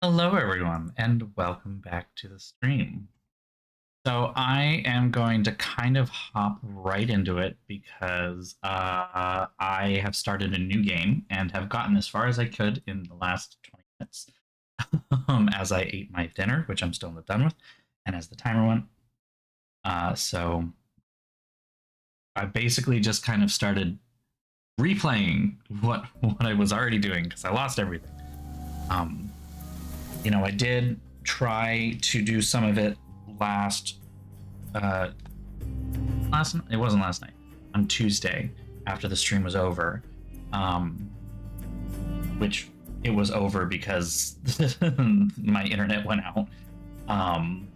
Hello, everyone, and welcome back to the stream. So I am going to kind of hop right into it because I have started a new game and have gotten as far as I could in the last 20 minutes as I ate my dinner, which I'm still not done with, and as the timer went. So I basically just kind of started replaying what I was already doing because I lost everything. Um, I did try to do some of it last uh it wasn't last night, on Tuesday after the stream was over, um which it was over because my internet went out. um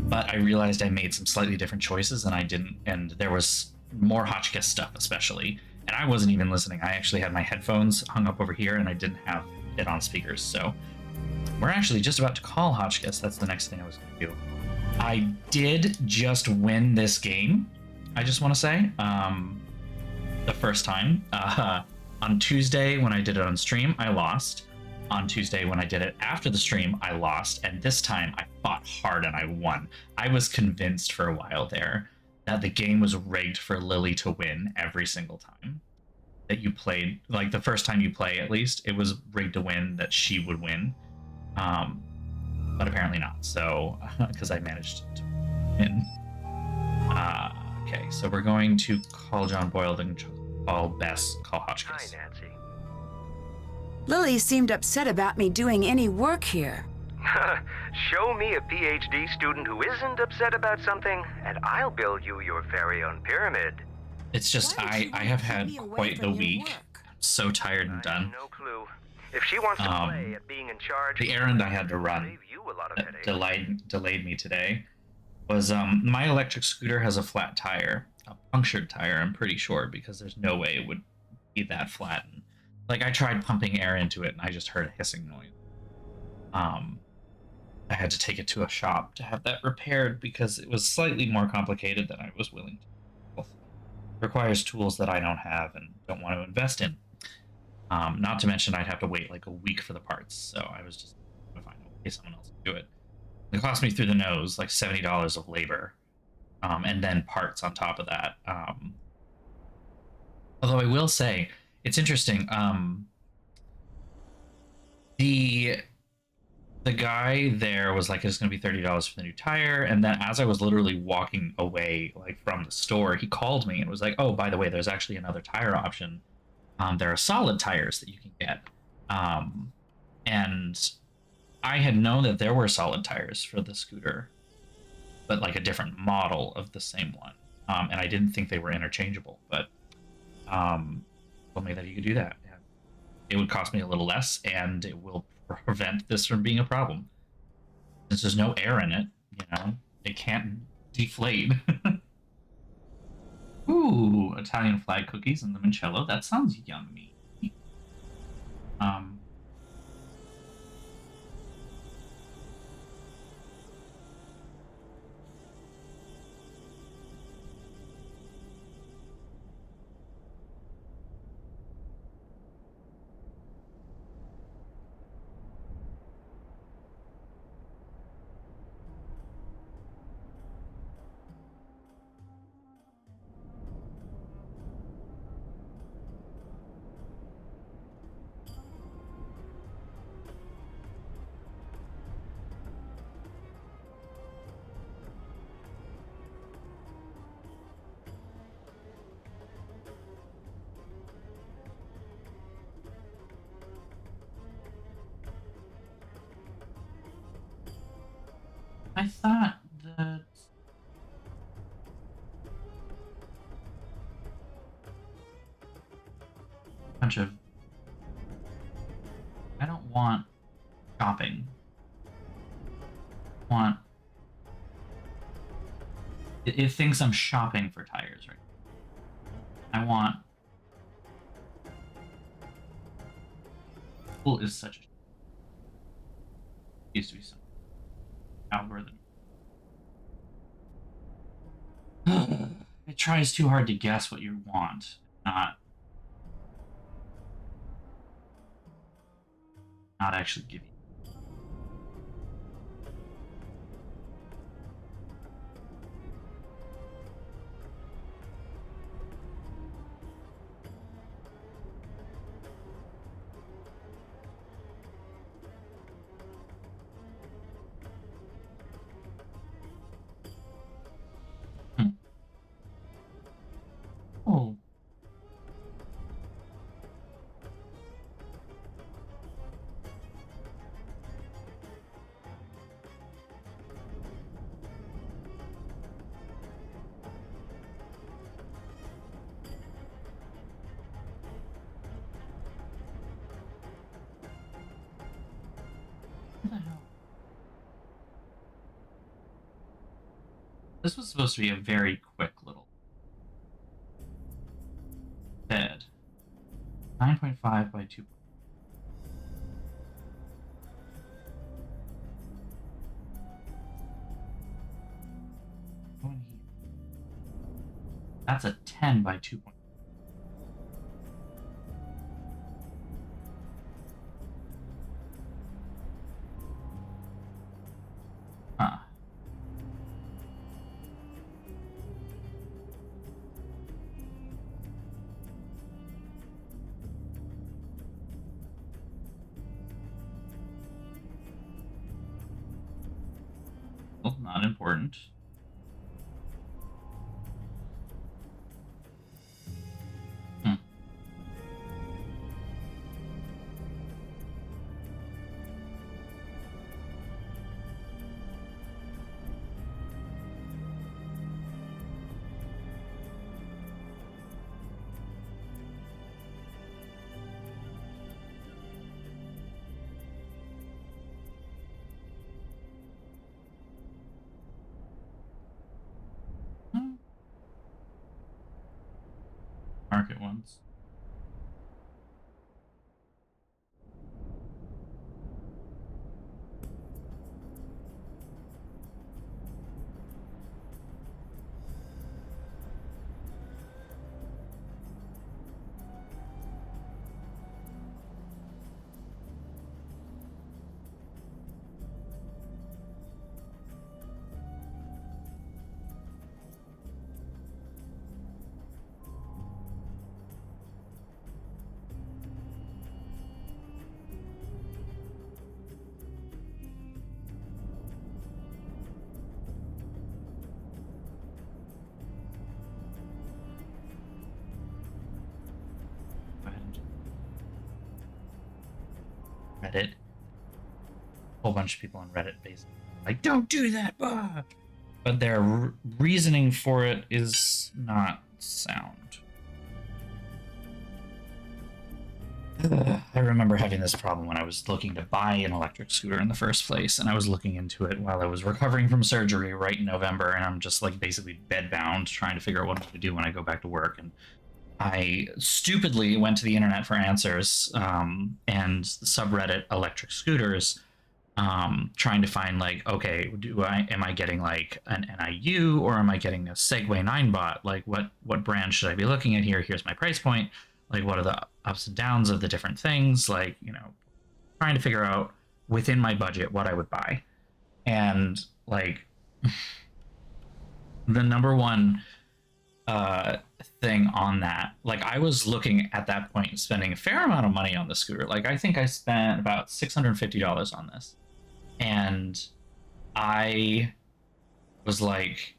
but I realized I made some slightly different choices, and I didn't, and there was more Hotchkiss stuff especially, and I wasn't even listening. I actually had my headphones hung up over here and I didn't have it on speakers. So we're actually just about to call Hotchkiss. That's the next thing I was going to do. I did just win this game. I just want to say, the first time on Tuesday when I did it on stream, I lost. On Tuesday when I did it after the stream, I lost, and this time I fought hard and I won. I was convinced for a while there that the game was rigged for Lily to win every single time that you played. Like the first time you play, at least, it was rigged to win, that she would win. Um, but apparently not. So, because I managed to win. Okay, so we're going to call John Boyle, then call Bess, call Hotchkiss. Hi, Nancy. Lily seemed upset about me doing any work here. Show me a PhD student who isn't upset about something, and I'll build you your very own pyramid. It's just I have had quite the week. I'm so tired and done. No clue. If she wants to play at being in charge, the errand I had to run that delayed me today was my electric scooter has a flat tire, a punctured tire, I'm pretty sure, because there's no way it would be that flat. And, like, I tried pumping air into it and I just heard a hissing noise. I had to take it to a shop to have that repaired because it was slightly more complicated than I was willing to. It requires tools that I don't have and don't want to invest in. Not to mention I'd have to wait like a week for the parts, so I was just going to find a way someone else to do it. It cost me through the nose like $70 of labor, and then parts on top of that. Although I will say it's interesting. The guy there was like, it's going to be $30 for the new tire, and then as I was literally walking away like from the store, he called me and was like, "Oh, by the way, there's actually another tire option. There are solid tires that you can get." And I had known that there were solid tires for the scooter, but like a different model of the same one. And I didn't think they were interchangeable, but told me that you could do that. It would cost me a little less, and it will prevent this from being a problem. Since there's no air in it, it can't deflate. Ooh, Italian flag cookies and limoncello. That sounds yummy. Um, I thought that bunch of. I don't want shopping. I want. It thinks I'm shopping for tires, right? I want. Google is such a. Used to be some algorithm. It tries too hard to guess what you want, not actually give you. This was supposed to be a very quick little bed. 9.5 by 2. That's a 10 by 2. Huh. Well, not important. Market ones. Reddit. A whole bunch of people on Reddit basically like, don't do that, but their reasoning for it is not sound. I remember having this problem when I was looking to buy an electric scooter in the first place, and I was looking into it while I was recovering from surgery right in November, and I'm just like basically bedbound trying to figure out what to do when I go back to work. And I stupidly went to the internet for answers, and the subreddit electric scooters, trying to find like, okay, am I getting like an NIU or am I getting a Segway 9bot? Like what brand should I be looking at here? Here's my price point. Like what are the ups and downs of the different things? Like, trying to figure out within my budget what I would buy. And like the number one thing on that, like I was looking at that point spending a fair amount of money on the scooter. Like I think I spent about $650 on this, and I was like,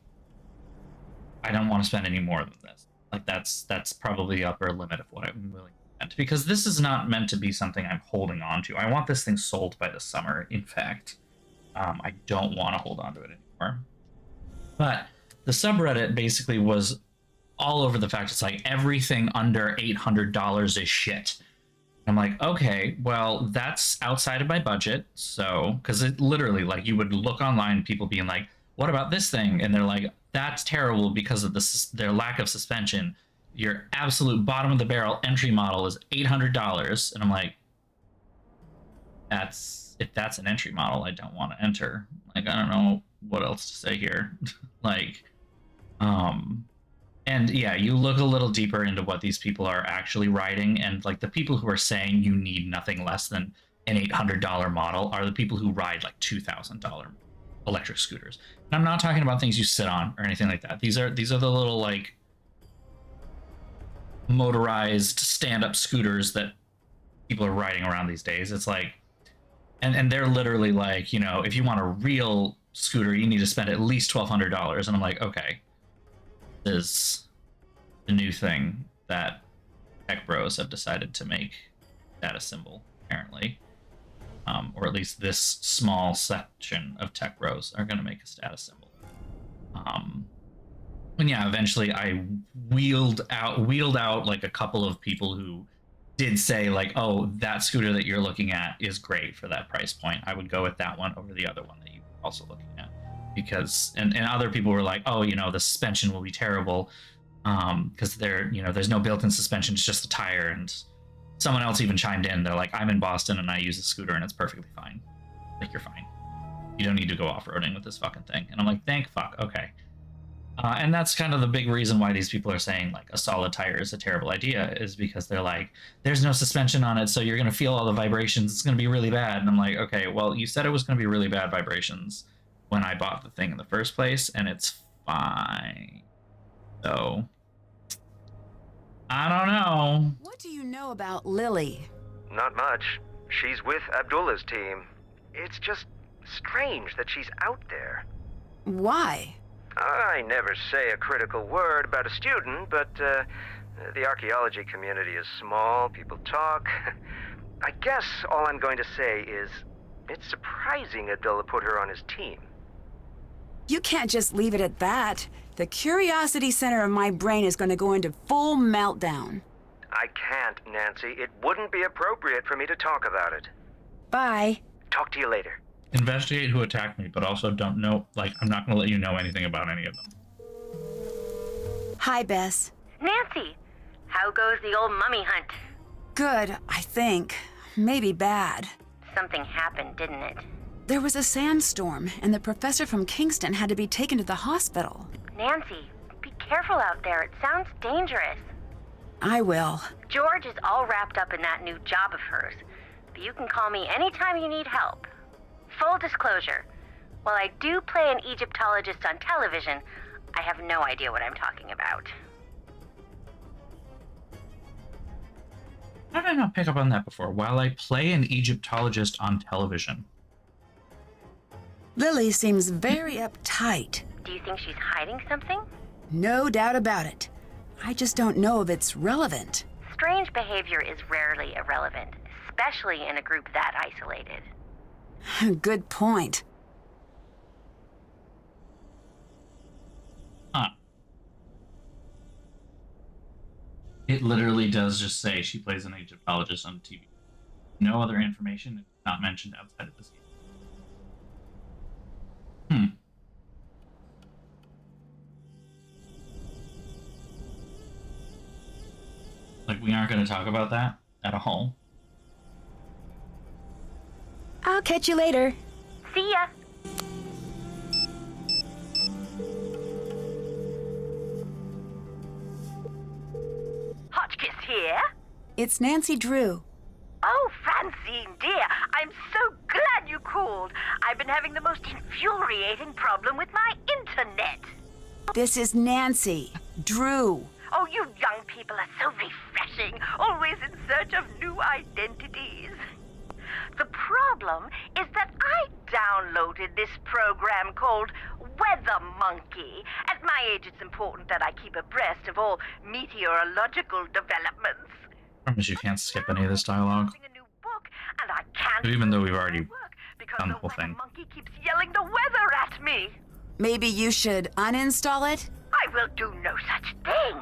I don't want to spend any more than this. Like that's probably the upper limit of what I'm willing to spend, because this is not meant to be something I'm holding on to. I want this thing sold by the summer. In fact, I don't want to hold on to it anymore. But the subreddit basically was all over the fact it's like everything under $800 is shit. I'm like, okay, well, that's outside of my budget. So, because it literally, like, you would look online, people being like, what about this thing? And they're like, that's terrible because of their lack of suspension. Your absolute bottom of the barrel entry model is $800. And I'm like, if that's an entry model, I don't want to enter. Like, I don't know what else to say here. Like, and yeah, you look a little deeper into what these people are actually riding, and like the people who are saying you need nothing less than an $800 model are the people who ride like $2,000 electric scooters. And I'm not talking about things you sit on or anything like that. These are the little like motorized stand-up scooters that people are riding around these days. It's like, and they're literally like, if you want a real scooter, you need to spend at least $1,200. And I'm like, okay, is the new thing that tech bros have decided to make status symbol, apparently. Or at least this small section of tech bros are going to make a status symbol. And yeah, eventually I wheeled out like a couple of people who did say like, oh, that scooter that you're looking at is great for that price point. I would go with that one over the other one that you're also looking at. because and other people were like, oh, the suspension will be terrible, because there's no built-in suspension, it's just a tire. And someone else even chimed in. They're like, I'm in Boston and I use a scooter and it's perfectly fine. Like, you're fine. You don't need to go off-roading with this fucking thing. And I'm like, thank fuck. Okay. And that's kind of the big reason why these people are saying like a solid tire is a terrible idea, is because they're like, there's no suspension on it, so you're going to feel all the vibrations. It's going to be really bad. And I'm like, okay, well, you said it was going to be really bad vibrations when I bought the thing in the first place, and it's fine. So, I don't know. What do you know about Lily? Not much. She's with Abdullah's team. It's just strange that she's out there. Why? I never say a critical word about a student, but the archaeology community is small, people talk. I guess all I'm going to say is it's surprising Abdullah put her on his team. You can't just leave it at that. The curiosity center of my brain is going to go into full meltdown. I can't, Nancy. It wouldn't be appropriate for me to talk about it. Bye. Talk to you later. Investigate who attacked me, but also don't know, like, I'm not going to let you know anything about any of them. Hi, Bess. Nancy, how goes the old mummy hunt? Good, I think. Maybe bad. Something happened, didn't it? There was a sandstorm, and the professor from Kingston had to be taken to the hospital. Nancy, be careful out there. It sounds dangerous. I will. George is all wrapped up in that new job of hers, but you can call me anytime you need help. Full disclosure, while I do play an Egyptologist on television, I have no idea what I'm talking about. How did I not pick up on that before? While I play an Egyptologist on television. Lily seems very uptight. Do you think she's hiding something? No doubt about it. I just don't know if it's relevant. Strange behavior is rarely irrelevant, especially in a group that isolated. Good point. Huh. It literally does just say she plays an Egyptologist on TV. No other information is not mentioned outside of this game. Like, we aren't going to talk about that at all. I'll catch you later. See ya! Hotchkiss here. It's Nancy Drew. Oh, Francine, dear, I'm so glad you called. I've been having the most infuriating problem with my internet. This is Nancy Drew. Oh, you young people are so refreshing, always in search of new identities. The problem is that I downloaded this program called Weather Monkey. At my age, it's important that I keep abreast of all meteorological developments. I promise you can't skip any of this dialogue. A new book, and I can't Even though we've already because done the the whole Weather thing. Monkey keeps yelling the weather at me. Maybe you should uninstall it? I will do no such thing.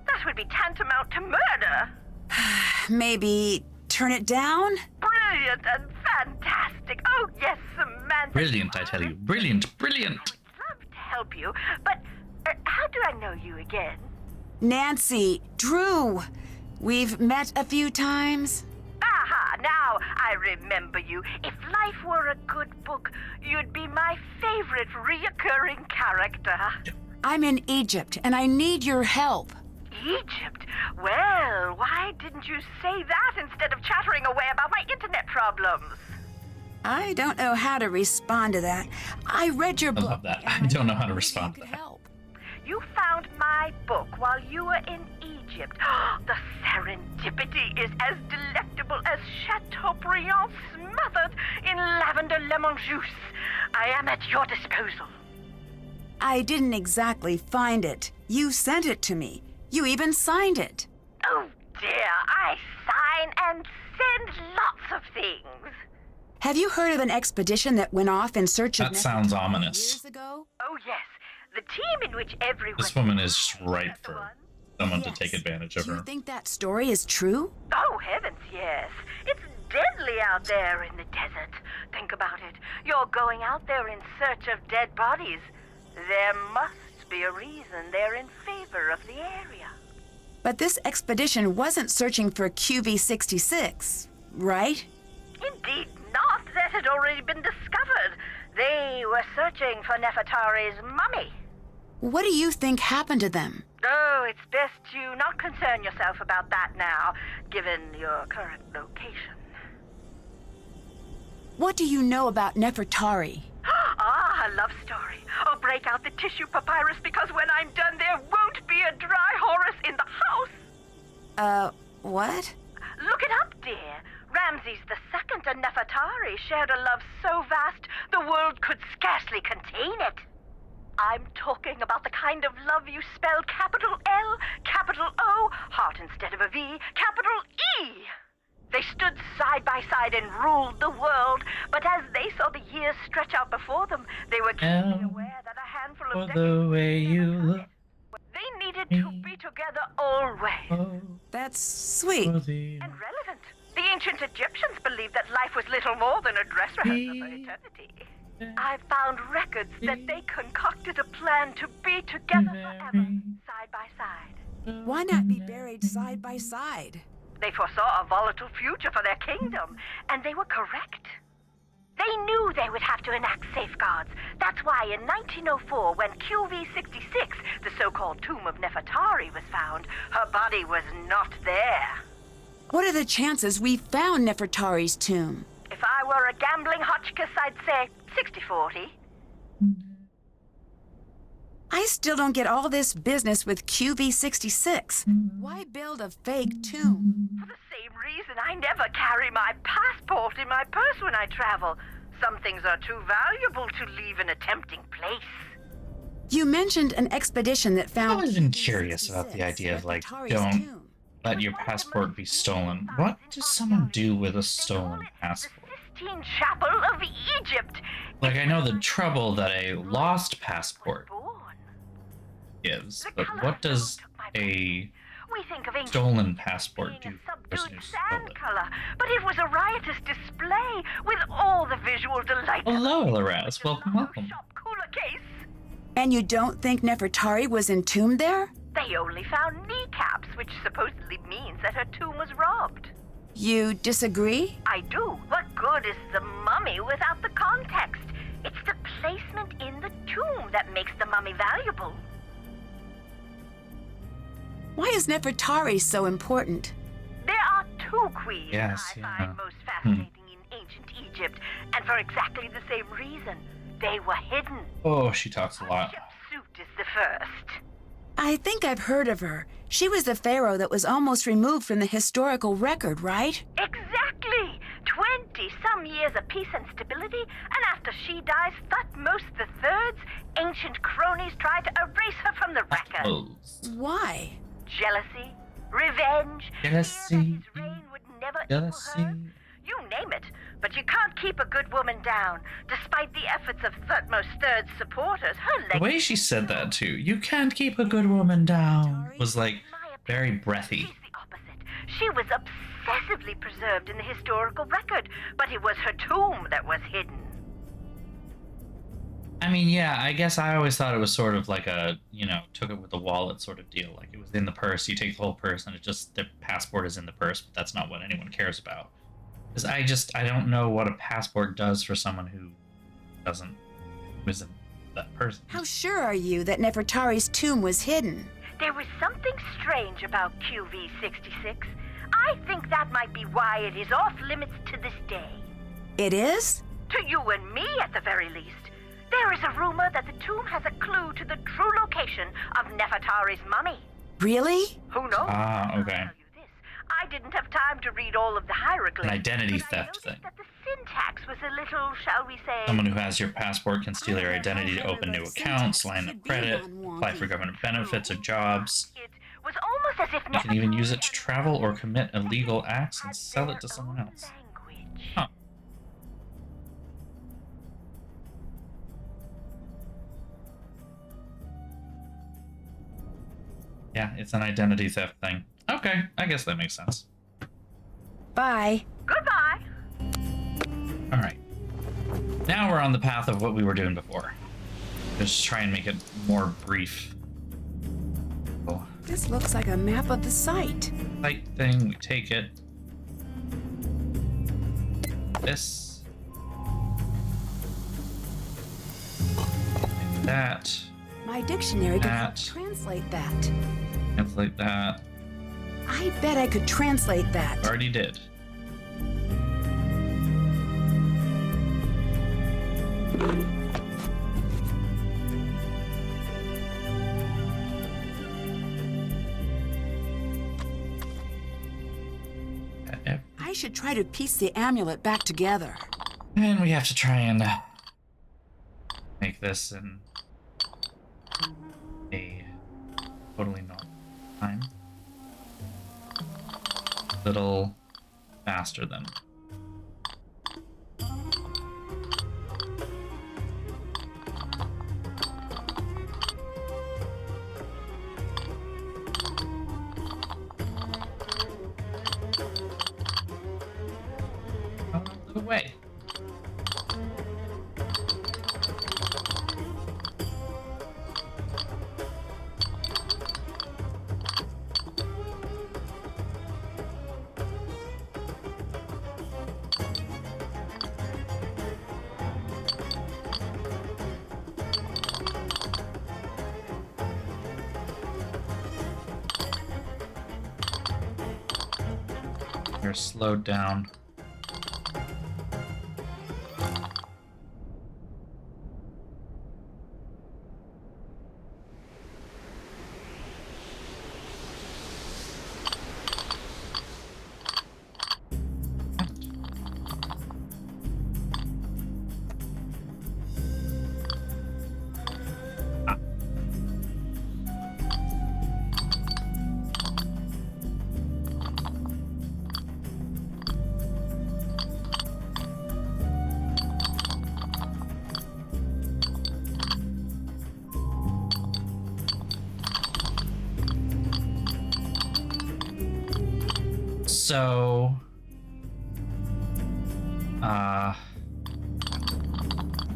That would be tantamount to murder. Maybe turn it down? Brilliant and fantastic. Oh, yes, Samantha. Brilliant, I tell you. Brilliant, brilliant. I would love to help you, but how do I know you again? Nancy Drew. We've met a few times. Aha, now I remember you. If life were a good book, you'd be my favorite reoccurring character. I'm in Egypt, and I need your help. Egypt? Well, why didn't you say that instead of chattering away about my internet problems? I don't know how to respond to that. I read your I book. love that. and I don't know how to maybe respond you to could that. help. You found my book while you were in Egypt. The serendipity is as delectable as Chateaubriand smothered in lavender lemon juice. I am at your disposal. I didn't exactly find it. You sent it to me. You even signed it. Oh dear, I sign and send lots of things. Have you heard of an expedition that went off in search of That sounds Nefertiti ominous. years ago? Oh yes, the team in which everyone... This woman is just right for someone to Yes. take advantage of Do you her. think that story is true? Oh heavens, yes. It's deadly out there in the desert. Think about it. You're going out there in search of dead bodies. There must be a reason they're in favor of the area. But this expedition wasn't searching for QV-66, right? Indeed not. That had already been discovered. They were searching for Nefertari's mummy. What do you think happened to them? Oh, it's best you not concern yourself about that now, given your current location. What do you know about Nefertari? Ah, a love story. Oh, break out the tissue papyrus, because when I'm done, there won't be a dry Horus in the house. What? Look it up, dear. Ramses II and Nefertari shared a love so vast, the world could scarcely contain it. I'm talking about the kind of love you spell capital L, capital O, heart instead of a V, capital E. They stood side by side and ruled the world, but as they saw the years stretch out before them, they were keenly aware that a handful of decades the way you look. they needed to be together always. Oh, That's sweet. And relevant. The ancient Egyptians believed that life was little more than a dress rehearsal for eternity. I've found records that they concocted a plan to be together forever, side by side. Why not be buried side by side? They foresaw a volatile future for their kingdom, and they were correct. They knew they would have to enact safeguards. That's why in 1904, when QV-66, the so-called tomb of Nefertari, was found, her body was not there. What are the chances we found Nefertari's tomb? If I were a gambling Hotchkiss, I'd say 60-40. I still don't get all this business with QV-66. Why build a fake tomb? For the same reason, I never carry my passport in my purse when I travel. Some things are too valuable to leave in a tempting place. You mentioned an expedition that I've found always been QV-66, curious about the idea of, like, Nefertari's don't tomb. let your passport be stolen. What does someone do with a stolen passport? The Sistine Chapel of Egypt. Like, I know the trouble that a lost passport Born. gives, but what does a We think of ancient stolen Egypt passport being do a for the person subdued who stole sand it? color, but it was a riotous display with all the visual delights. Hello, Laraz. Welcome, Lotto welcome. shop cooler case. And you don't think Nefertari was entombed there? They only found kneecaps, which supposedly means that her tomb was robbed. You disagree? I do. What good is the mummy without the context? It's the placement in the tomb that makes the mummy valuable. Why is Nefertari so important? There are two queens Yes, I yeah. find most fascinating in ancient Egypt, and for exactly the same reason. They were hidden. Oh, she talks a lot. Hatshepsut is the first. I think I've heard of her. She was the pharaoh that was almost removed from the historical record, right? Exactly! 20-some years of peace and stability, and after she dies, Thutmose III's ancient cronies try to erase her from the record. Oh, Why? Jealousy, revenge, Jealousy, fear that his reign would never equal jealousy. her. You name it, but you can't keep a good woman down. Despite the efforts of Thutmose III's supporters, her The way she said that, too, you can't keep a good woman down, was like very breathy. She's the opposite. She was obsessively preserved in the historical record, but it was her tomb that was hidden. I mean, yeah, I guess I always thought it was sort of like a, took it with the wallet sort of deal. Like, it was in the purse, you take the whole purse, and the passport is in the purse, but that's not what anyone cares about. Because I don't know what a passport does for someone who isn't that person. How sure are you that Nefertari's tomb was hidden? There was something strange about QV-66. I think that might be why it is off limits to this day. It is? To you and me, at the very least. There is a rumor that the tomb has a clue to the true location of Nefertari's mummy. Really? Who knows? Ah, I'll okay. tell you this. I didn't have time to read all of the hieroglyphs. An identity but I theft noticed thing. that the syntax was a little, shall we say... Someone who has your passport can steal your identity to open new accounts, line up credit, apply for government benefits or jobs. It was almost as if You can even use it to Nefertari travel or commit illegal acts and had sell it their to someone own else. language. Huh. Yeah, it's an identity theft thing. Okay, I guess that makes sense. Bye. Goodbye. All right. Now we're on the path of what we were doing before. Just try and make it more brief. Oh. This looks like a map of the site. Site thing, we take it. This. Like that. My dictionary could help That. translate that. Translate that. I bet I could translate that. Already did. I should try to piece the amulet back together. And we have to try and make this in a totally normal time. A little faster than. Out of the way. You're slowed down. So, find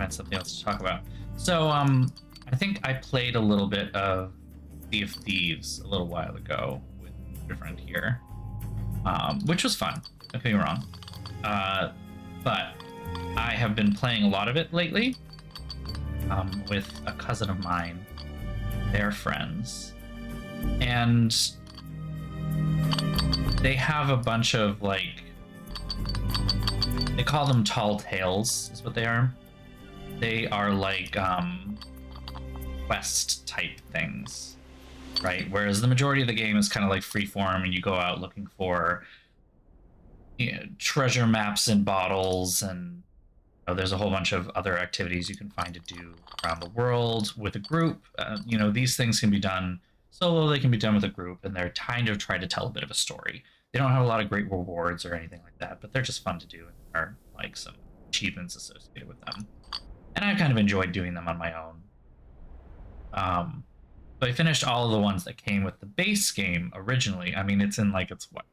something else to talk about. So, I think I played a little bit of Sea of Thieves a little while ago with a friend here, which was fun. Don't get me wrong, but I have been playing a lot of it lately with a cousin of mine. They're friends, and they have a bunch of, like, they call them tall tales, is what they are. They are like quest type things, right? Whereas the majority of the game is kind of like freeform, and you go out looking for, you know, treasure maps and bottles, and you know, there's a whole bunch of other activities you can find to do around the world with a group. You know, these things can be done solo, they can be done with a group, and they're kind of trying to tell a bit of a story. They don't have a lot of great rewards or anything like that, but they're just fun to do, and there are like some achievements associated with them. And I've kind of enjoyed doing them on my own. So I finished all of the ones that came with the base game originally. I mean, it's in like its what,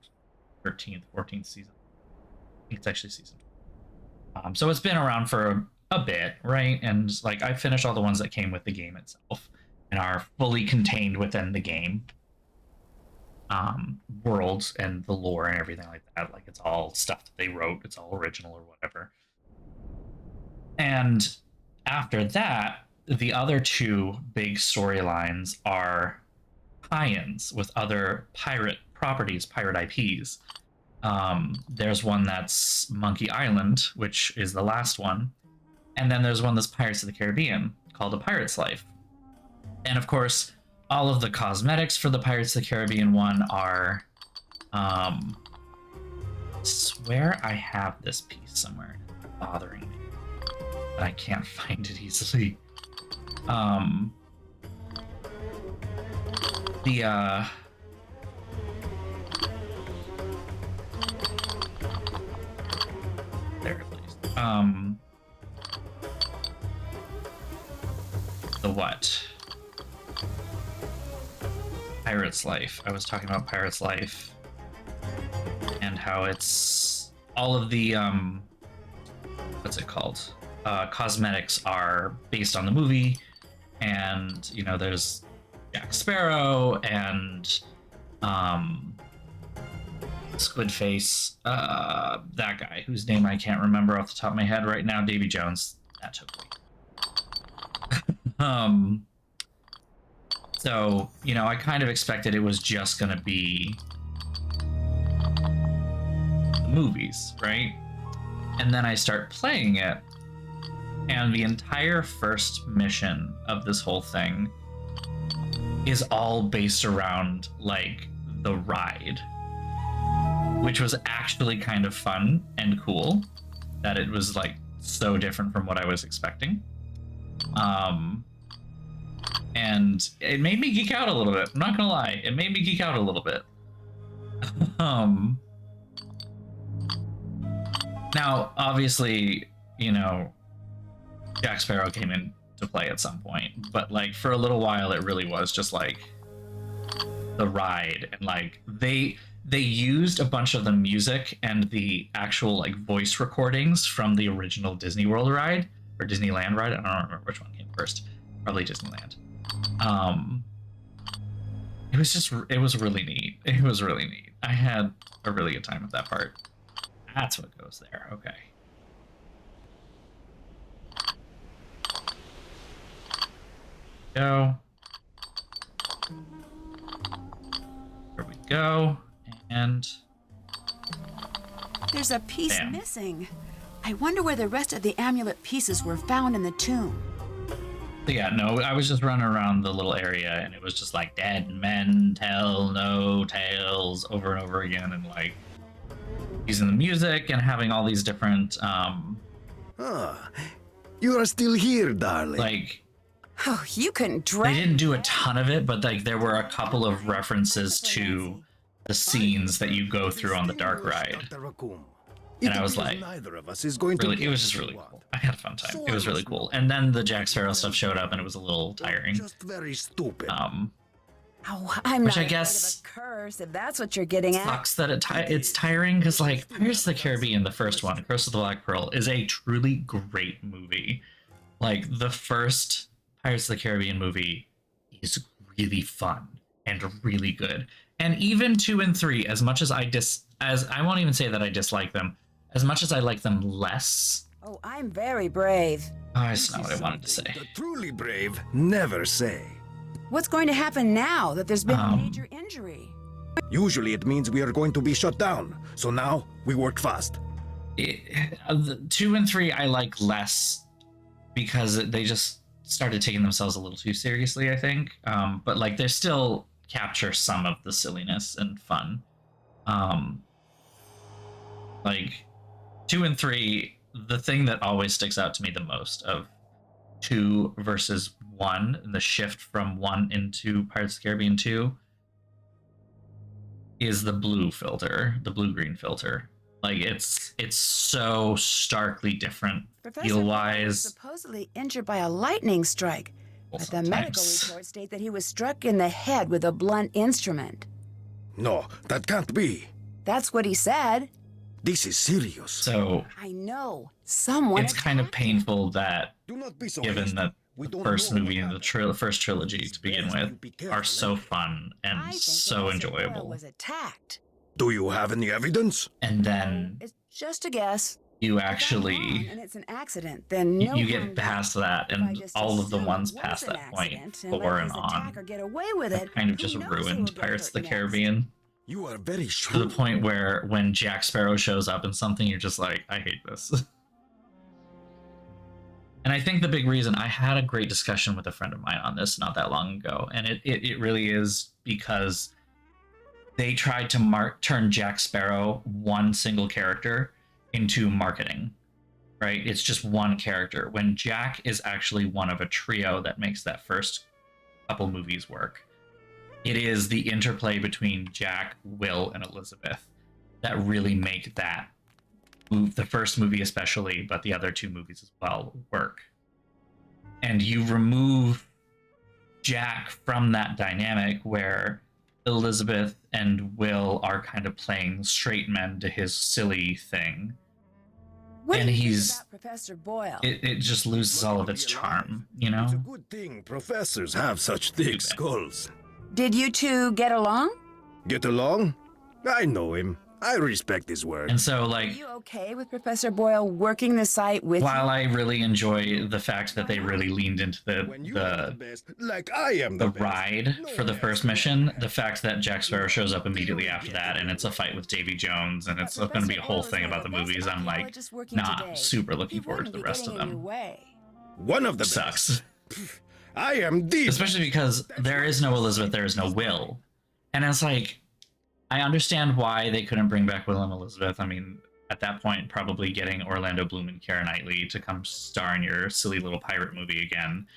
13th, 14th season. I think it's actually season 12. So it's been around for a bit, right? And like I finished all the ones that came with the game itself and are fully contained within the game. Worlds and the lore and everything like that. Like it's all stuff that they wrote. It's all original or whatever. And after that, the other two big storylines are tie-ins with other pirate properties, pirate IPs. There's one that's Monkey Island, which is the last one. And then there's one that's Pirates of the Caribbean called A Pirate's Life. And of course, all of the cosmetics for the Pirates of the Caribbean one are, I swear I have this piece somewhere. It's bothering me. But I can't find it easily. There at least. The what? Pirate's Life. I was talking about Pirate's Life and how it's all of the what's it called? Cosmetics are based on the movie, and you know, there's Jack Sparrow and Squid Face, that guy whose name I can't remember off the top of my head right now, Davy Jones. That totally. So, you know, I kind of expected it was just gonna be the movies, right? And then I start playing it, and the entire first mission of this whole thing is all based around, like, the ride, which was actually kind of fun and cool, that it was, like, so different from what I was expecting. And it made me geek out a little bit. I'm not gonna lie, it made me geek out a little bit. Now, obviously, you know, Jack Sparrow came into play at some point, but like for a little while, it really was just like the ride, and like they used a bunch of the music and the actual like voice recordings from the original Disney World ride or Disneyland ride. I don't remember which one came first. Probably Disneyland. It was really neat. It was really neat. I had a really good time with that part. That's what goes there. Okay. Go. There we go. And There's a piece bam. missing. I wonder where the rest of the amulet pieces were found in the tomb. Yeah, no, I was just running around the little area, and it was just like dead men tell no tales over and over again, and like using the music and having all these different You are still here, darling. like Oh, you couldn't they drag. didn't do a ton of it, but like there were a couple of references to the scenes that you go through on the dark ride. And I was like, neither of us is going to really, it was just really cool. I had a fun time. It was really cool. And then the Jack Sparrow stuff showed up, and it was a little tiring. Just very stupid. Oh, I'm Which not I guess afraid of a curse, if that's what you're getting at. sucks that it's tiring, because like Pirates of the Caribbean, the first one, Curse of the Black Pearl, is a truly great movie. Like the first Pirates of the Caribbean movie is really fun and really good. And even 2 and 3, as much as I won't even say that I dislike them, as much as I like them less. Oh, I'm very brave. Oh, that's not what I wanted to say. The truly brave never say. What's going to happen now that there's been a major injury? Usually it means we are going to be shut down. So now we work fast. 2 and 3 I like less because they just started taking themselves a little too seriously, I think. But like they still capture some of the silliness and fun. Like 2 and 3, the thing that always sticks out to me the most of 2 versus 1, and the shift from 1 into Pirates of the Caribbean 2, is the blue filter, the blue-green filter. Like it's so starkly different feel-wise. Was supposedly injured by a lightning strike, but the medical reports state that he was struck in the head with a blunt instrument. No, that can't be. That's what he said. This is serious. So I know. Someone. it's kind of attacked him. painful that, Do not be so given hasty. that We the don't first know movie what and the happened. first trilogy to begin Best with you be careful, are so fun I and think so Vanessa Doyle enjoyable. was attacked. Do you have any evidence? And then It's just a guess. you If I'm wrong actually and it's an accident, then no you harm get past done. that, If I and just all of the assume ones it was past an that point, accident and 4 let and his on, attacker get away with have it, kind of who just knows who will ruined get Pirates of the hurt next. Caribbean. You are very To sure. the point where when Jack Sparrow shows up in something, you're just like, I hate this. And I think the big reason, I had a great discussion with a friend of mine on this not that long ago, and it really is because they tried to turn Jack Sparrow, one single character, into marketing, right? It's just one character, when Jack is actually one of a trio that makes that first couple movies work. It is the interplay between Jack, Will, and Elizabeth that really make that the first movie especially, but the other 2 movies as well, work. And you remove Jack from that dynamic where Elizabeth and Will are kind of playing straight men to his silly thing. What And do you he's- think about Professor Boyle? it just loses all of its charm, you It's a know? good thing professors have such thick Stupid. skulls. Did you two get along? Get along? I know him. I respect his work. And so, Are like, you okay with Professor Boyle working the site with while you? I really enjoy the fact that they really leaned into When you are the the best, like I am the best, ride no for the one first else mission, will. the fact that Jack Sparrow shows up immediately after that, and it's a fight with Davy Jones, and it's going to be a whole thing about the movies, I'm like, not super looking forward to the rest of them. One of the Sucks. best. I am the Especially because there is no Elizabeth, there is no Will. And it's like, I understand why they couldn't bring back Will and Elizabeth. I mean, at that point, probably getting Orlando Bloom and Keira Knightley to come star in your silly little pirate movie again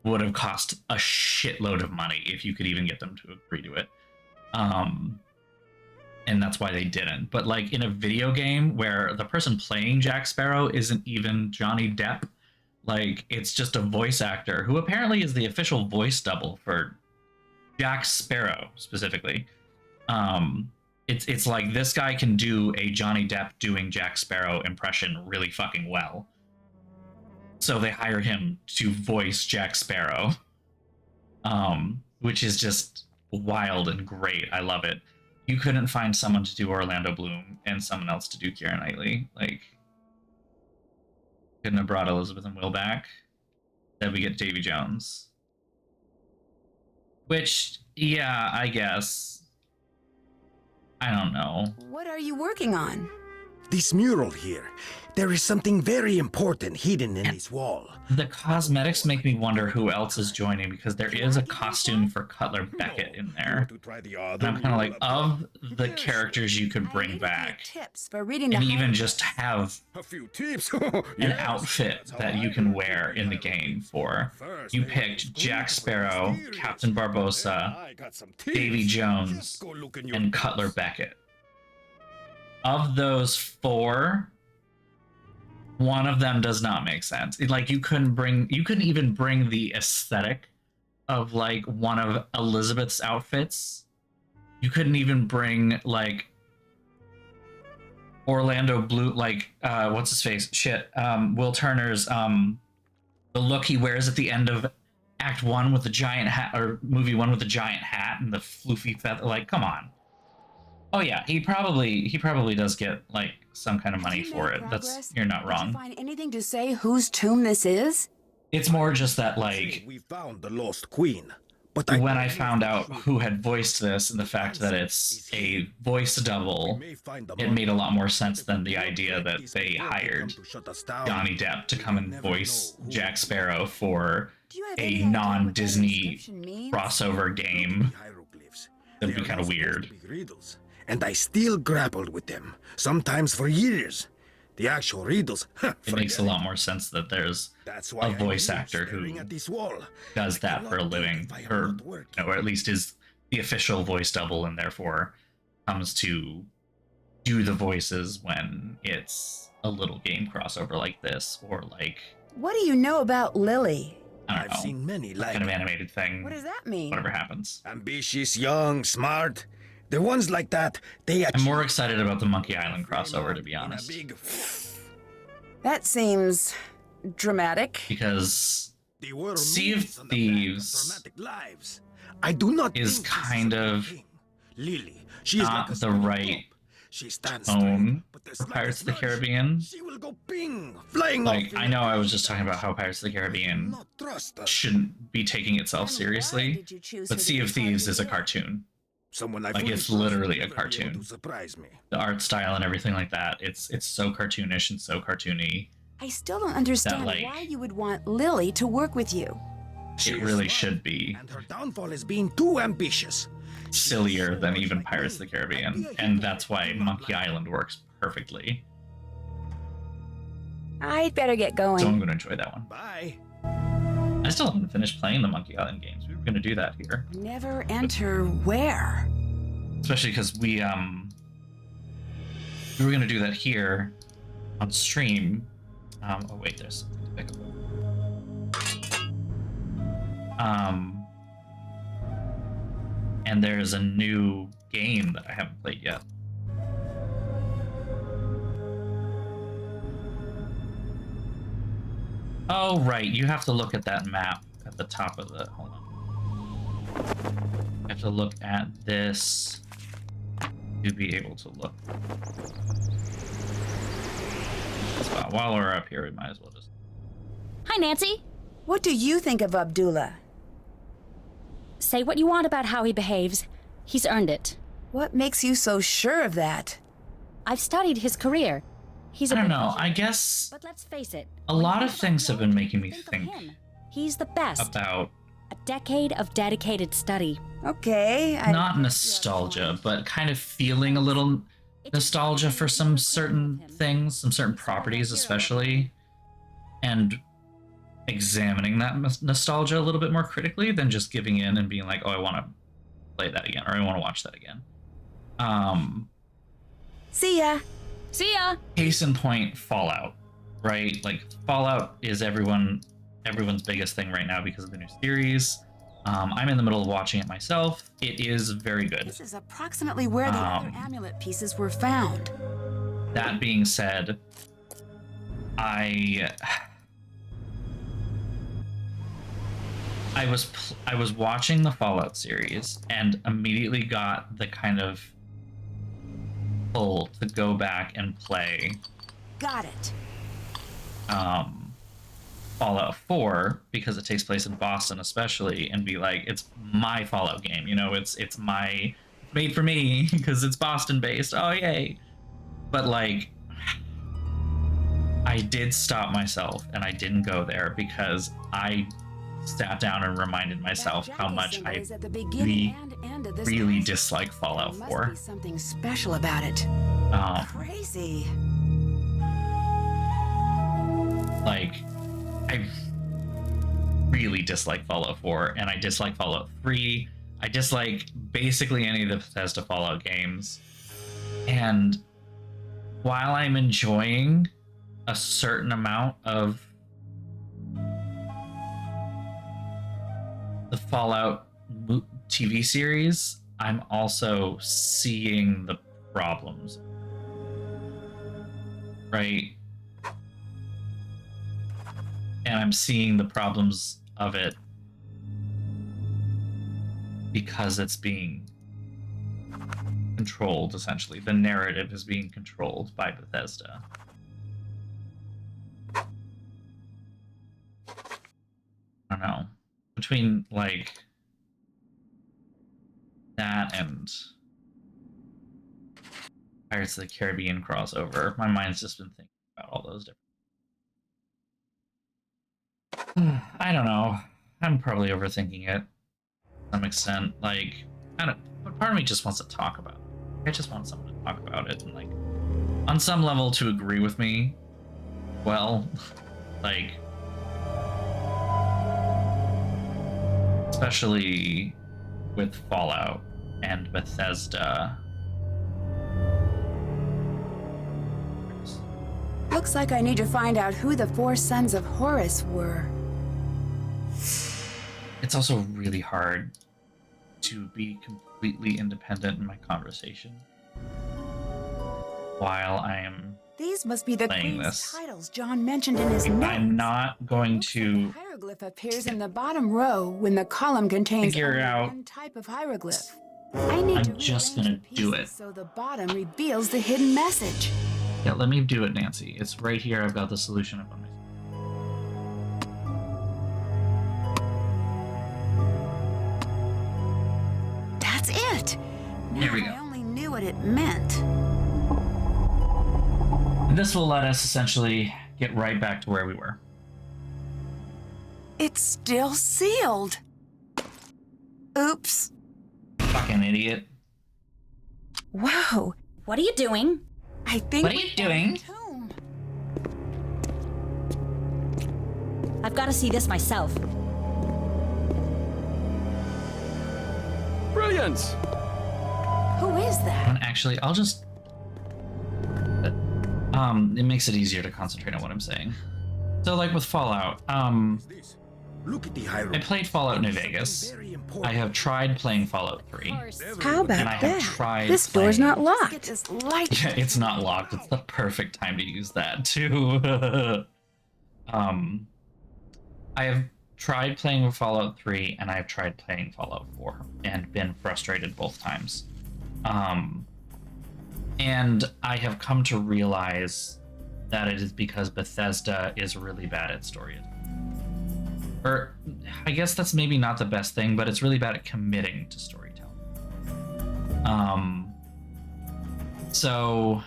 would have cost a shitload of money if you could even get them to agree to it. And that's why they didn't. But like in a video game where the person playing Jack Sparrow isn't even Johnny Depp, like it's just a voice actor who apparently is the official voice double for Jack Sparrow specifically. It's like this guy can do a Johnny Depp doing Jack Sparrow impression really fucking well. So they hire him to voice Jack Sparrow, which is just wild and great. I love it. You couldn't find someone to do Orlando Bloom and someone else to do Keira Knightley. Like, couldn't have brought Elizabeth and Will back. Then we get Davy Jones. Which, yeah, I guess. I don't know. What are you working on? This mural here. There is something very important hidden in this wall. The cosmetics make me wonder who else is joining, because there is a costume for Cutler Beckett in there. And I'm kind of like, of the characters you could bring back, Tips for reading and the even just have A few tips. an outfit that you can wear in the game for. You picked Jack Sparrow, Captain Barbossa, Davy Jones, and Cutler Beckett. Of those four, one of them does not make sense. Like you couldn't even bring the aesthetic of like one of Elizabeth's outfits. You couldn't even bring like Orlando Blue, like what's his face? Will Turner's the look he wears at the end of Act 1 with the giant hat, or movie 1 with the giant hat and the floofy feather. Like, come on. Oh yeah, he probably does get like some kind of money for it. You're not Did you wrong. find anything to say whose tomb this is? It's more just that like We found the lost queen. But when I found out who had voiced this and the fact that it's a voice double, it made a lot more sense than the idea that they hired Johnny Depp to come and voice Jack Sparrow for Do you have a any idea what that non-Disney inscription means? crossover game. That'd be kind of weird. And I still grappled with them, sometimes for years. The actual riddles, It makes a lot more sense that there's That's why a voice I actor who staring at this wall. does I that for a cannot think living, if I am or not working. or at least is the official voice double, and therefore comes to do the voices when it's a little game crossover like this, or like What do you know about Lily? I don't I've know, seen many some like kind of animated thing. What does that mean? Whatever happens. ambitious, young, smart. The ones like that, they I'm more achieve excited about the Monkey Island crossover, to be in a honest, big- That seems dramatic. because They were Sea of means on the back of Thieves dramatic lives. I do not is think this kind a of king. Lily, she is not like a the spinning right top. She stands tone straight, but the for Pirates of the slightest nudge, Caribbean. She will go ping, flying Like, off I in know a I was cloud. just talking about how Pirates of the Caribbean Not trust her. shouldn't be taking itself And why seriously, did you choose but her to Sea be of part Thieves the is a game? cartoon. Someone I Like, fully it's trust literally will a never be able cartoon. to surprise me. The art style and everything like that, it's so cartoonish and so cartoony. I still don't understand like- why you would want Lily to work with you. She It is really smart, should be and her downfall is being too ambitious. sillier than even Pirates of the Caribbean, and that's why Monkey Island works perfectly. I'd better get So I'm going. going to enjoy that one. Bye. I still haven't finished playing the Monkey Island games. We were going to do that here, Never enter where? especially because we were going to do that here on stream. Oh wait, there's something to pick up. And there's a new game that I haven't played yet. Oh, right. You have to look at that map at the top of the... Hold on. You have to look at this to be able to look. While we're up here, we might as well just... Hi, Nancy. What do you think of Abdullah? Say what you want about how he behaves. He's earned it. What makes you so sure of that? I've studied his career. He's a I don't bit know. I prejudiced, guess But let's face it. a when lot you of think things have been making me of think him. He's the best. about A decade of dedicated study. Okay, not nostalgia, but kind of feeling a little nostalgia for some certain things, some certain properties especially, and examining that nostalgia a little bit more critically than just giving in and being like, oh, I want to play that again, or I want to watch that again. See ya. See ya! Case in point, Fallout, right? Like, Fallout is everyone's biggest thing right now because of the new series. I'm in the middle of watching it myself. It is very good. This is approximately where the other amulet pieces were found. That being said, I was watching the Fallout series and immediately got the kind of pull to go back and play Got it. Fallout 4 because it takes place in Boston especially, and be like, it's my Fallout game, you know, it's made for me because it's Boston based. Oh yay. But like, I did stop myself and I didn't go there because I sat down and reminded myself how much I really dislike Fallout 4. There must be something special about it. Crazy. Like, I really dislike Fallout 4, and I dislike Fallout 3. I dislike basically any of the Bethesda Fallout games. And while I'm enjoying a certain amount of the Fallout TV series, I'm also seeing the problems. Right? And I'm seeing the problems of it because it's being controlled, essentially. The narrative is being controlled by Bethesda. I don't know. Between, like, that and Pirates of the Caribbean crossover, my mind's just been thinking about all those different... I don't know. I'm probably overthinking it to some extent. Like, I don't... But part of me just wants to talk about it. I just want someone to talk about it and, like, on some level to agree with me. Well, like... Especially with Fallout and Bethesda. Looks like I need to find out who the 4 sons of Horus were. It's also really hard to be completely independent in my conversation while I am These must be the playing queen's this. titles John mentioned in his notes. I'm not going Looks like to a hieroglyph appears in the bottom row when the column contains figure only out- one type of hieroglyph. I need to I'm just rearrange gonna the do pieces it. so the bottom reveals the hidden message. Yeah, let me do it, Nancy. It's right here. I've got the solution up on my... That's it. Now Here we go. I only knew what it meant. And this will let us essentially get right back to where we were. It's still sealed. Oops. Fucking idiot. Whoa. What are you doing? I think What are you doing? tomb. I've got to see this myself. Brilliant! Who is that? And actually, I'll just... it makes it easier to concentrate on what I'm saying. So, like with Fallout, This. Look at the I hieroglyph. played Fallout New Something Vegas. very important. I have tried playing Fallout 3. How about And I have that? tried This door's playing- not locked. Get this light. Yeah, it's not locked. It's the perfect time to use that, too. I have tried playing with Fallout 3 and I have tried playing Fallout 4 and been frustrated both times. And I have come to realize that it is because Bethesda is really bad at storytelling. Or I guess that's maybe not the best thing, but it's really bad at committing to storytelling. So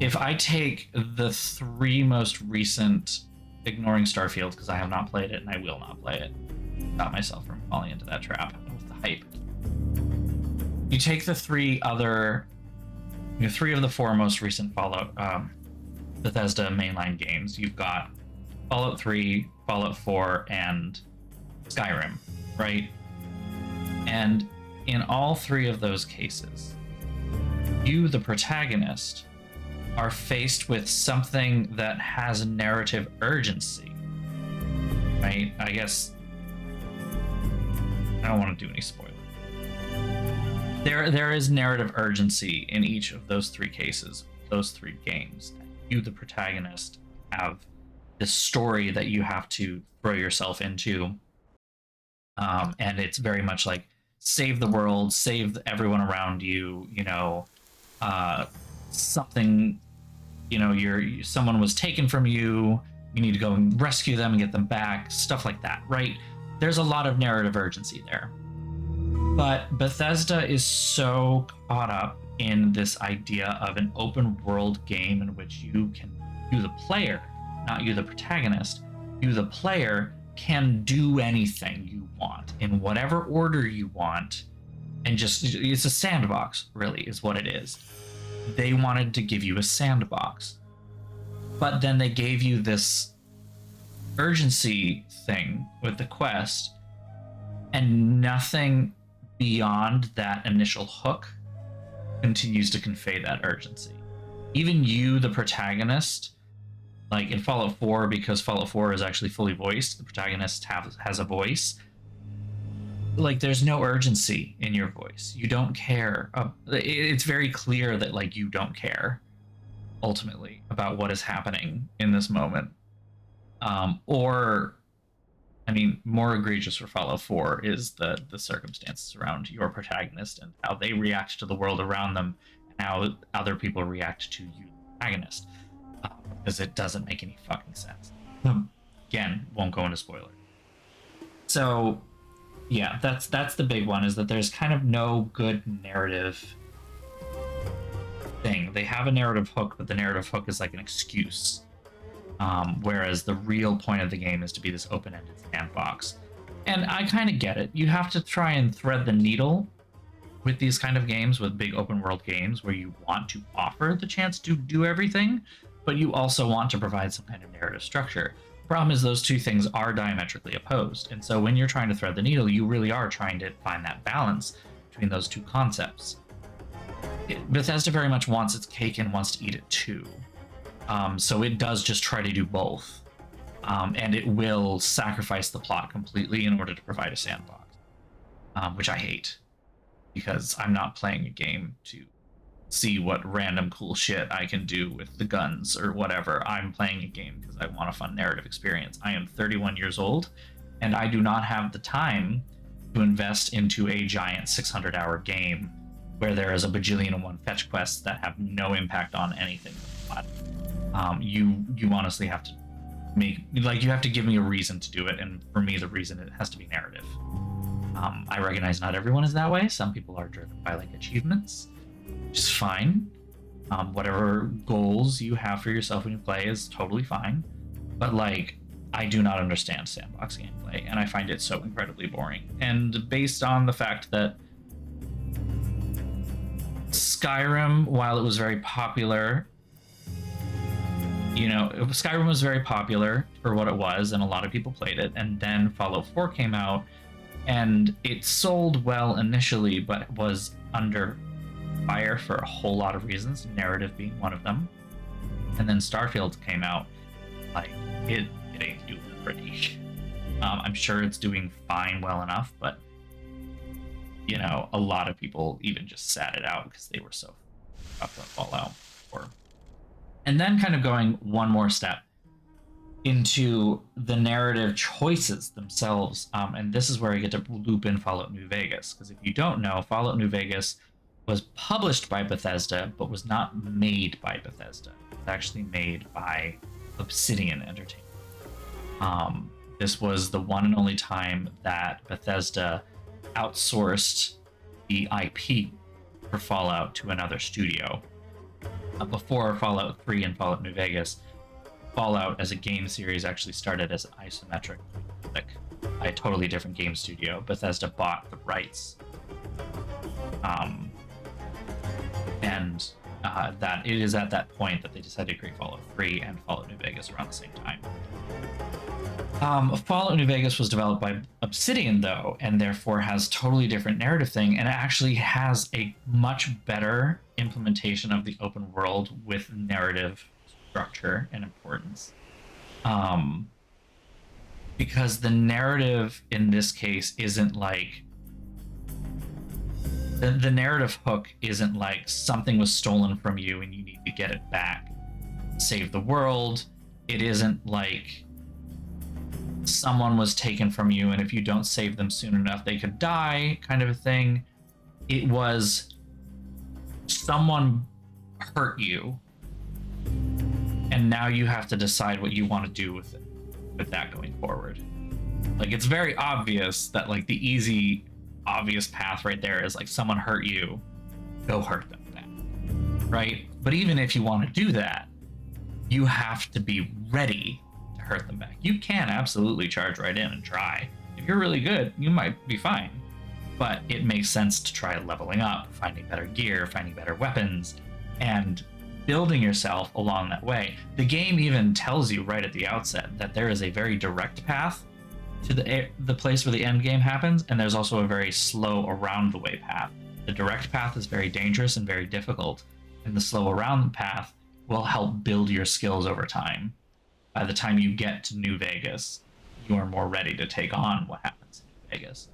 if I take the 3 most recent, ignoring Starfield because I have not played it and I will not play it, stop myself from falling into that trap with the hype. You take the 3 of the 4 most recent Fallout Bethesda mainline games. You've got Fallout 3, Fallout 4, and Skyrim, right? And in all 3 of those cases, you, the protagonist, are faced with something that has narrative urgency, right? I guess I don't want to do any spoilers. There is narrative urgency in each of those 3 cases, those 3 games. You, the protagonist, have this story that you have to throw yourself into, and it's very much like save the world, save everyone around you. Something, someone was taken from you. You need to go and rescue them and get them back. Stuff like that, right? There's a lot of narrative urgency there. But Bethesda is so caught up in this idea of an open world game in which you, the player, not you, the protagonist, you, the player, can do anything you want in whatever order you want. And it's a sandbox, really, is what it is. They wanted to give you a sandbox. But then they gave you this urgency thing with the quest, and nothing beyond that initial hook continues to convey that urgency. Even you, the protagonist, like in Fallout 4, because Fallout 4 is actually fully voiced, the protagonist has a voice. Like, there's no urgency in your voice. You don't care. It's very clear that, like, you don't care, ultimately, about what is happening in this moment. More egregious for Fallout 4 is the circumstances around your protagonist and how they react to the world around them and how other people react to you, the protagonist. Because it doesn't make any fucking sense. Again, won't go into spoiler. So, yeah, that's the big one, is that there's kind of no good narrative thing. They have a narrative hook, but the narrative hook is like an excuse. Whereas the real point of the game is to be this open-ended sandbox. And I kind of get it. You have to try and thread the needle with these kind of games, with big open-world games, where you want to offer the chance to do everything, but you also want to provide some kind of narrative structure. The problem is those 2 things are diametrically opposed. And so when you're trying to thread the needle, you really are trying to find that balance between those 2 concepts. Bethesda very much wants its cake and wants to eat it too. So it does just try to do both. And it will sacrifice the plot completely in order to provide a sandbox, which I hate, because I'm not playing a game to see what random cool shit I can do with the guns or whatever. I'm playing a game because I want a fun narrative experience. I am 31 years old, and I do not have the time to invest into a giant 600-hour game where there is a bajillion and 1 fetch quests that have no impact on anything. You honestly have to you have to give me a reason to do it, and for me the reason, it has to be narrative. I recognize not everyone is that way. Some people are driven by like achievements, which is fine. Whatever goals you have for yourself when you play is totally fine, but like, I do not understand sandbox gameplay, and I find it so incredibly boring. And based on the fact that Skyrim, while it was very popular, Skyrim was very popular for what it was, and a lot of people played it. And then Fallout 4 came out, and it sold well initially, but was under fire for a whole lot of reasons, narrative being one of them. And then Starfield came out, like, it ain't doing pretty. I'm sure it's doing fine, well enough, but a lot of people even just sat it out because they were so up on Fallout 4. And then kind of going one more step, into the narrative choices themselves. And this is where I get to loop in Fallout New Vegas, because if you don't know, Fallout New Vegas was published by Bethesda, but was not made by Bethesda. It was actually made by Obsidian Entertainment. This was the one and only time that Bethesda outsourced the IP for Fallout to another studio. Before Fallout 3 and Fallout New Vegas, Fallout as a game series actually started as an isometric, like a totally different game studio. Bethesda bought the rights. That it is at that point that they decided to create Fallout 3 and Fallout New Vegas around the same time. Fallout New Vegas was developed by Obsidian, though, and therefore has totally different narrative thing, and it actually has a much better implementation of the open world with narrative structure and importance. Because the narrative in this case isn't like the narrative hook isn't like something was stolen from you and you need to get it back, save the world. It isn't like someone was taken from you and if you don't save them soon enough they could die, kind of a thing. It was someone hurt you and now you have to decide what you want to do with it, with that going forward. Like, it's very obvious that like the easy obvious path right there is like someone hurt you, go hurt them then, right? But even if you want to do that, you have to be ready to hurt them back. You can absolutely charge right in and try. If you're really good, you might be fine, but it makes sense to try leveling up, finding better gear, finding better weapons, and building yourself along that way. The game even tells you right at the outset that there is a very direct path to the place where the end game happens, and there's also a very slow around the way path. The direct path is very dangerous and very difficult, and the slow around the path will help build your skills over time. By the time you get to New Vegas, you are more ready to take on what happens in New Vegas.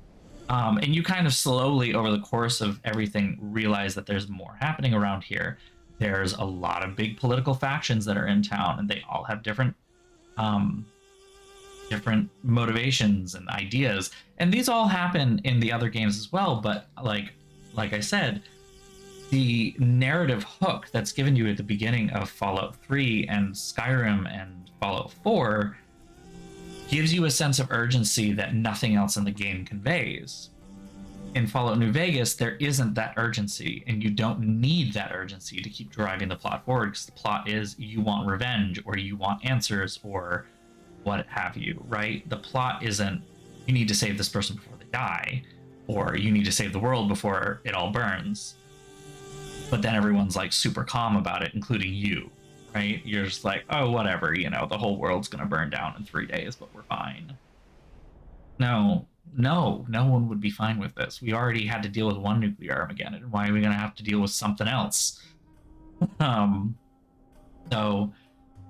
And you kind of slowly, over the course of everything, realize that there's more happening around here. There's a lot of big political factions that are in town, and they all have different motivations and ideas, and these all happen in the other games as well. But like I said, the narrative hook that's given you at the beginning of Fallout 3 and Skyrim and Fallout 4 gives you a sense of urgency that nothing else in the game conveys. In Fallout New Vegas, there isn't that urgency, and you don't need that urgency to keep driving the plot forward, because the plot is you want revenge or you want answers or what have you, right? The plot isn't you need to save this person before they die, or you need to save the world before it all burns. But then everyone's like super calm about it, including you, right? You're just like, oh, whatever, you know, the whole world's gonna burn down in 3 days, but we're fine. No one would be fine with this. We already had to deal with one nuclear Armageddon. Why are we gonna have to deal with something else? So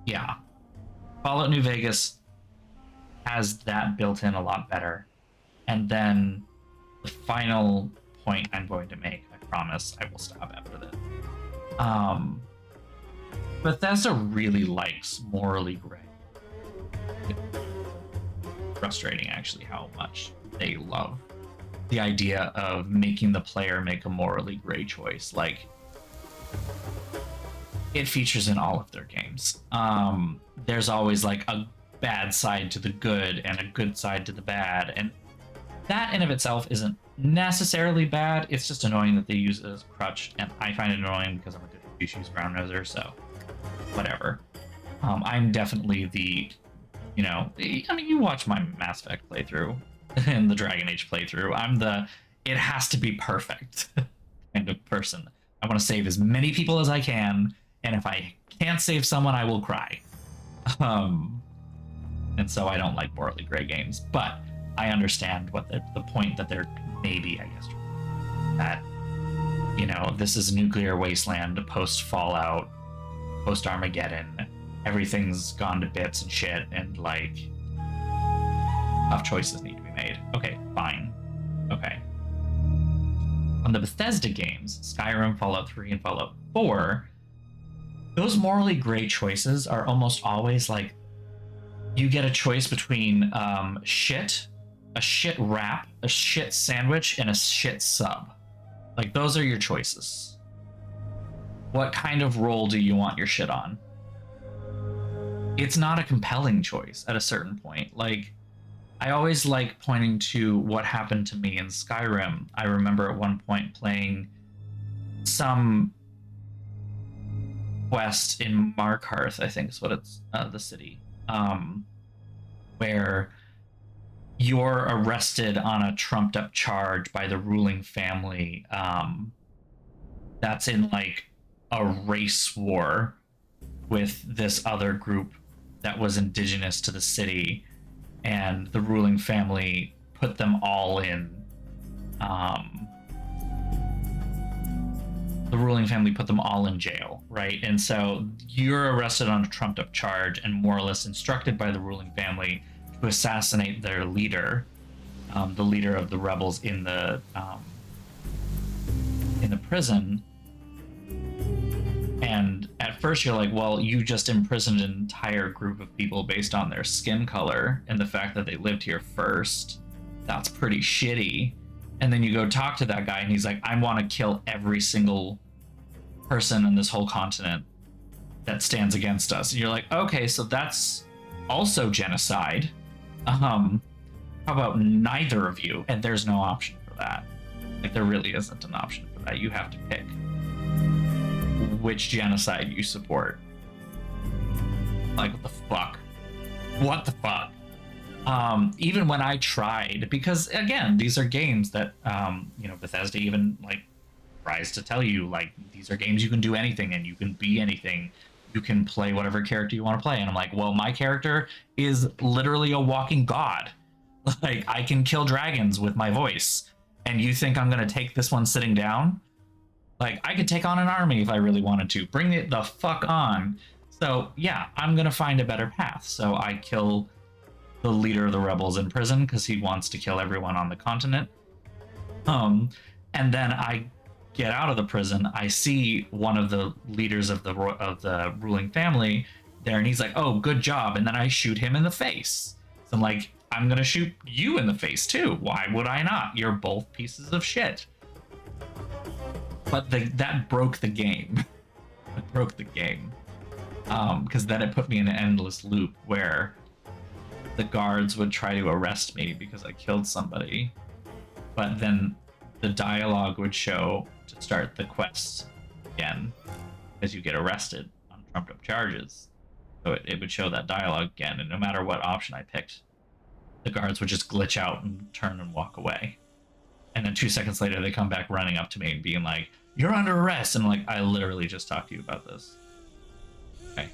yeah, Fallout New Vegas has that built in a lot better. And then the final point I'm going to make, I promise I will stop after this. Bethesda really likes morally gray. Frustrating, actually, how much they love the idea of making the player make a morally gray choice. Like, it features in all of their games. There's always like a bad side to the good and a good side to the bad, and that in of itself isn't necessarily bad. It's just annoying that they use it as a crutch, and I find it annoying because I'm a good issues brown noser, so whatever. I'm definitely the, you know, I mean, you watch my Mass Effect playthrough and the Dragon Age playthrough. I'm the it has to be perfect kind of person. I want to save as many people as I can, and if I can't save someone, I will cry. And so I don't like morally gray games, but I understand what the point that they're maybe, I guess, that, you know, this is a nuclear wasteland post Fallout, post Armageddon. Everything's gone to bits and shit, and like tough choices need to be made. Okay, fine. Okay. On the Bethesda games, Skyrim, Fallout 3, and Fallout 4, those morally gray choices are almost always like you get a choice between shit, a shit wrap, a shit sandwich, and a shit sub. Like, those are your choices. What kind of roll do you want your shit on? It's not a compelling choice at a certain point. Like, I always like pointing to what happened to me in Skyrim. I remember at one point playing some quest in Markarth, I think is what it's the city, where you're arrested on a trumped up charge by the ruling family that's in like a race war with this other group that was indigenous to the city, and the ruling family put them all in jail, right? And so you're arrested on a trumped up charge and more or less instructed by the ruling family to assassinate their leader, the leader of the rebels in the prison. And at first you're like, well, you just imprisoned an entire group of people based on their skin color and the fact that they lived here first. That's pretty shitty. And then you go talk to that guy and he's like, I want to kill every single person in this whole continent that stands against us. And you're like, okay, so that's also genocide. How about neither of you? And there's no option for that. Like, there really isn't an option for that. You have to pick which genocide you support. Like, what the fuck? What the fuck? Even when I tried, because again, these are games that, Bethesda even like tries to tell you, like, these are games you can do anything and you can be anything. You can play whatever character you want to play. And I'm like, well, my character is literally a walking god. Like, I can kill dragons with my voice. And you think I'm going to take this one sitting down? Like, I could take on an army if I really wanted to. Bring it the fuck on. So, yeah, I'm going to find a better path. So I kill the leader of the rebels in prison because he wants to kill everyone on the continent. And then I get out of the prison. I see one of the leaders of the ruling family there, and he's like, oh, good job. And then I shoot him in the face. So I'm like, I'm going to shoot you in the face too. Why would I not? You're both pieces of shit. But that broke the game. It broke the game. Because then it put me in an endless loop where the guards would try to arrest me because I killed somebody. But then the dialogue would show to start the quest again, because you get arrested on trumped up charges. So it would show that dialogue again, and no matter what option I picked, the guards would just glitch out and turn and walk away. And then 2 seconds later, they come back running up to me and being like, you're under arrest. And I'm like, I literally just talked to you about this. Okay.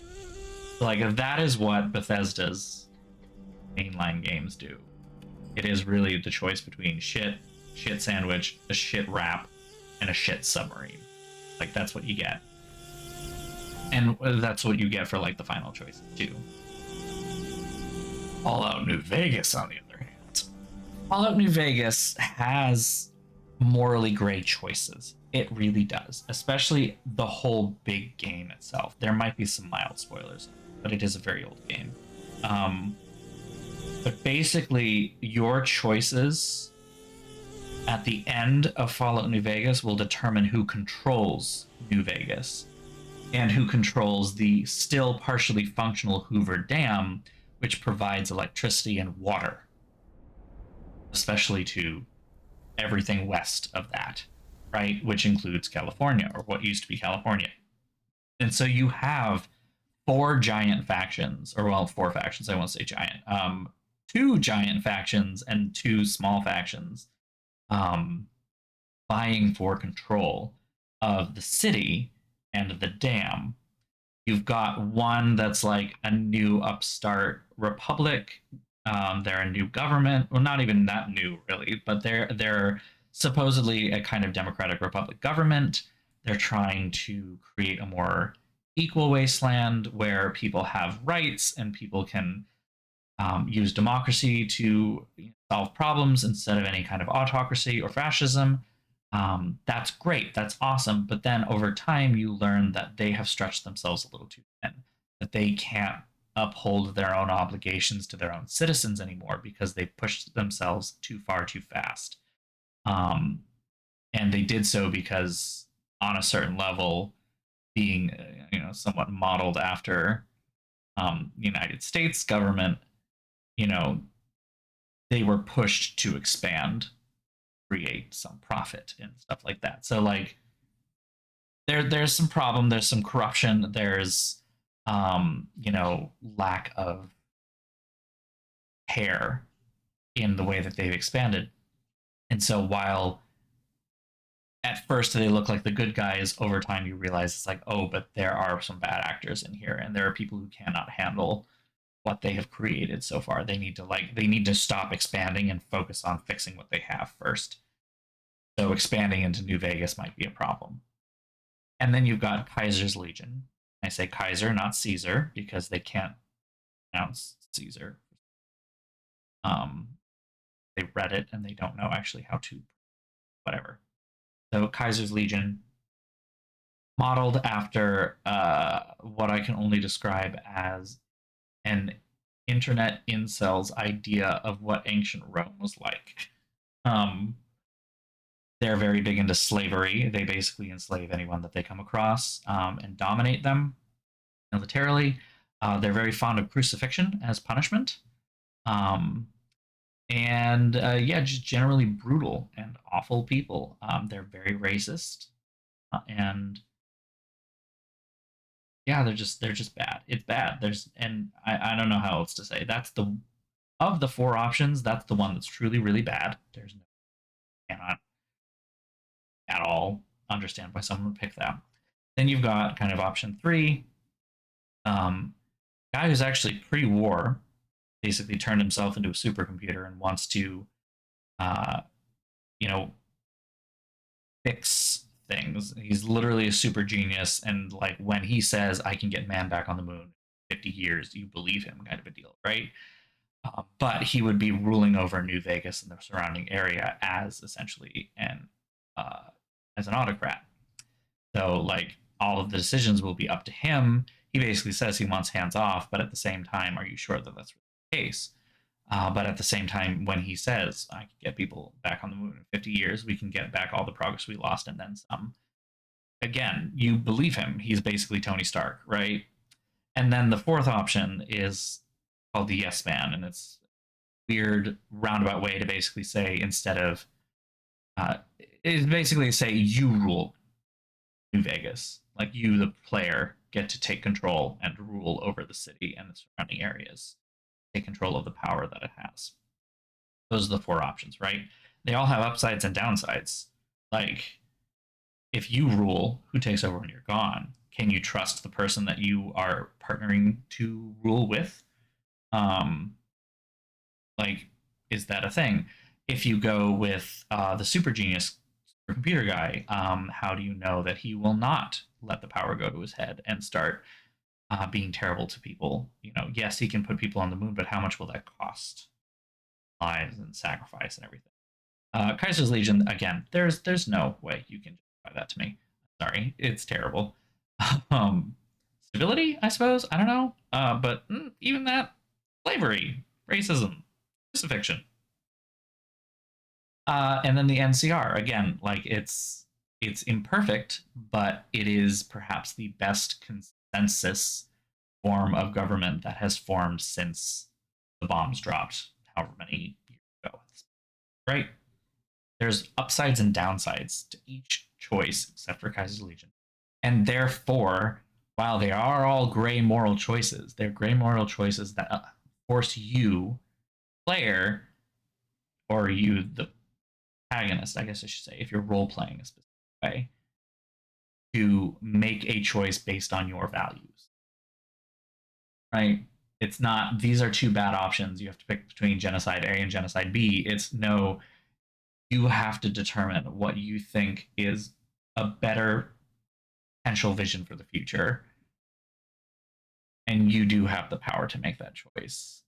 So, like, if that is what Bethesda's mainline games do, it is really the choice between shit sandwich, a shit wrap, and a shit submarine. Like, that's what you get. And that's what you get for, like, the final choice, too. Fallout New Vegas, on the other hand. Fallout New Vegas has morally gray choices. It really does. Especially the whole big game itself. There might be some mild spoilers, but it is a very old game. But basically, your choices at the end of Fallout New Vegas will determine who controls New Vegas and who controls the still partially functional Hoover Dam, which provides electricity and water, especially to everything west of that, right? Which includes California, or what used to be California. And so you have four giant factions, or well, four factions, I won't say giant. Two giant factions and two small factions vying for control of the city and the dam. You've got one that's like a new upstart republic. They're a new government. Well, not even that new, really, but they're supposedly a kind of democratic republic government. They're trying to create a more equal wasteland where people have rights and people can use democracy to solve problems instead of any kind of autocracy or fascism. That's great. That's awesome. But then over time, you learn that they have stretched themselves a little too thin, that they can't uphold their own obligations to their own citizens anymore because they pushed themselves too far too fast. Um, and they did so because, on a certain level, being somewhat modeled after the United States government, you know, they were pushed to expand, create some profit and stuff like that. So like there's some problem, there's some corruption, there's lack of care in the way that they've expanded. And so while at first they look like the good guys, over time you realize it's like, oh, but there are some bad actors in here, and there are people who cannot handle what they have created so far. They need to stop expanding and focus on fixing what they have first. So expanding into New Vegas might be a problem. And then you've got Kaiser's Legion. I say Kaiser, not Caesar, because they can't pronounce Caesar. They read it and they don't know actually how to, whatever. So Kaiser's Legion, modeled after what I can only describe as an internet incel's idea of what ancient Rome was like. They're very big into slavery. They basically enslave anyone that they come across and dominate them militarily. They're very fond of crucifixion as punishment. Just generally brutal and awful people. They're very racist. And yeah, they're just bad. It's bad. I don't know how else to say. Of the four options, that's the one that's truly really bad. There's no cannot at all understand why someone would pick that. Then you've got kind of option 3, guy who's actually pre-war basically turned himself into a supercomputer and wants to, fix things. He's literally a super genius, and like when he says, "I can get man back on the moon in 50 years," you believe him, kind of a deal, right? But he would be ruling over New Vegas and the surrounding area as essentially as an autocrat. So like all of the decisions will be up to him. He basically says he wants hands off, but at the same time, are you sure that that's the case? But at the same time, when he says, I can get people back on the moon in 50 years, we can get back all the progress we lost and then some. Again, you believe him. He's basically Tony Stark, right? And then the fourth option is called the yes man, and it's a weird roundabout way to basically say, instead of, is basically say you rule New Vegas. Like you, the player, get to take control and rule over the city and the surrounding areas. Take control of the power that it has. Those are the four options, right? They all have upsides and downsides. Like, if you rule, who takes over when you're gone? Can you trust the person that you are partnering to rule with? Is that a thing? If you go with the super genius computer guy, how do you know that he will not let the power go to his head and start being terrible to people? Yes, he can put people on the moon, but how much will that cost? Lives and sacrifice and everything. Kaiser's Legion, again, there's no way you can justify that to me. Sorry, it's terrible. Stability, I suppose. I don't know. But even that, slavery, racism, crucifixion. And then the NCR, again, like it's imperfect, but it is perhaps the best consensus form of government that has formed since the bombs dropped, however many years ago. Right? There's upsides and downsides to each choice, except for Kaiser's Legion. And therefore, while they are all gray moral choices, they're gray moral choices that force you, player, or you, the protagonist, I guess I should say, if you're role playing a specific way, to make a choice based on your values. Right? It's not, these are two bad options. You have to pick between genocide A and genocide B. It's no, you have to determine what you think is a better potential vision for the future. And you do have the power to make that choice.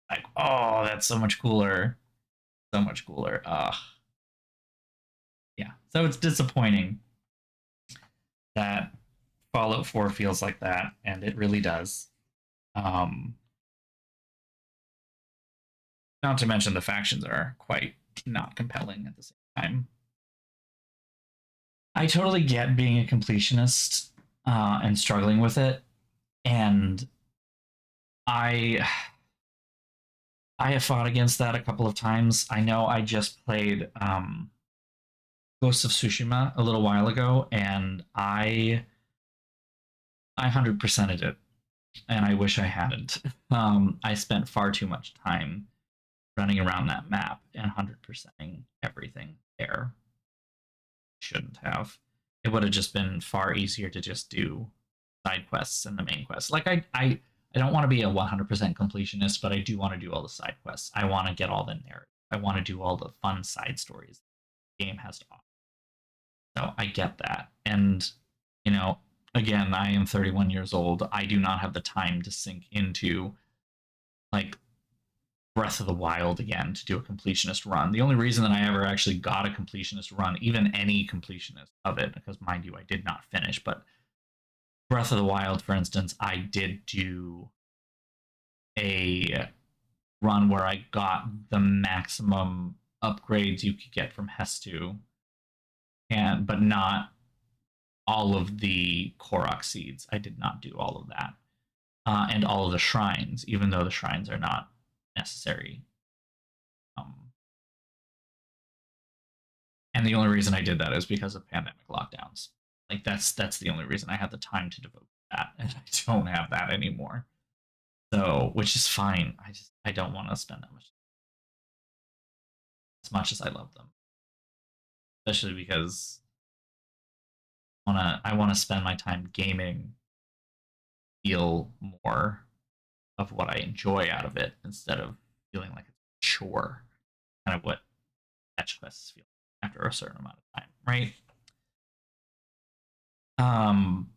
Like, oh, that's so much cooler. So much cooler. Yeah. So it's disappointing that Fallout 4 feels like that, and it really does. Um, Not to mention the factions are quite not compelling at the same time. I totally get being a completionist and struggling with it, and I I have fought against that a couple of times. I know I just played Ghost of Tsushima a little while ago, and I 100%ed it, and I wish I hadn't. I spent far too much time running around that map and 100%ing everything there. Shouldn't have. It would have just been far easier to just do side quests and the main quests. Like I don't want to be a 100% completionist, but I do want to do all the side quests. I want to get all the narrative. I want to do all the fun side stories the game has to offer. So I get that. And, you know, again, I am 31 years old. I do not have the time to sink into like Breath of the Wild again to do a completionist run. The only reason that I ever actually got a completionist run, even any completionist of it, because mind you, I did not finish, but Breath of the Wild, for instance, I did do a run where I got the maximum upgrades you could get from Hestu, and but not all of the Korok seeds. I did not do all of that, and all of the shrines, even though the shrines are not necessary. And the only reason I did that is because of pandemic lockdowns. Like that's the only reason I had the time to devote to that, and I don't have that anymore. So, which is fine. I don't want to spend that much as I love them, especially because I want to spend my time gaming, feel more of what I enjoy out of it instead of feeling like it's a chore. Kind of what fetch quests feel after a certain amount of time, right? Um,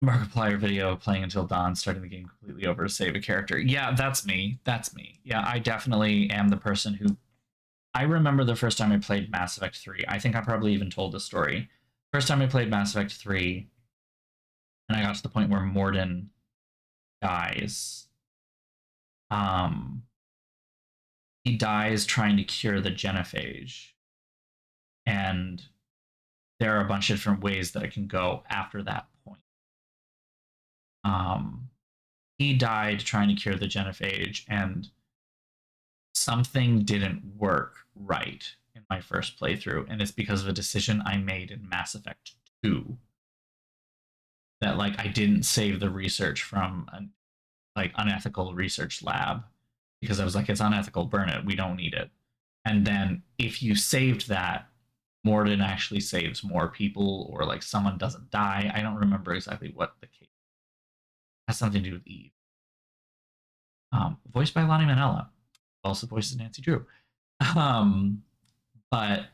Markiplier video playing until dawn, starting the game completely over to save a character. Yeah, that's me. That's me. Yeah, I definitely am the person who. I remember the first time I played Mass Effect 3. I think I probably even told this story. First time I played Mass Effect 3, and I got to the point where Mordin dies. Um, he dies trying to cure the genophage, and there are a bunch of different ways that it can go after that point. Um, he died trying to cure the genophage, and something didn't work right in my first playthrough, and it's because of a decision I made in Mass Effect 2 that like I didn't save the research from an like unethical research lab because I was like, it's unethical, burn it, we don't need it. And then if you saved that, Morden actually saves more people, or like someone doesn't die. I don't remember exactly what the case has something to do with Eve. Voiced by Lonnie Manella, also voices Nancy Drew. Um, but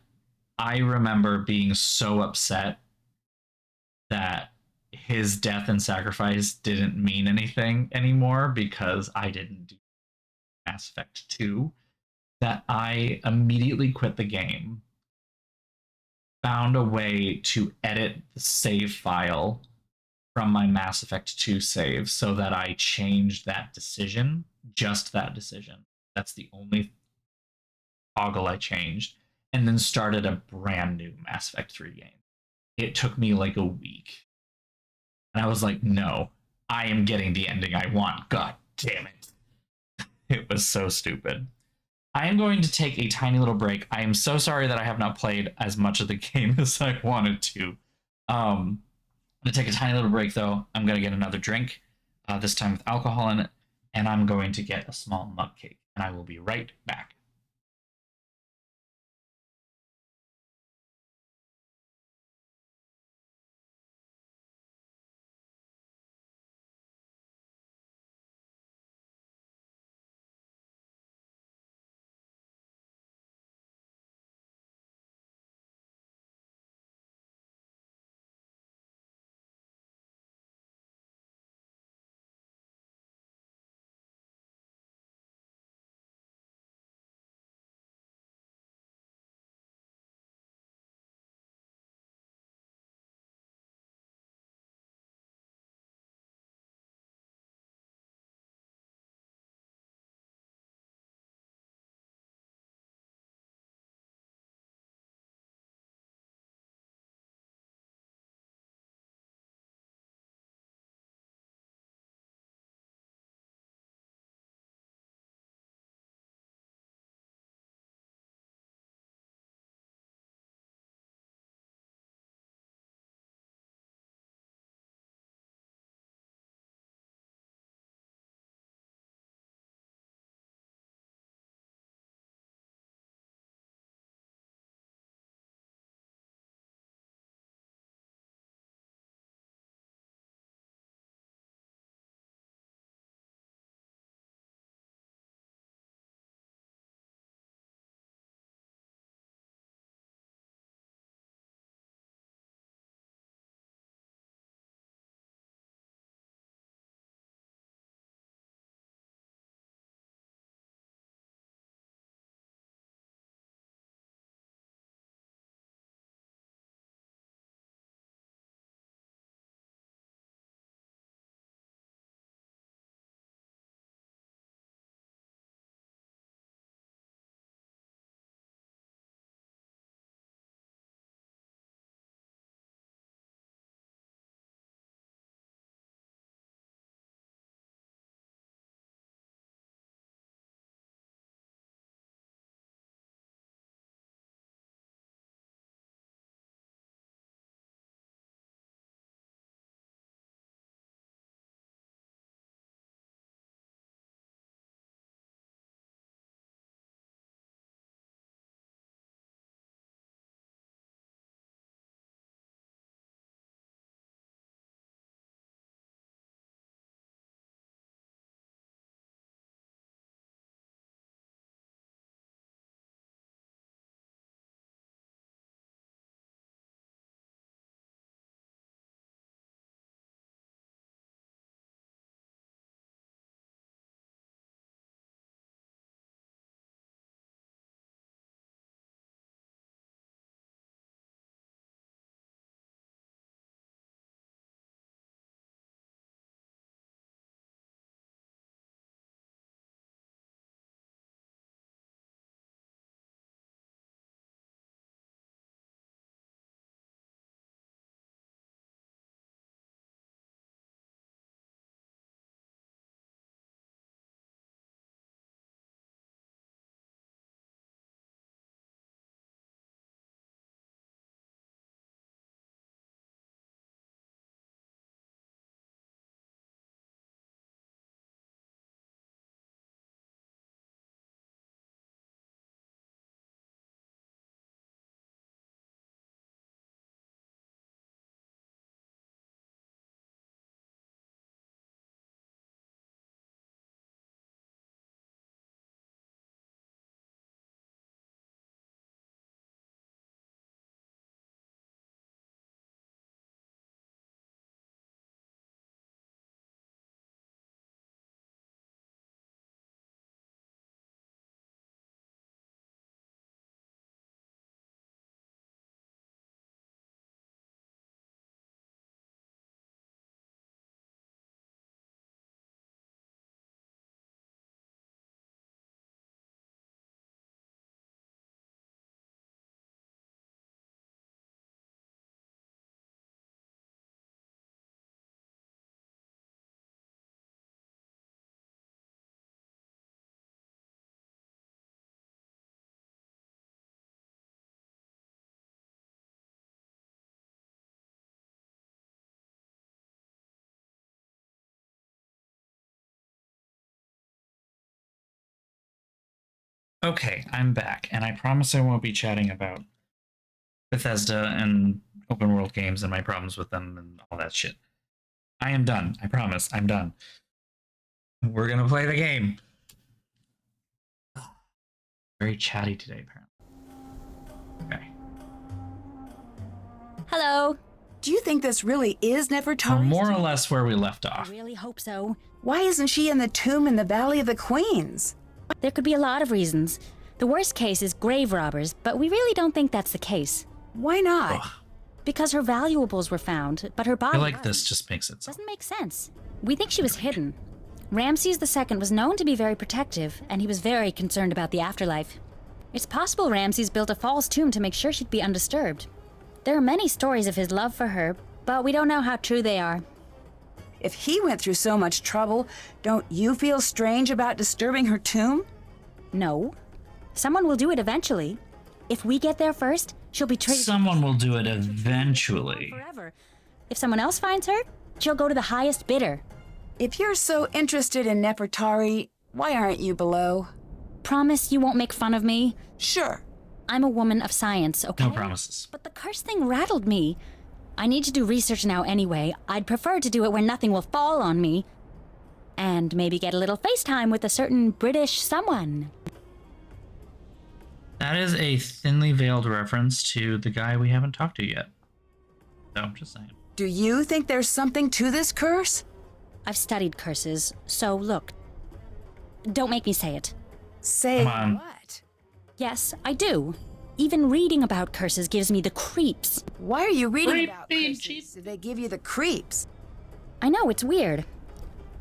I remember being so upset that his death and sacrifice didn't mean anything anymore because I didn't do Mass Effect 2 that I immediately quit the game, found a way to edit the save file from my Mass Effect 2 save so that I changed that decision, just that decision. That's the only toggle I changed, and then started a brand new Mass Effect 3 game. It took me like a week. And I was like, no, I am getting the ending I want. God damn it. It was so stupid. I am going to take a tiny little break. I am so sorry that I have not played as much of the game as I wanted to. I'm going to take a tiny little break, though. I'm going to get another drink, this time with alcohol in it, and I'm going to get a small mug cake. And I will be right back. Okay, I'm back, and I promise I won't be chatting about Bethesda and open world games and my problems with them and all that shit. I am done. I promise. I'm done. We're gonna play the game. Very chatty today, apparently. Okay. Hello. Do you think this really is Well, Nefertari? more or less where we left I off. really hope so. Why isn't she in the tomb in the Valley of the Queens? There could be a lot of reasons. The worst case is grave robbers, but we really don't think that's the case. Why not? Ugh, Because her valuables were found, but her I body feel like wasn't. this just makes it so. Doesn't make sense. We think she was hidden. Ramses II was known to be very protective, and he was very concerned about the afterlife. It's possible Ramses built a false tomb to make sure she'd be undisturbed. There are many stories of his love for her, but we don't know how true they are. If he went through so much trouble, don't you feel strange about disturbing her tomb? No. Someone will do it eventually. If we get there first, she'll be treated Someone will do it eventually. forever. If someone else finds her, she'll go to the highest bidder. If you're so interested in Nefertari, why aren't you below? Promise you won't make fun of me? Sure. I'm a woman of science, okay? No promises. But the curse thing rattled me. I need to do research now anyway. I'd prefer to do it where nothing will fall on me. And maybe get a little FaceTime with a certain British someone. That is a thinly veiled reference to the guy we haven't talked to yet. So I'm just saying. Do you think there's something to this curse? I've studied curses, so look. Don't make me say it. Say Come on. what? Yes, I do. Even reading about curses gives me the creeps. Why are you reading about Creepy curses? cheap. Do they give you the creeps? I know, it's weird.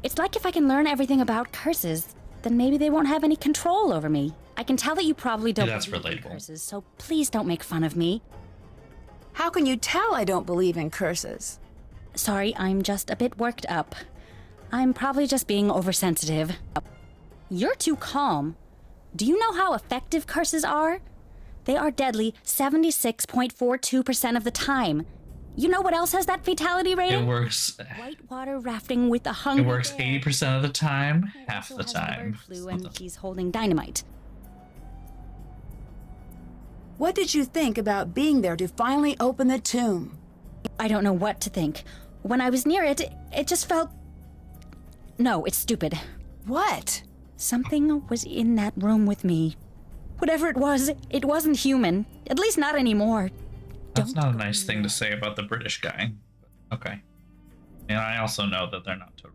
It's like if I can learn everything about curses, then maybe they won't have any control over me. I can tell that you probably don't that's believe in relatable. curses, so please don't make fun of me. How can you tell I don't believe in curses? Sorry, I'm just a bit worked up. I'm probably just being oversensitive. You're too calm. Do you know how effective curses are? They are deadly 76.42% of the time. You know what else has that fatality It rating? works. Whitewater rafting with a It hungry works bear. 80% of the time, Who half also the has time. bird flu and he's holding dynamite. What did you think about being there to finally open the tomb? I don't know what to think. When I was near it, it just felt... No, it's stupid. What? Something was in that room with me. Whatever it wasn't human. At least not anymore. That's Don't not a go nice thing near to say about the British guy. Okay. And I also know that they're not totally.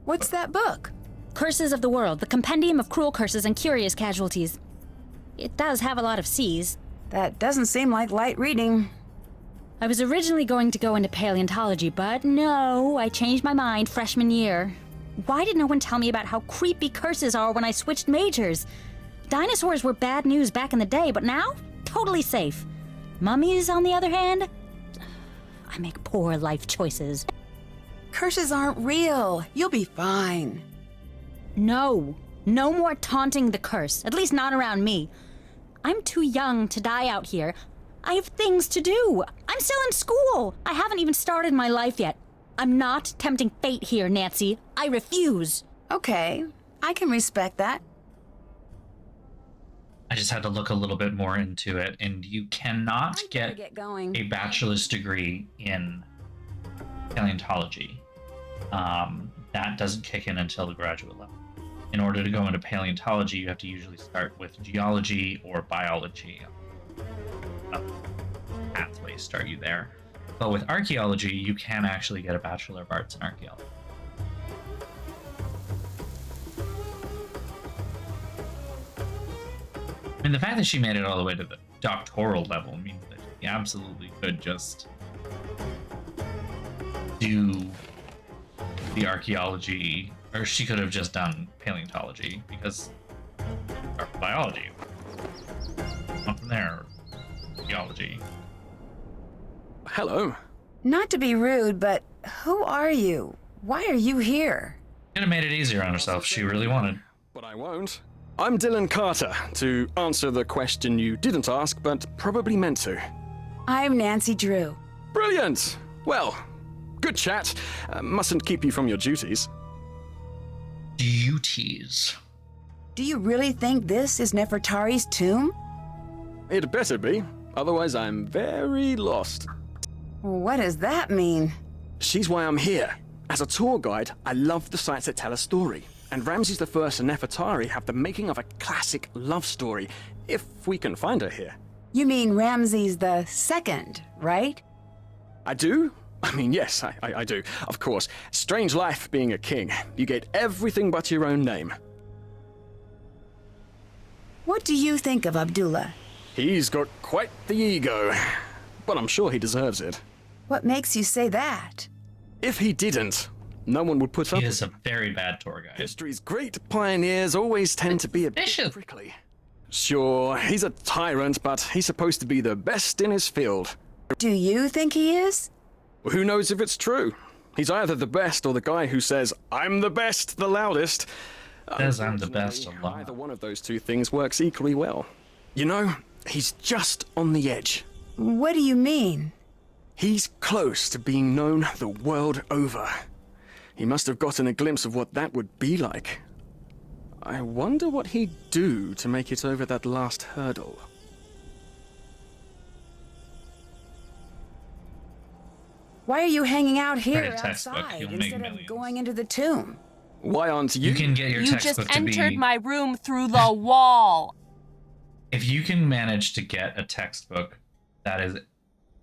What's that book? Curses of the World, the compendium of cruel curses and curious casualties. It does have a lot of C's. That doesn't seem like light reading. I was originally going to go into paleontology, but no, I changed my mind freshman year. Why did no one tell me about how creepy curses are when I switched majors? Dinosaurs were bad news back in the day, but now, totally safe. Mummies, on the other hand, I make poor life choices. Curses aren't real. You'll be fine. No more taunting the curse, at least not around me. I'm too young to die out here. I have things to do. I'm still in school. I haven't even started my life yet. I'm not tempting fate here, Nancy. I refuse. Okay, I can respect that. I just had to look a little bit more into it, and you cannot I'm gonna get get going. a bachelor's degree in paleontology. That doesn't kick in until the graduate level. In order to go into paleontology, you have to usually start with geology or biology. Pathways start you there. But with archaeology, you can actually get a Bachelor of Arts in archaeology. I mean, the fact that she made it all the way to the doctoral level means that she absolutely could just do the archaeology, or she could have just done paleontology, because or biology. Not from there, geology. Hello. Not to be rude, but who are you? Why are you here? Could have made it easier on herself if she really wanted. But I won't. I'm Dylan Carter, to answer the question you didn't ask, but probably meant to. I'm Nancy Drew. Brilliant! Well, good chat. Mustn't keep you from your duties. Duties. Do you really think this is Nefertari's tomb? It better be, otherwise I'm very lost. What does that mean? She's why I'm here. As a tour guide, I love the sites that tell a story. And Ramses I and Nefertari have the making of a classic love story, if we can find her here. You mean Ramses the Second, right? I do? I mean, yes, I do. Of course. Strange life being a king. You get everything but your own name. What do you think of Abdullah? He's got quite the ego, but I'm sure he deserves it. What makes you say that? If he didn't, no one would put up He with is a very bad tour guide. History's great pioneers always tend to be a bit Bishop. prickly. Sure, he's a tyrant, but he's supposed to be the best in his field. Do you think he is? Who knows if it's true? He's either the best or the guy who says, "I'm the best, the loudest." Says I'm the best Unfortunately, alone. either one of those two things works equally well. You know, he's just on the edge. What do you mean? He's close to being known the world over. He must have gotten a glimpse of what that would be like. I wonder what he'd do to make it over that last hurdle. Why are you hanging out here Write a textbook, outside you'll make instead of millions. going into the tomb? Why aren't you? You can get your You just textbook to entered be... my room through the wall. If you can manage to get a textbook that is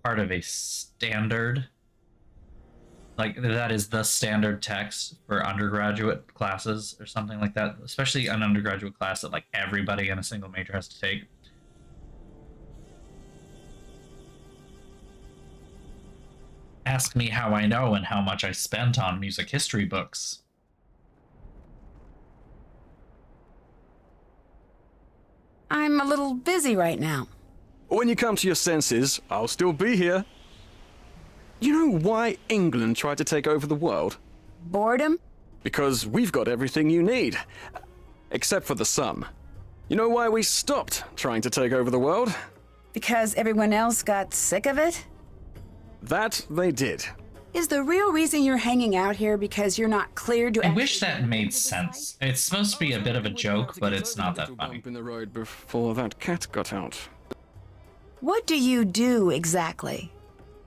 part of a standard, like that is the standard text for undergraduate classes or something like that, especially an undergraduate class that like everybody in a single major has to take. Ask me how I know and how much I spent on music history books. I'm a little busy right now. When you come to your senses, I'll still be here. You know why England tried to take over the world? Boredom? Because we've got everything you need. Except for the sun. You know why we stopped trying to take over the world? Because everyone else got sick of it? That they did. Is the real reason you're hanging out here because you're not cleared to I actually wish that get made into the sense. site? It's supposed to be a bit of a joke, but it's not that funny. Bump in the road before that cat got out. What do you do exactly?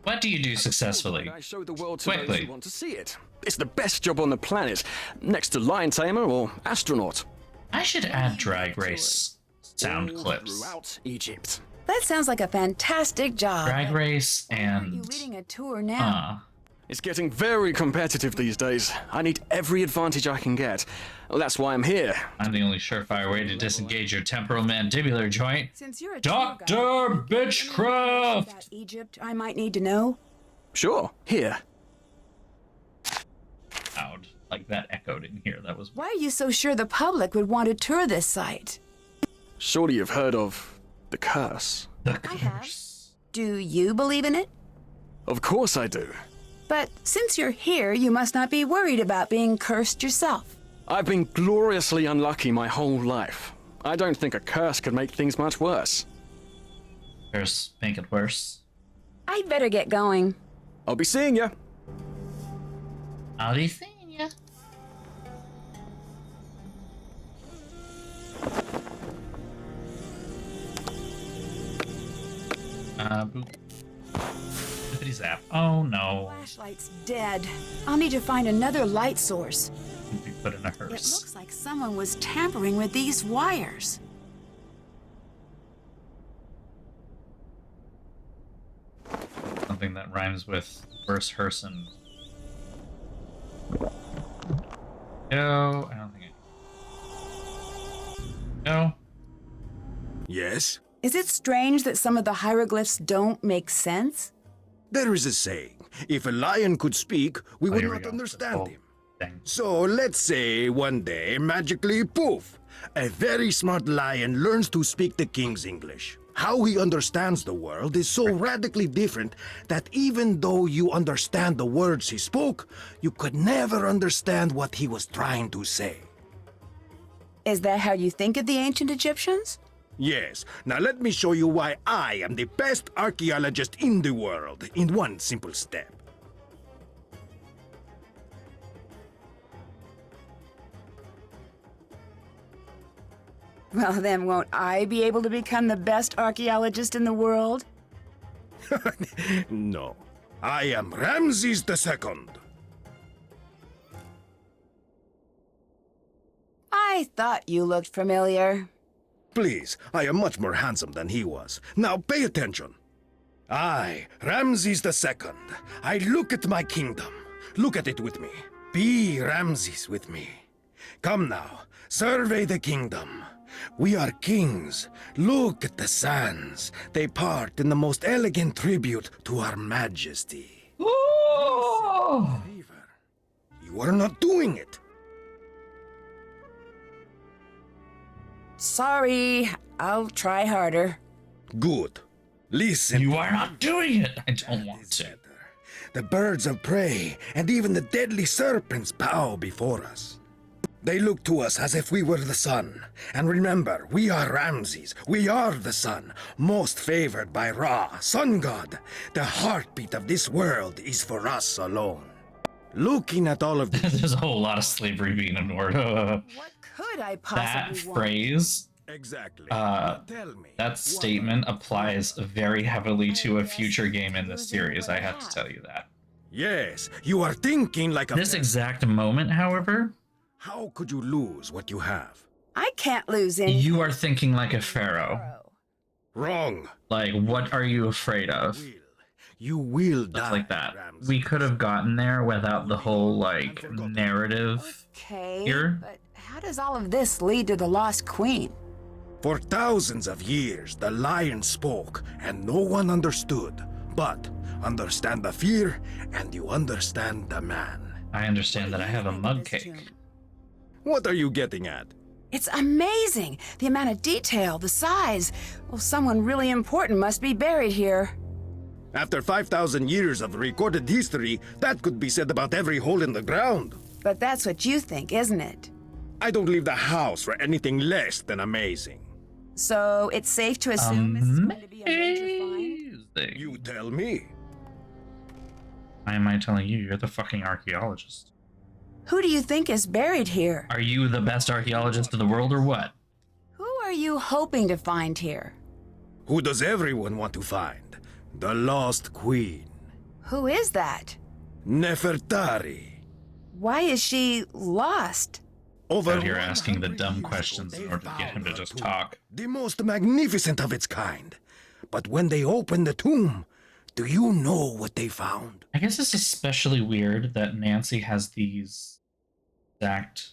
What do you do successfully? I show the world to those Quickly. who want to see it. It's the best job on the planet, next to lion tamer or astronaut. I should add drag race sound All clips. throughout Egypt. That sounds like a fantastic job. Drag race Why aren't you and leading a tour now? It's getting very competitive these days. I need every advantage I can get. Well, that's why I'm here. I'm the only surefire way to disengage your temporal mandibular joint. Since you're a Dr. tour guide, Bitchcraft! about Egypt, I might need to know. Sure, here. Loud. Like that echoed in here. That was Why are you so sure the public would want to tour this site? Surely you've heard of the curse. the I have. curse. Do you believe in it? Of course I do. But since you're here, you must not be worried about being cursed yourself. I've been gloriously unlucky my whole life. I don't think a curse could make things much worse. Curse make it worse. I'd better get going. I'll be seeing ya. I'll be seeing ya. Boop. Zippity zap. Oh no. Flashlight's dead. I'll need to find another light source. Be put in a It hearse. looks like someone was tampering with these wires. Something that rhymes with worse hearse and. No, I don't think it. No. Yes? Is it strange that some of the hieroglyphs don't make sense? There is a saying, if a lion could speak, we Oh, would here we not go. understand Oh, him. thing. So let's say one day, magically, poof, a very smart lion learns to speak the king's English. How he understands the world is so radically different that even though you understand the words he spoke, you could never understand what he was trying to say. Is that how you think of the ancient Egyptians? Yes, now let me show you why I am the best archaeologist in the world in one simple step. Well, then won't I be able to become the best archaeologist in the world? No. I am Ramses II. I thought you looked familiar. Please, I am much more handsome than he was. Now pay attention. I, Ramses II, I look at my kingdom. Look at it with me. Be Ramses with me. Come now, survey the kingdom. We are kings. Look at the sands. They part in the most elegant tribute to our majesty. Ooh. You are not doing it. Sorry, I'll try harder. Good. Listen. You are not doing it. I don't want to. The birds of prey and even the deadly serpents bow before us. They look to us as if we were the sun. And remember, we are Ramses. We are the sun, most favored by Ra, sun god. The heartbeat of this world is for us alone. Looking at all of this... There's a whole lot of slavery being ignored. What could I possibly That want? phrase, Exactly. that statement applies very heavily to a future game in this series. I have to tell you that. Yes, you are thinking like a... This exact moment, however, How could you lose what you have? I can't lose any. you are thinking like a pharaoh. Wrong. Like, what are you afraid of? You will die. Stuff like that. Ramses. We could have gotten there without the whole, like, narrative. Okay, Here? but how does all of this lead to the Lost Queen? For thousands of years, the lion spoke, and no one understood. But understand the fear, and you understand the man. I understand that I have a mug cake. What are you getting at? It's amazing! The amount of detail, the size. Well, someone really important must be buried here. After 5,000 years of recorded history, that could be said about every hole in the ground. But that's what you think, isn't it? I don't leave the house for anything less than amazing. So it's safe to assume this is going to be a major find? Amazing. You tell me. Why am I telling you? You're the fucking archaeologist. Who do you think is buried here? Are you the best archaeologist in the world or what? Who are you hoping to find here? Who does everyone want to find? The Lost Queen. Who is that? Nefertari. Why is she lost? Over Out here asking the 100 dumb years questions ago, in they order to get him to found just her tomb. talk. The most magnificent of its kind. But when they opened the tomb, do you know what they found? I guess it's especially weird that Nancy has these exact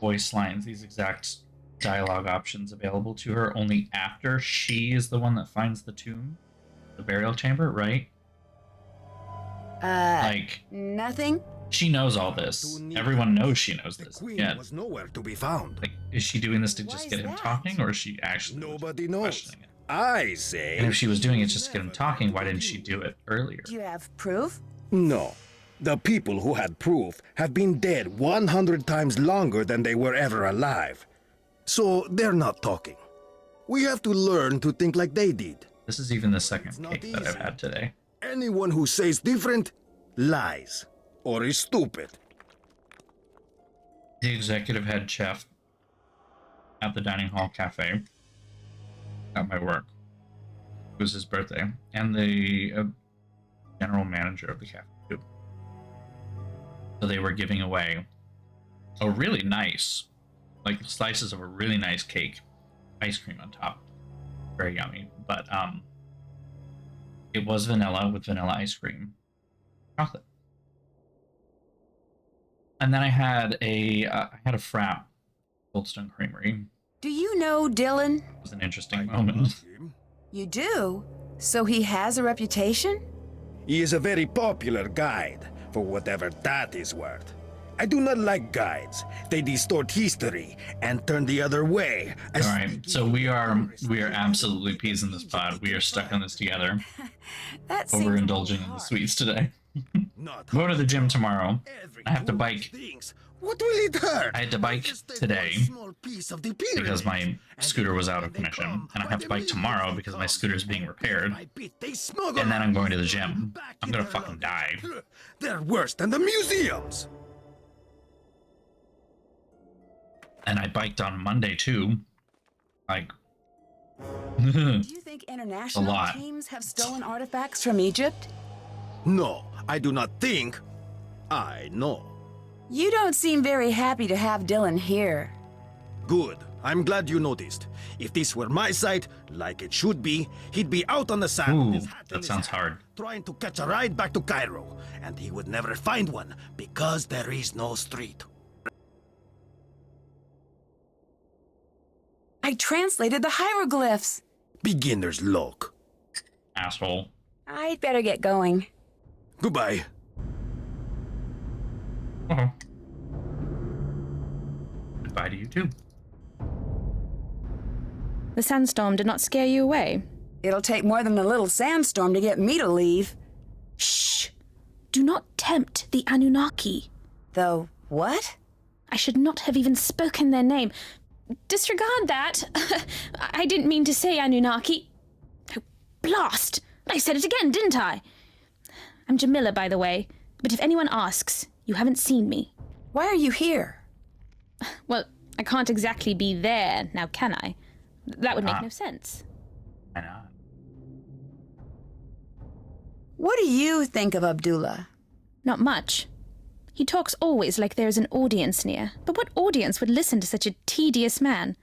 voice lines, these exact dialogue options available to her only after she is the one that finds the tomb, the burial chamber, right? Like, Nothing? she knows all this. Everyone knows she knows The this. queen Yeah. was nowhere to be found. Like, is she doing this to Why just is get him that? talking, or is she actually Nobody knows. questioning it? I say... And if she was doing it just to get him talking, why didn't she do it earlier? Do you have proof? No. The people who had proof have been dead 100 times longer than they were ever alive. So they're not talking. We have to learn to think like they did. This is even the second It's not cake that I've easy. had today. Anyone who says different lies or is stupid. The executive head chef at the dining hall cafe at my work. It was his birthday, and the general manager of the cafe too. So they were giving away a really nice, like slices of a really nice cake, ice cream on top, very yummy. But it was vanilla with vanilla ice cream, chocolate. And then I had a frap, Goldstone Creamery. Do you know Dylan? It was an interesting moment. You do? So he has a reputation? He is a very popular guide, for whatever that is worth. I do not like guides. They distort history and turn the other way. All right, so we are absolutely peas in this pod. We are stuck on this together, That but we're seems indulging in the hard. sweets today. Not Go to the gym tomorrow. every I have to fool bike thinks, what will it hurt? I had to bike Just take today one small piece of the pyramid, because my and scooter was out of they commission, come and I by have to the bike tomorrow millions because they my come, scooter's being and repaired. by bit they smuggle And then I'm going to the them gym. back I'm in gonna their fucking die. luggage. They're worse than the museums. And I biked on Monday too. Like, Do you think a international lot. teams have stolen artifacts from Egypt? No, I do not think. I know. You don't seem very happy to have Dylan here. Good. I'm glad you noticed. If this were my site, like it should be, he'd be out on the sand with Ooh, his hat in that his sounds hand, hard. trying to catch a ride back to Cairo, and he would never find one because there is no street. I translated the hieroglyphs. Beginner's luck. Asshole. I'd better get going. Goodbye. Oh. Goodbye to you too. The sandstorm did not scare you away. It'll take more than a little sandstorm to get me to leave. Shh! Do not tempt the Anunnaki. Though, what? I should not have even spoken their name. Disregard that. I didn't mean to say Anunnaki. Oh, blast! I said it again, didn't I? I'm Jamila, by the way, but if anyone asks, you haven't seen me. Why are you here? Well, I can't exactly be there, now can I? That would make no sense. Why not? What do you think of Abdullah? Not much. He talks always like there's an audience near, but what audience would listen to such a tedious man?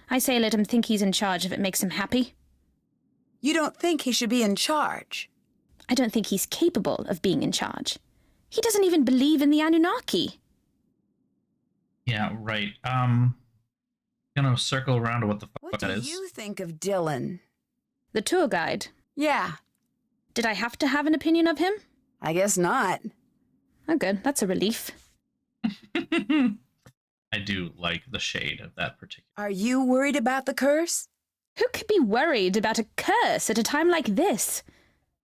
I say let him think he's in charge if it makes him happy. You don't think he should be in charge? I don't think he's capable of being in charge. He doesn't even believe in the Anunnaki. Yeah, right. Gonna circle around to what the fuck What that do is. you think of Dylan? The tour guide. Yeah, Did I have to have an opinion of him? I guess not. Oh, good. That's a relief. I do like the shade of that particular. Are you worried about the curse? Who could be worried about a curse at a time like this?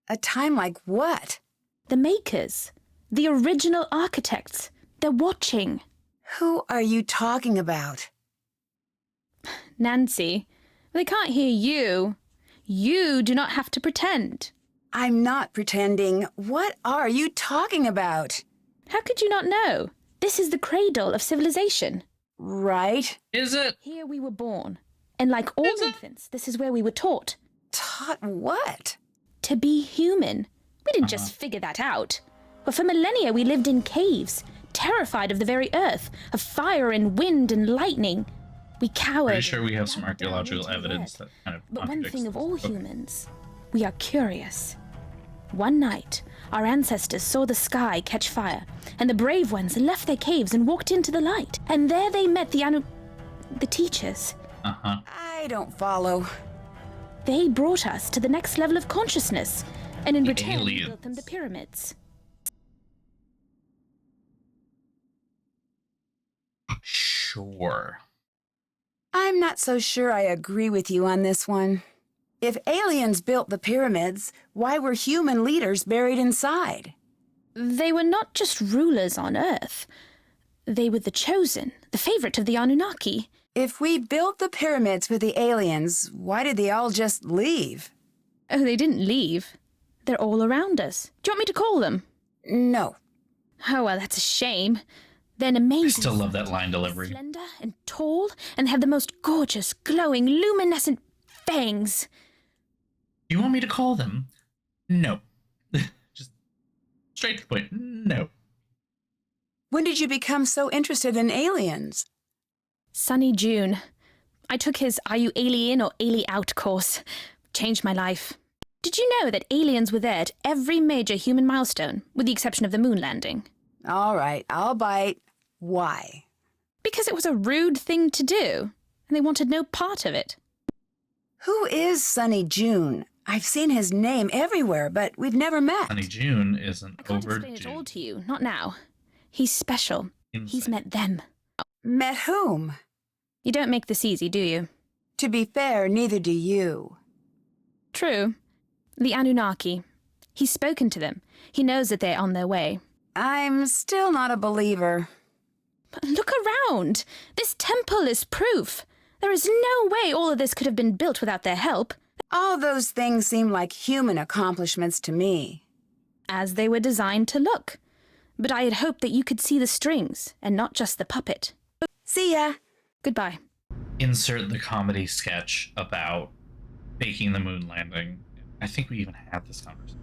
A time like what? The makers. The original architects. They're watching. Who are you talking about? Nancy, they can't hear you. You do not have to pretend. I'm not pretending. What are you talking about? How could you not know? This is the cradle of civilization. Right? Is it? Here we were born. And like all infants, this is where we were taught. Taught what? To be human. We didn't just figure that out. But for millennia we lived in caves, terrified of the very earth, of fire and wind and lightning. We cowered. Pretty sure we have some and bowed down archaeological into the evidence earth. that kind of But one contradicts thing of this. all Okay. humans, we are curious. One night, our ancestors saw the sky catch fire, and the brave ones left their caves and walked into the light. And there they met the teachers. Uh-huh. I don't follow. They brought us to the next level of consciousness, and in The return, we aliens. built them the pyramids. Sure. I'm not so sure I agree with you on this one. If aliens built the pyramids, why were human leaders buried inside? They were not just rulers on Earth. They were the chosen, the favorite of the Anunnaki. If we built the pyramids with the aliens, why did they all just leave? Oh, they didn't leave. They're all around us. Do you want me to call them? No. Oh, well, that's a shame. They're an amazing. I still love that line delivery. Slender and tall, and they have the most gorgeous, glowing, luminescent fangs. You want me to call them? No. Just straight to the point. No. When did you become so interested in aliens? Sunny June. I took his Are You Alien or Ali Out course. Changed my life. Did you know that aliens were there at every major human milestone, with the exception of the moon landing? All right, I'll bite. Why? Because it was a rude thing to do, and they wanted no part of it. Who is Sunny June? I've seen his name everywhere, but we've never met. Honey June is an I can't explain it all to you, not now. He's special. He's met them. Met whom? You don't make this easy, do you? To be fair, neither do you. True. The Anunnaki. He's spoken to them. He knows that they're on their way. I'm still not a believer. But look around! This temple is proof. There is no way all of this could have been built without their help. All those things seem like human accomplishments to me. As they were designed to look. But I had hoped that you could see the strings, and not just the puppet. See ya. Goodbye. insert the comedy sketch about faking the moon landing. I think we even had this conversation.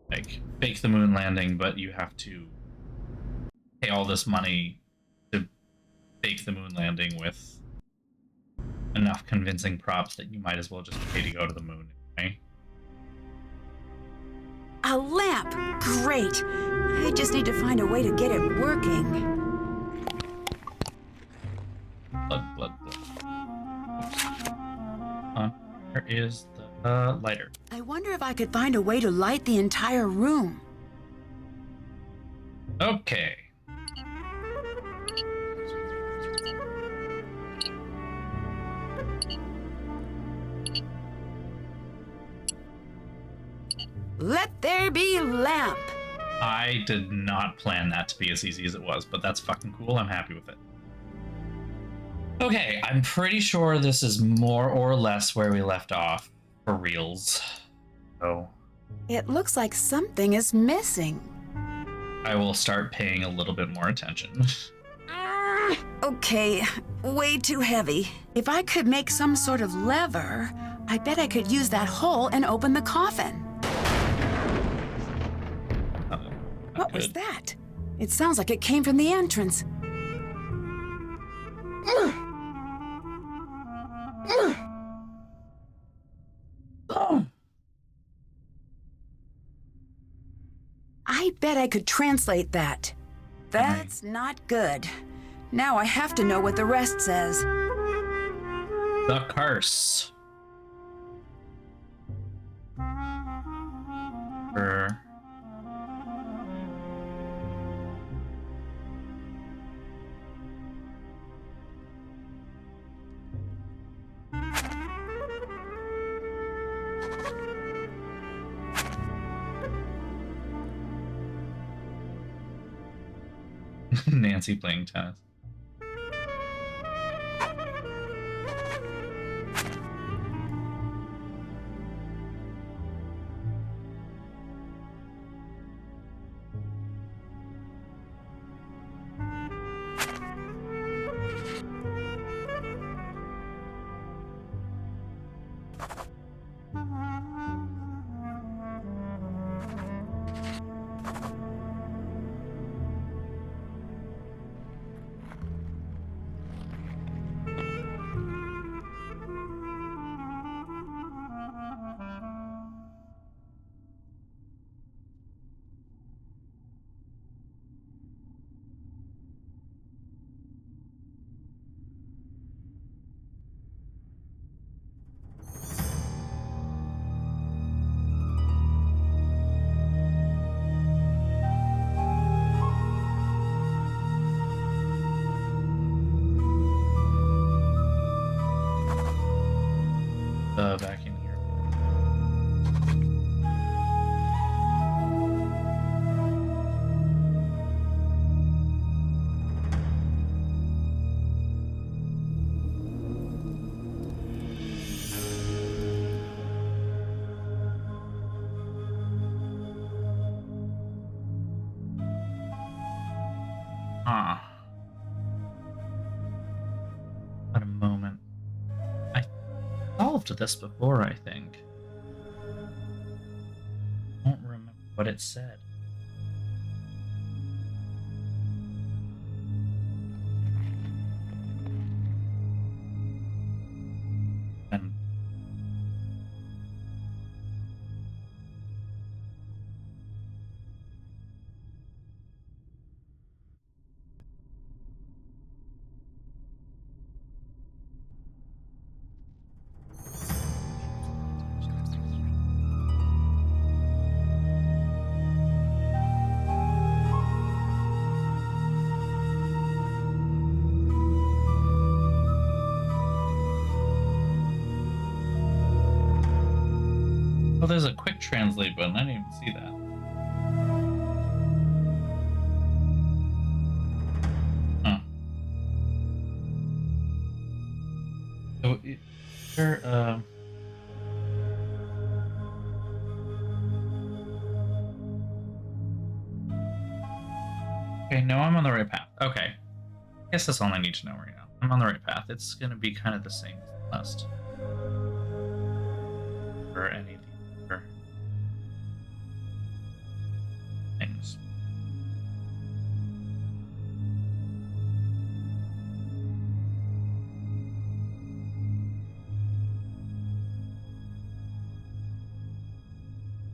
Like, fake the moon landing, but you have to pay all this money to fake the moon landing with enough convincing props that you might as well just pay to go to the moon, right? A lamp! Great! I just need to find a way to get it working. Blood. Where is the lighter? I wonder if I could find a way to light the entire room. Okay. Let there be lamp! I did not plan that to be as easy as it was, but that's fucking cool. I'm happy with it. Okay, I'm pretty sure this is more or less where we left off for reals. So It looks like something is missing. I will start paying a little bit more attention. Okay, way too heavy. If I could make some sort of lever, I bet I could use that hole and open the coffin. What was that? It sounds like it came from the entrance. I bet I could translate that. That's not good. Now I have to know what the rest says. The curse. Nancy playing tennis. Back in here. What a moment. I solved this before, I think. I don't remember what it said. And oh, there's a quick translate button. I didn't even see that. Huh. So, is there, okay, no, I'm on the right path. Okay. I guess that's all I need to know right now. I'm on the right path. It's going to be kind of the same as the last. For any of the other things.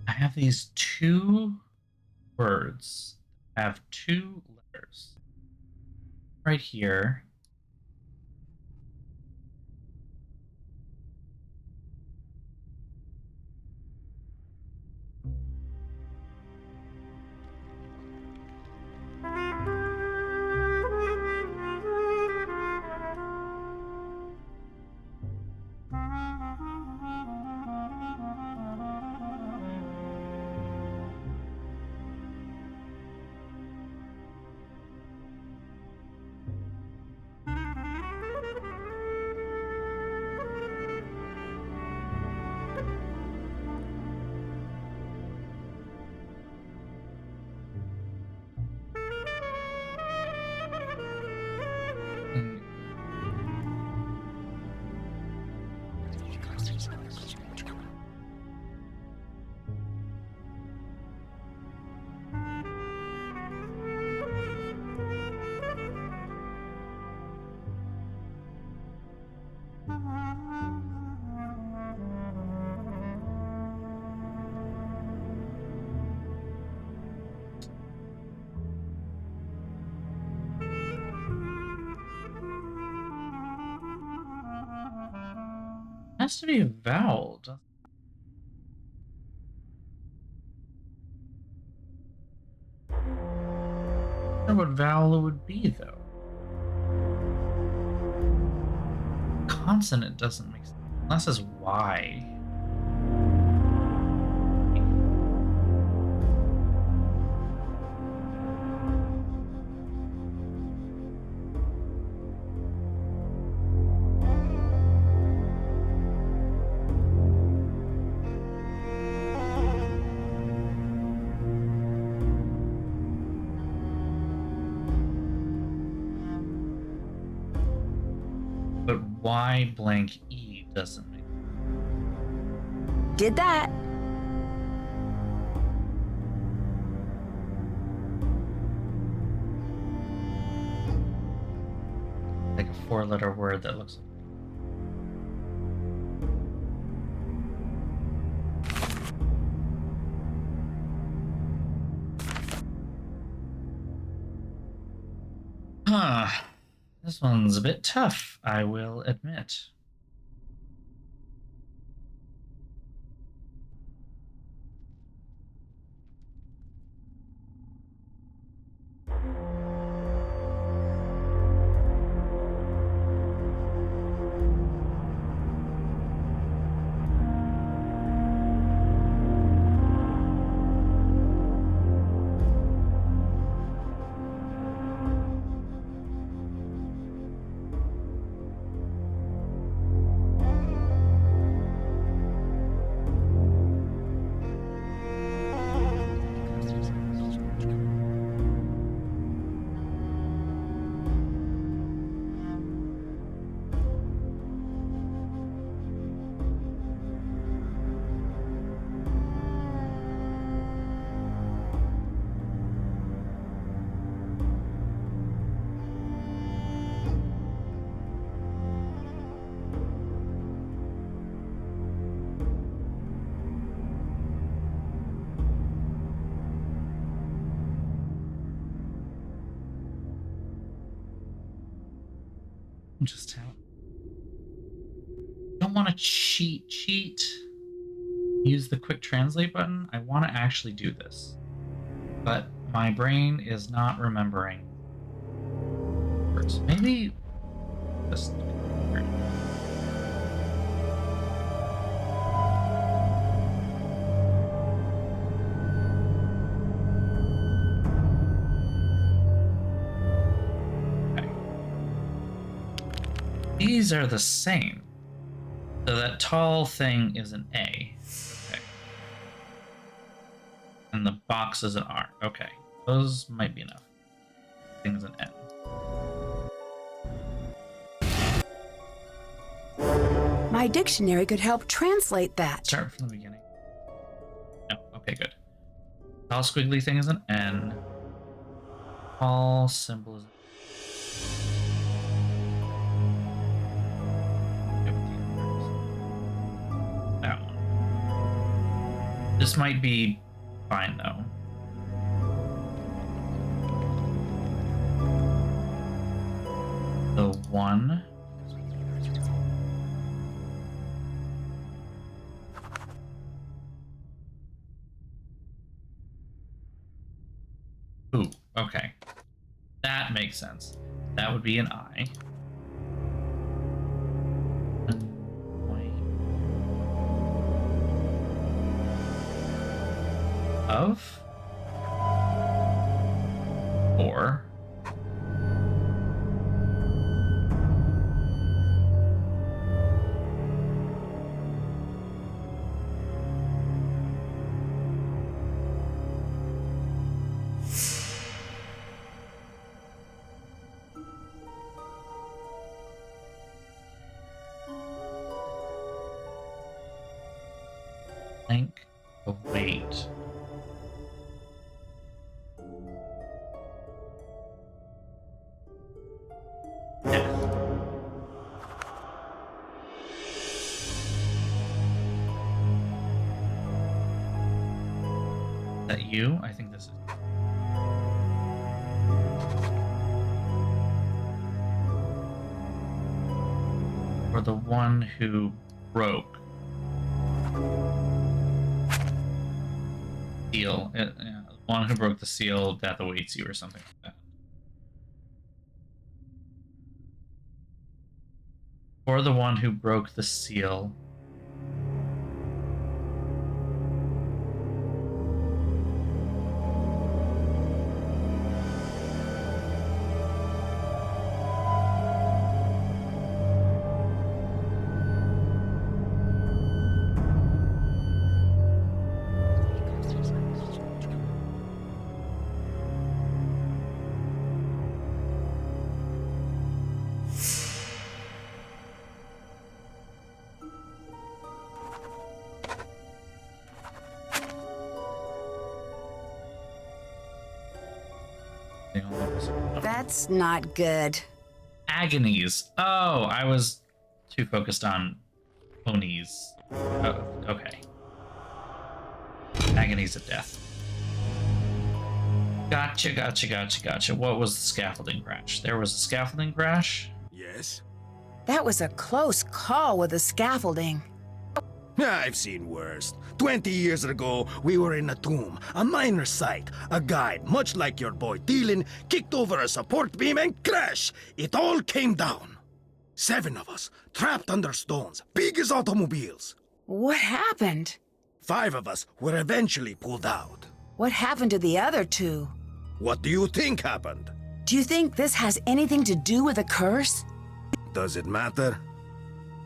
I have these two words that have two letters. Right here. Has to be voweled. I wonder what vowel it would be, though. Consonant doesn't make sense. Unless it's Y. But Y blank E doesn't make sense. Did that. Like a four-letter word that looks like. Huh. This one's a bit tough, I will admit. Just how. Don't want to cheat. Use the quick translate button. I want to actually do this, but my brain is not remembering words. Maybe just. These are the same. So that tall thing is an A. Okay. And the box is an R. Okay. Those might be enough. Thing's an N. My dictionary could help translate that. Start from the beginning. No, okay, good. Tall squiggly thing is an N. All symbol is that one. This might be fine though. The one. Ooh, okay. That makes sense. That would be an I. Of. Or. Think of weight. Is that you? I think this is. Or the one who broke. Seal. Yeah, the one who broke the seal, death awaits you, or something like that. Or the one who broke the seal. That's not good. Agonies. Oh, I was too focused on ponies. Oh, okay. Agonies of death. Gotcha. What was the scaffolding crash? There was a scaffolding crash? Yes? That was a close call with the scaffolding. I've seen worse. 20 years ago, we were in a tomb, a minor site. A guide, much like your boy Dylan, kicked over a support beam and crash! It all came down. 7 of us, trapped under stones, big as automobiles. What happened? 5 of us were eventually pulled out. What happened to the other 2? What do you think happened? Do you think this has anything to do with a curse? Does it matter?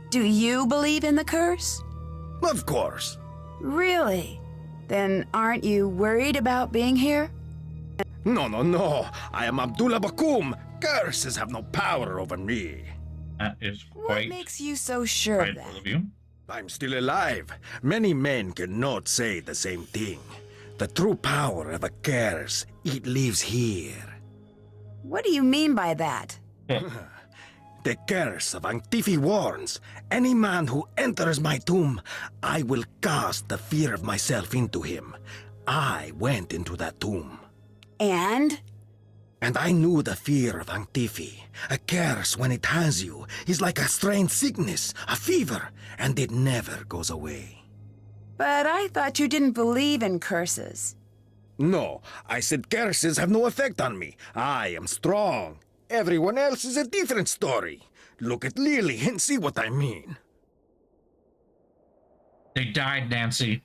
Do you believe in the curse? Of course. Really? Then aren't you worried about being here? No. I am Abdullah Bakum. Curses have no power over me. That is What quite makes you so sure of prideful that? of you. I'm still alive. Many men cannot say the same thing. The true power of a curse, it lives here. What do you mean by that? The curse of Antifi warns, any man who enters my tomb, I will cast the fear of myself into him. I went into that tomb. And? And I knew the fear of Antifi. A curse, when it has you, is like a strange sickness, a fever, and it never goes away. But I thought you didn't believe in curses. No, I said curses have no effect on me. I am strong. Everyone else is a different story. Look at Lily and see what I mean. They died, Nancy.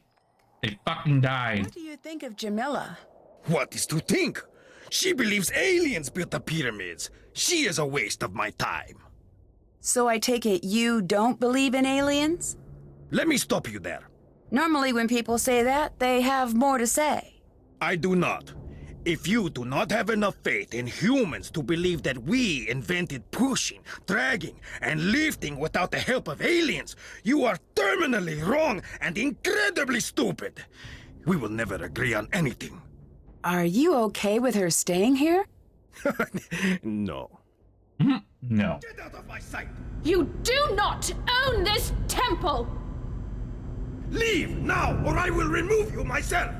They fucking died. What do you think of Jamila? What is to think? She believes aliens built the pyramids. She is a waste of my time. So I take it you don't believe in aliens? Let me stop you there. Normally when people say that, they have more to say. I do not. If you do not have enough faith in humans to believe that we invented pushing, dragging, and lifting without the help of aliens, you are terminally wrong and incredibly stupid. We will never agree on anything. Are you okay with her staying here? No. No. Get out of my sight! You do not own this temple! Leave now, or I will remove you myself!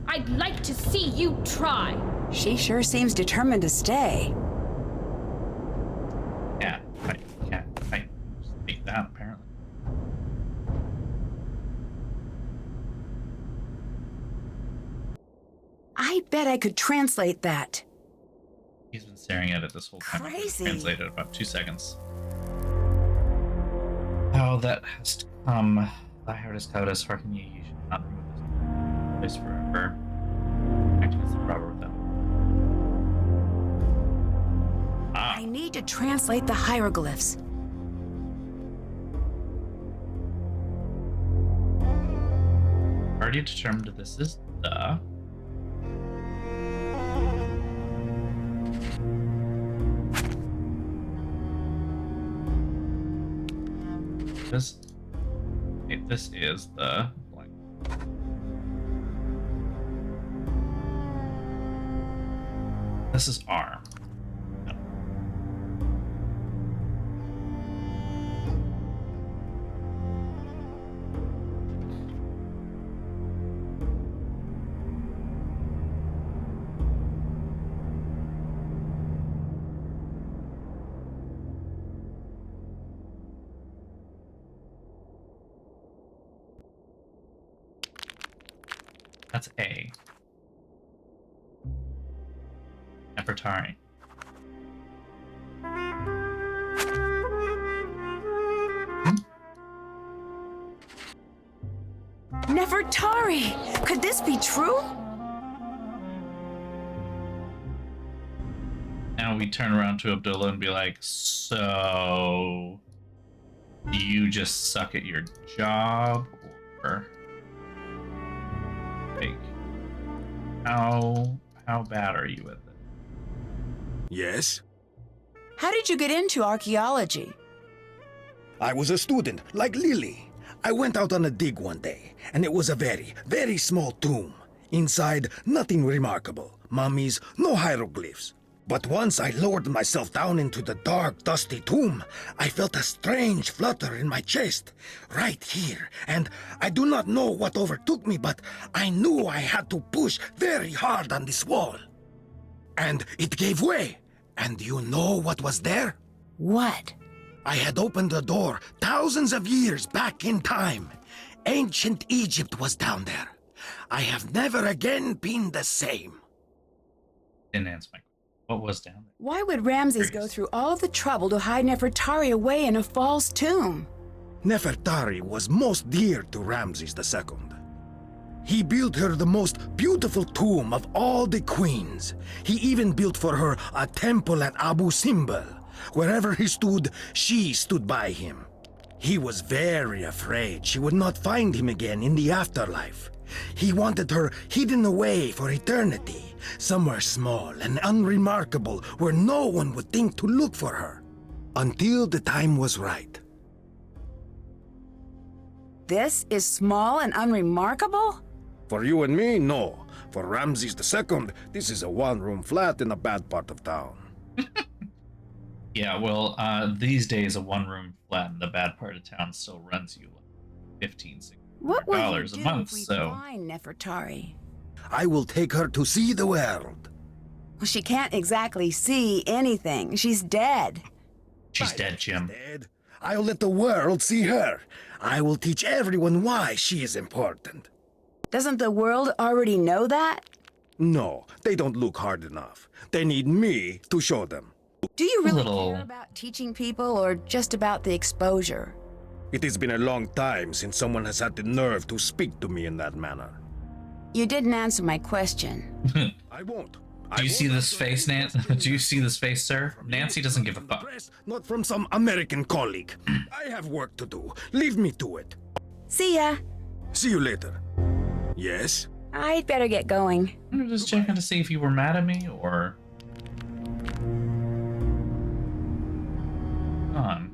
I'd like to see you try. She sure seems determined to stay. Yeah, I speak that apparently. I bet I could translate that. He's been staring at it this whole time. Crazy. Translated about 2 seconds. Oh, that has to come. Thy heart is covetous, hearken ye, you should not remove this place forever. Act against the robber with them. I need to translate the hieroglyphs. Already determined this is the. This is the blank. This is R. That's A. Nefertari. Nefertari! Could this be true? Now we turn around to Abdullah and be like, so do you just suck at your job, or like how bad are you with it? Yes? How did you get into archaeology? I was a student, like Lily. I went out on a dig one day, and it was a very, very small tomb. Inside, nothing remarkable. Mummies, no hieroglyphs. But once I lowered myself down into the dark, dusty tomb, I felt a strange flutter in my chest, right here. And I do not know what overtook me, but I knew I had to push very hard on this wall. And it gave way. And you know what was there? What? I had opened the door thousands of years back in time. Ancient Egypt was down there. I have never again been the same. Didn't answer my question. What was down there? Why would Ramses go through all the trouble to hide Nefertari away in a false tomb? Nefertari was most dear to Ramses II. He built her the most beautiful tomb of all the queens. He even built for her a temple at Abu Simbel. Wherever he stood, she stood by him. He was very afraid she would not find him again in the afterlife. He wanted her hidden away for eternity, somewhere small and unremarkable where no one would think to look for her, until the time was right. This is small and unremarkable? For you and me, no. For Ramses II, this is a one-room flat in a bad part of town. Yeah, well, these days a one-room flat in the bad part of town still runs you like $15, What will you $16 do a month. if we So find Nefertari? I will take her to see the world. Well, she can't exactly see anything. She's dead. she's dead, Jim. Dead. I'll let the world see her. I will teach everyone why she is important. Doesn't the world already know that? No, they don't look hard enough. They need me to show them. Do you really Little- care about teaching people or just about the exposure? It has been a long time since someone has had the nerve to speak to me in that manner. You didn't answer my question. I won't. Do you see this face, Nancy? Do you see this face, sir? Nancy doesn't give a fuck. Not from some American colleague. I have work to do. Leave me to it. See ya. See you later. Yes? I'd better get going. I'm just checking to see if you were mad at me or... On.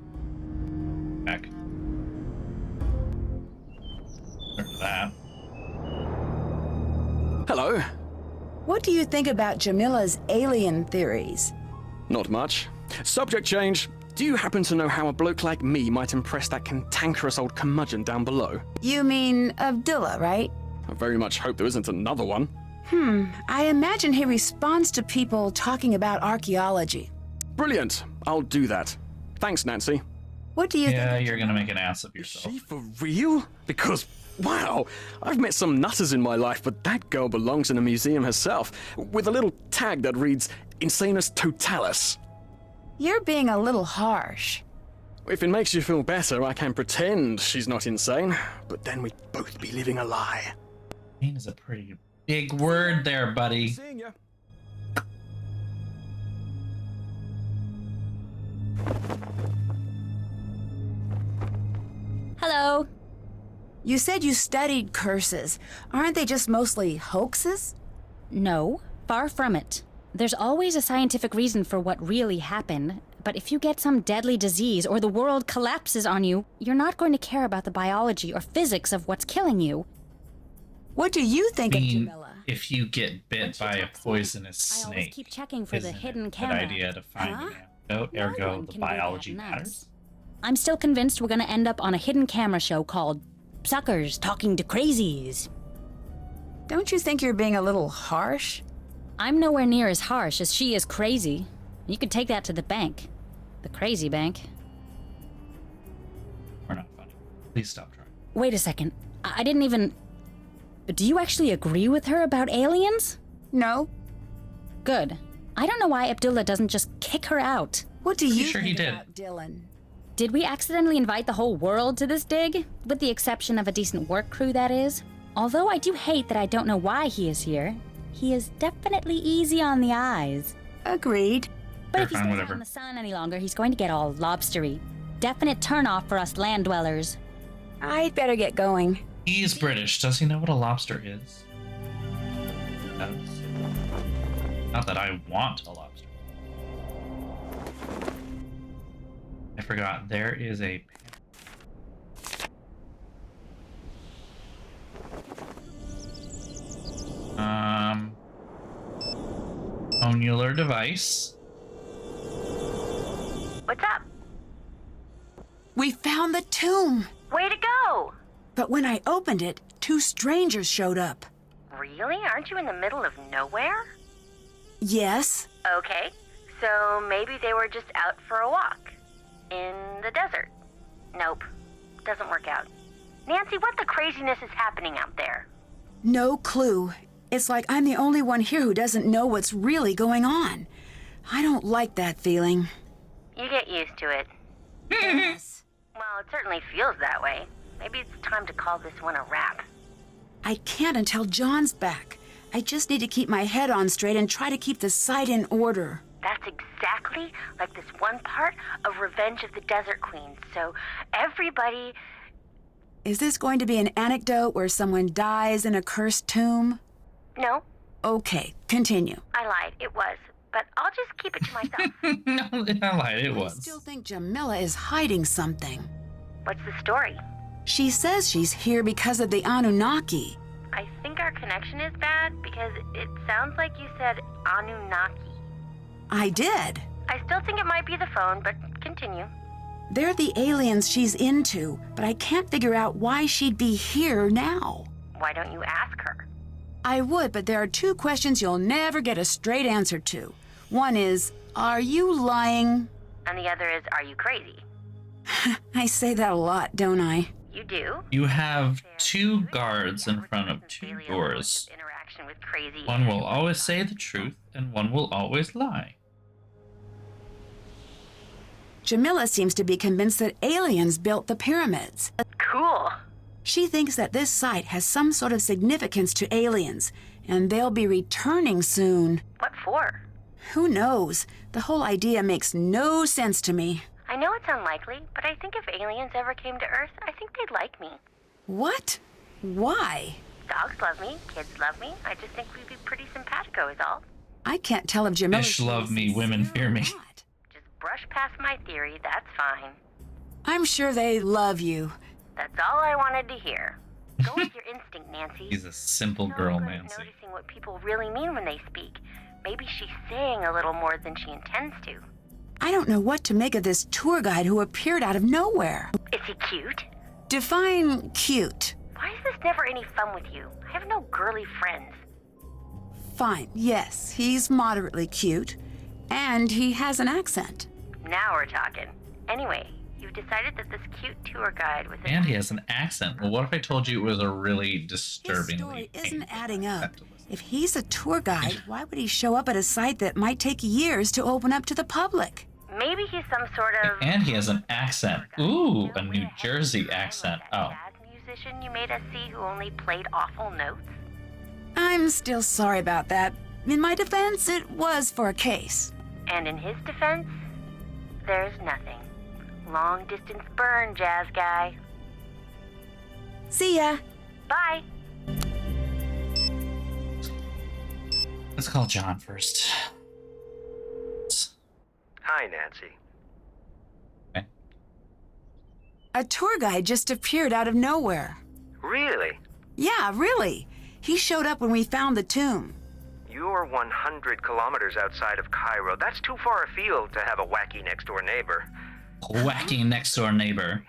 Back. Sorry for that. Hello. What do you think about Jamila's alien theories? Not much. Subject change. Do you happen to know how a bloke like me might impress that cantankerous old curmudgeon down below? You mean Abdullah, right? I very much hope there isn't another one. I imagine he responds to people talking about archaeology. Brilliant. I'll do that. Thanks, Nancy. What do you think? Yeah, you're gonna make an ass of Is yourself. she for real? Because, wow, I've met some nutters in my life, but that girl belongs in a museum herself, with a little tag that reads Insanus Totalis. You're being a little harsh. If it makes you feel better, I can pretend she's not insane, but then we'd both be living a lie. Pain is a pretty big word there, buddy. Seeing ya. Hello. You said you studied curses. Aren't they just mostly hoaxes? No, far from it. There's always a scientific reason for what really happened, but if you get some deadly disease or the world collapses on you, you're not going to care about the biology or physics of what's killing you. What do you think I of mean, Jamila? if you get bit by a poisonous I always snake, keep checking for the isn't hidden it a camera. good idea to find Huh? an antidote, No ergo one the can be that biology nuts. matters? I'm still convinced we're going to end up on a hidden camera show called Suckers Talking to Crazies. Don't you think you're being a little harsh? I'm nowhere near as harsh as she is crazy. You could take that to the bank. The crazy bank. We're not funny. Please stop trying. Wait a second. I didn't even... Do you actually agree with her about aliens? No. Good. I don't know why Abdullah doesn't just kick her out. What do you sure he think did. about Dylan? Did we accidentally invite the whole world to this dig? With the exception of a decent work crew, that is. Although I do hate that I don't know why he is here. He is definitely easy on the eyes. Agreed. But Sure, if he fine, stays out whatever. in the sun any longer, he's going to get all lobstery. Definite turnoff for us land dwellers. I'd better get going. He's British. Does he know what a lobster is? Does. Not that I want a lobster. I forgot. There is a... Onular device. What's up? We found the tomb. Way to go! But when I opened it, two strangers showed up. Really? Aren't you in the middle of nowhere? Yes. Okay, so maybe they were just out for a walk. In the desert. Nope. Doesn't work out. Nancy, what the craziness is happening out there? No clue. It's like I'm the only one here who doesn't know what's really going on. I don't like that feeling. You get used to it. Yes. Well, it certainly feels that way. Maybe it's time to call this one a wrap. I can't until John's back. I just need to keep my head on straight and try to keep the site in order. That's exactly like this one part of Revenge of the Desert Queen. So everybody... Is this going to be an anecdote where someone dies in a cursed tomb? No, Okay, continue. I lied. It was. But I'll just keep it to myself. No, I lied. It I was. still think Jamila is hiding something. What's the story? She says she's here because of the Anunnaki. I think our connection is bad because it sounds like you said Anunnaki. I did. I still think it might be the phone, but continue. They're the aliens she's into, but I can't figure out why she'd be here now. Why don't you ask her? I would, but there are two questions you'll never get a straight answer to. One is, are you lying? And the other is, are you crazy? I say that a lot, don't I? You do? You have two guards in front of two doors. Interaction with crazy. One will always say the truth, and one will always lie. Jamila seems to be convinced that aliens built the pyramids. Cool. She thinks that this site has some sort of significance to aliens, and they'll be returning soon. What for? Who knows? The whole idea makes no sense to me. I know it's unlikely, but I think if aliens ever came to Earth, I think they'd like me. What? Why? Dogs love me, kids love me. I just think we'd be pretty simpatico is all. I can't tell if Jamila. Fish love me, women fear me. Just brush past my theory, that's fine. I'm sure they love you. That's all I wanted to hear. Go with your instinct, Nancy. She's a simple girl, Nancy. Noticing what people really mean when they speak. Maybe she's saying a little more than she intends to. I don't know what to make of this tour guide who appeared out of nowhere. Is he cute? Define cute. Why is this never any fun with you? I have no girly friends. Fine, yes, he's moderately cute. And he has an accent. Now we're talking. Anyway, you've decided that this cute tour guide with And he has an accent. Well, what if I told you it was a really His disturbingly story isn't painful adding up. accent to listen If he's a tour guide, why would he show up at a site that might take years to open up to the public? Maybe he's some sort of... And he has an accent. Ooh, a New Jersey accent. Oh. Jazz musician you made us see who only played awful notes? I'm still sorry about that. In my defense, it was for a case. And in his defense, there's nothing. Long distance burn, jazz guy. See ya. Bye. Let's call John first. Hi, Nancy. A tour guide just appeared out of nowhere. Really? Yeah, really. He showed up when we found the tomb. You're 100 kilometers outside of Cairo. That's too far afield to have a wacky next-door neighbor. Wacky next door neighbor.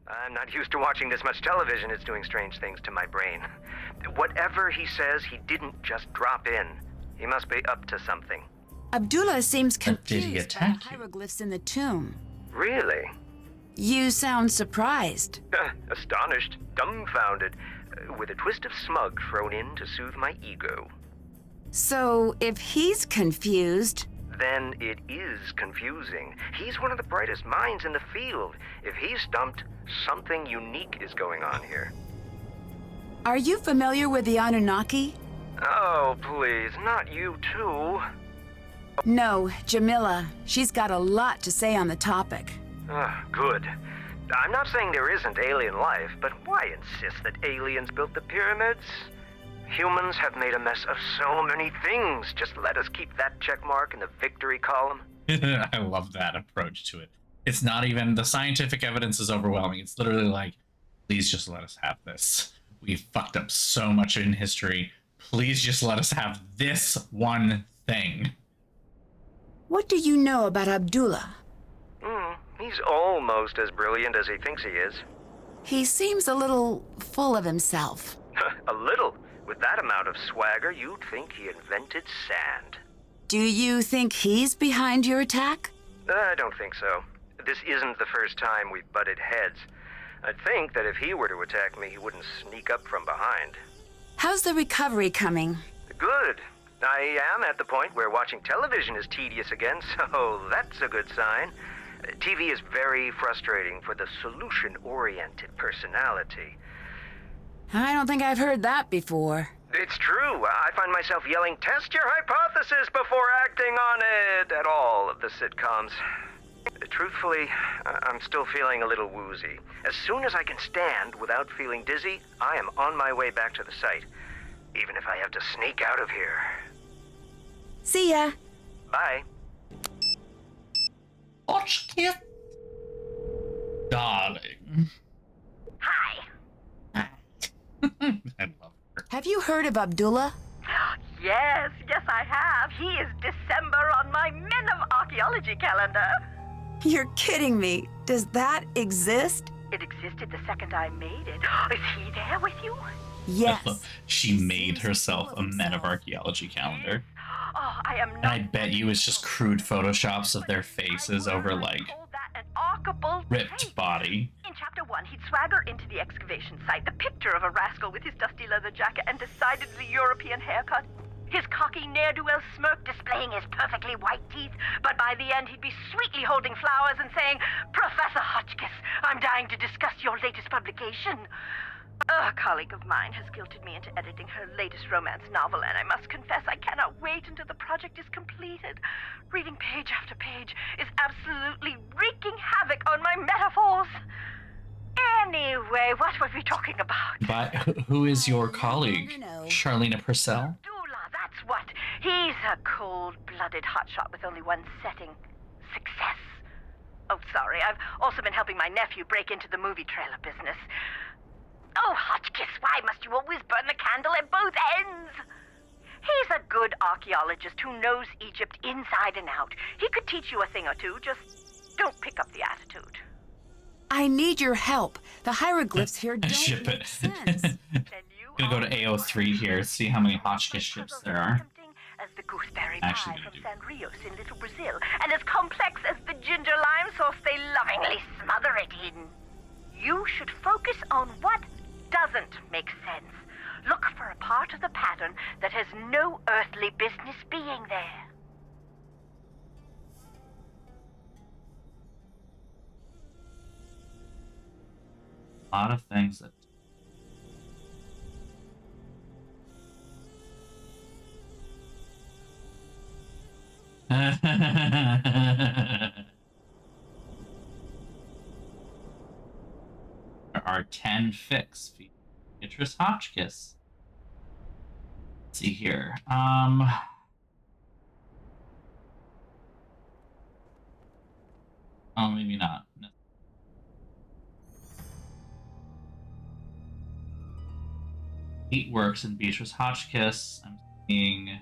I'm not used to watching this much television. It's doing strange things to my brain. Whatever he says, he didn't just drop in. He must be up to something. Abdullah seems But did he confused by the attack you? hieroglyphs in the tomb. Really? You sound surprised. Astonished, dumbfounded, with a twist of smug thrown in to soothe my ego. So, if he's confused, Then it is confusing. He's one of the brightest minds in the field. If he's stumped, something unique is going on here. are you familiar with the Anunnaki? Oh, please, not you too. No, Jamila. She's got a lot to say on the topic. Good. I'm not saying there isn't alien life, but why insist that aliens built the pyramids? Humans have made a mess of so many things. Just let us keep that check mark in the victory column. I love that approach to it. It's not even, the scientific evidence is overwhelming. It's literally like, please just let us have this. We've fucked up so much in history. Please just let us have this one thing. What do you know about Abdullah? He's almost as brilliant as he thinks he is. He seems a little full of himself. A little. With that amount of swagger, you'd think he invented sand. Do you think he's behind your attack? I don't think so. This isn't the first time we've butted heads. I'd think that if he were to attack me, he wouldn't sneak up from behind. How's the recovery coming? Good. I am at the point where watching television is tedious again, so that's a good sign. TV is very frustrating for the solution-oriented personality. I don't think I've heard that before. It's true. I find myself yelling, "Test your hypothesis before acting on it," at all of the sitcoms. Truthfully, I'm still feeling a little woozy. As soon as I can stand without feeling dizzy, I am on my way back to the site. Even if I have to sneak out of here. See ya. Bye. Watch it. Darling. Hi. I love her. Have you heard of Abdullah? Yes, I have. He is December on my Men of Archaeology calendar. You're kidding me. Does that exist? It existed the second I made it. Is he there with you? Yes. She made herself a Men of Archaeology calendar. Oh, I am And not... I bet you it's just crude photoshops of their faces over, like, an archable ripped tape. body. In chapter 1, he'd swagger into the excavation site, the picture of a rascal with his dusty leather jacket and decidedly European haircut. His cocky ne'er-do-well smirk displaying his perfectly white teeth, but by the end he'd be sweetly holding flowers and saying, "Professor Hotchkiss, I'm dying to discuss your latest publication." A colleague of mine has guilted me into editing her latest romance novel, and I must confess I cannot wait until the project is completed. Reading page after page is absolutely wreaking havoc on my metaphors. Anyway, what were we talking about? But who is your colleague? No. Charlena Purcell? Dula, that's what. He's a cold-blooded hotshot with only one setting. Success. Oh, sorry, I've also been helping my nephew break into the movie trailer business. Oh, Hotchkiss, why must you always burn the candle at both ends? He's a good archaeologist who knows Egypt inside and out. He could teach you a thing or two, just don't pick up the attitude. I need your help. The hieroglyphs here don't Ship make it. sense. Gonna go to AO3 here, see how many Hotchkiss ships there are. As the gooseberry Actually, pie gonna from do. San Rios in Little Brazil, and as complex as the ginger lime sauce they lovingly smother it in. You should focus on what doesn't make sense. Look for a part of the pattern that has no earthly business being there. A lot of things that. There are 10 fics. Beatrice Hotchkiss. Let's see here. Oh, maybe not. No. Eight works in Beatrice Hotchkiss. I'm seeing.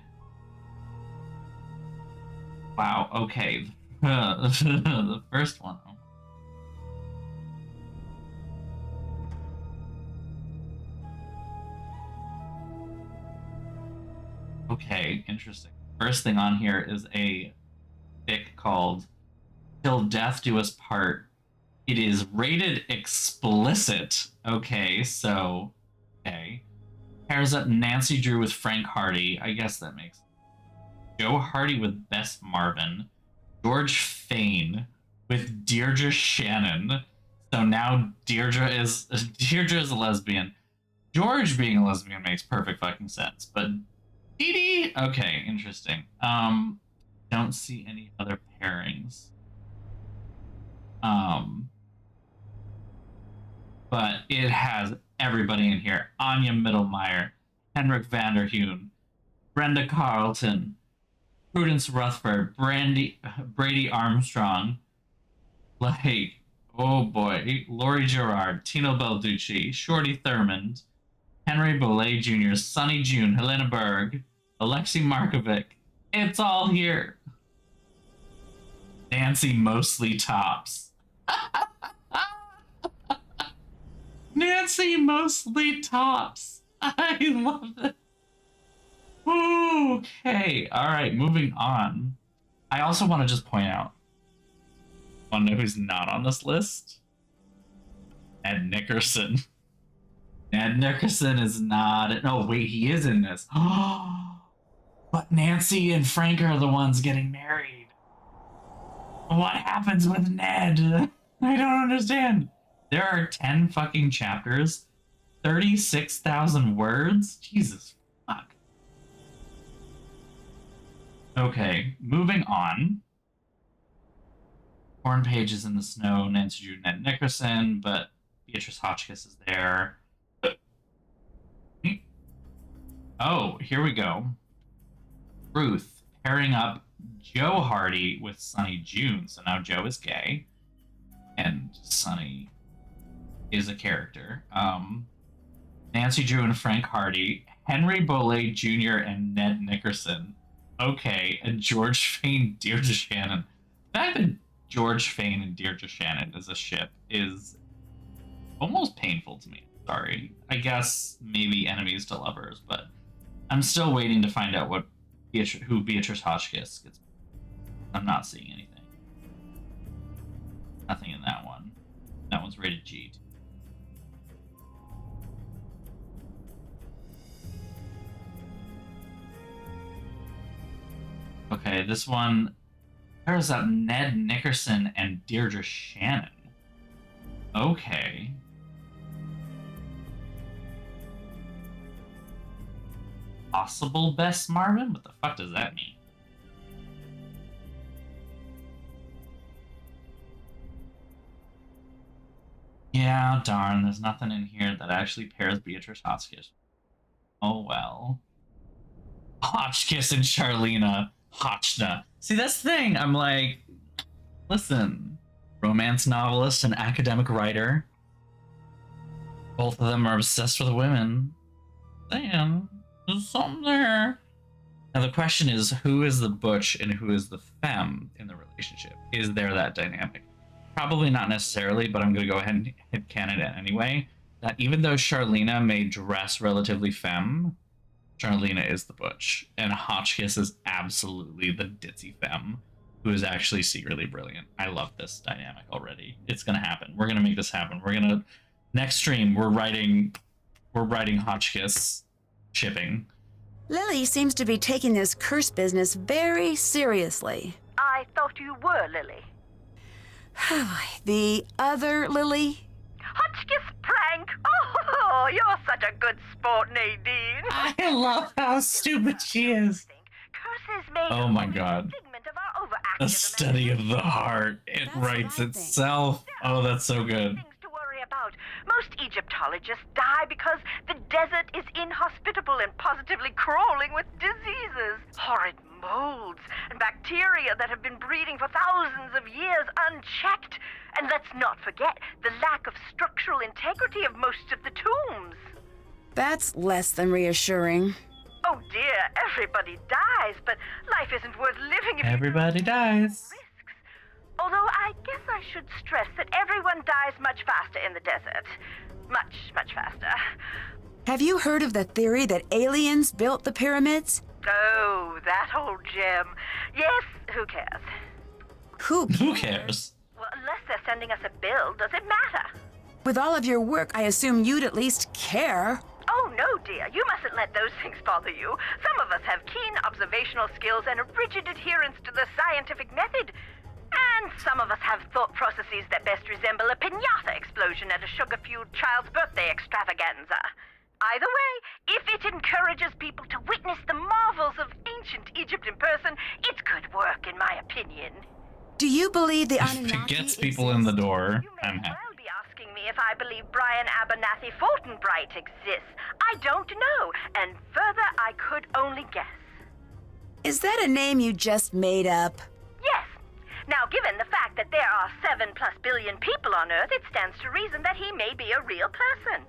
Wow, okay. The first one. Okay, interesting. First thing on here is a fic called Till Death Do Us Part. It is rated explicit. Okay, so. Okay. Pairs up Nancy Drew with Frank Hardy. I guess that makes sense. Joe Hardy with Bess Marvin. George Fane with Deirdre Shannon. So now Deirdre is a lesbian. George being a lesbian makes perfect fucking sense. But Dee Dee? Okay, interesting. Don't see any other pairings. But it has everybody in here. Anya Middlemeyer, Henrik Vanderheun, Brenda Carlton, Prudence Rutherford, Brady Armstrong, like, oh boy, Laurie Gerard, Tino Belducci, Shorty Thurmond, Henry Boulay Jr., Sonny June, Helena Berg, Alexei Markovic. It's all here. Nancy Mostly Tops. Nancy Mostly Tops. I love it. Okay, alright, moving on. I also want to just point out, want to know who's not on this list? Ned Nickerson. Ned Nickerson is not. No, wait, he is in this. But Nancy and Frank are the ones getting married. What happens with Ned? I don't understand. There are 10 fucking chapters, 36,000 words. Jesus fuck. Okay, moving on. Torn Pages in the Snow, Nancy Drew, Ned Nickerson, but Beatrice Hotchkiss is there. Oh, here we go. Ruth pairing up Joe Hardy with Sonny June. So now Joe is gay, and Sonny is a character. Nancy Drew and Frank Hardy, Henry Boulay Jr. and Ned Nickerson. Okay, and George Fane, Deirdre Shannon. The fact that George Fane and Deirdre Shannon is a ship is almost painful to me. Sorry. I guess maybe enemies to lovers, but I'm still waiting to find out who Beatrice Hotchkiss gets. I'm not seeing anything. Nothing in that one. That one's rated G. Okay, this one pairs up Ned Nickerson and Deirdre Shannon. Okay. Possible Bess Marvin? What the fuck does that mean? Yeah, Yeah, darn, there's nothing in here that actually pairs Beatrice Hotchkiss. Oh well. Hotchkiss and Charlena. Hotchna. See, that's the thing. I'm like, listen, romance novelist and academic writer. Both of them are obsessed with women. Damn, there's something there. Now the question is, who is the butch and who is the femme in the relationship? Is there that dynamic? Probably not necessarily, but I'm going to go ahead and hit canon it anyway. That even though Charlena may dress relatively femme, Charlena is the butch, and Hotchkiss is absolutely the ditzy femme, who is actually secretly brilliant. I love this dynamic already. It's going to happen. We're going to make this happen. We're going to... Next stream, we're writing Hotchkiss shipping. Lily seems to be taking this curse business very seriously. I thought you were Lily. The other Lily? Hotchkiss prank! Oh, you're such a good sport, Nadine. I love how stupid she is. Curses may Oh my god. figment of our A overactive study of the heart. It That's what writes I think. itself. Oh, that's so good. things to worry about. Most Egyptologists die because the desert is inhospitable and positively crawling with diseases. Horrid molds and bacteria that have been breeding for thousands of years unchecked. And let's not forget the lack of structural integrity of most of the tombs. That's less than reassuring. Oh dear, everybody dies, but life isn't worth living if Everybody dies. risks. Although I guess I should stress that everyone dies much faster in the desert. Much, much faster. Have you heard of the theory that aliens built the pyramids? Oh, that old gem. Yes, who cares? Who cares? Well, unless they're sending us a bill, does it matter? With all of your work, I assume you'd at least care. Oh, no, dear. You mustn't let those things bother you. Some of us have keen observational skills and a rigid adherence to the scientific method. And some of us have thought processes that best resemble a piñata explosion at a sugar-fueled child's birthday extravaganza. Either way, if it encourages people to witness the marvels of ancient Egypt in person, it's good work, in my opinion. Do you believe the If Anunnaki it gets people in the door, You may I'm happy. well be asking me if I believe Brian Abernathy Fortinbright exists. I don't know, and further, I could only guess. Is that a name you just made up? Yes. Now, given the fact that there are 7+ billion people on Earth, it stands to reason that he may be a real person.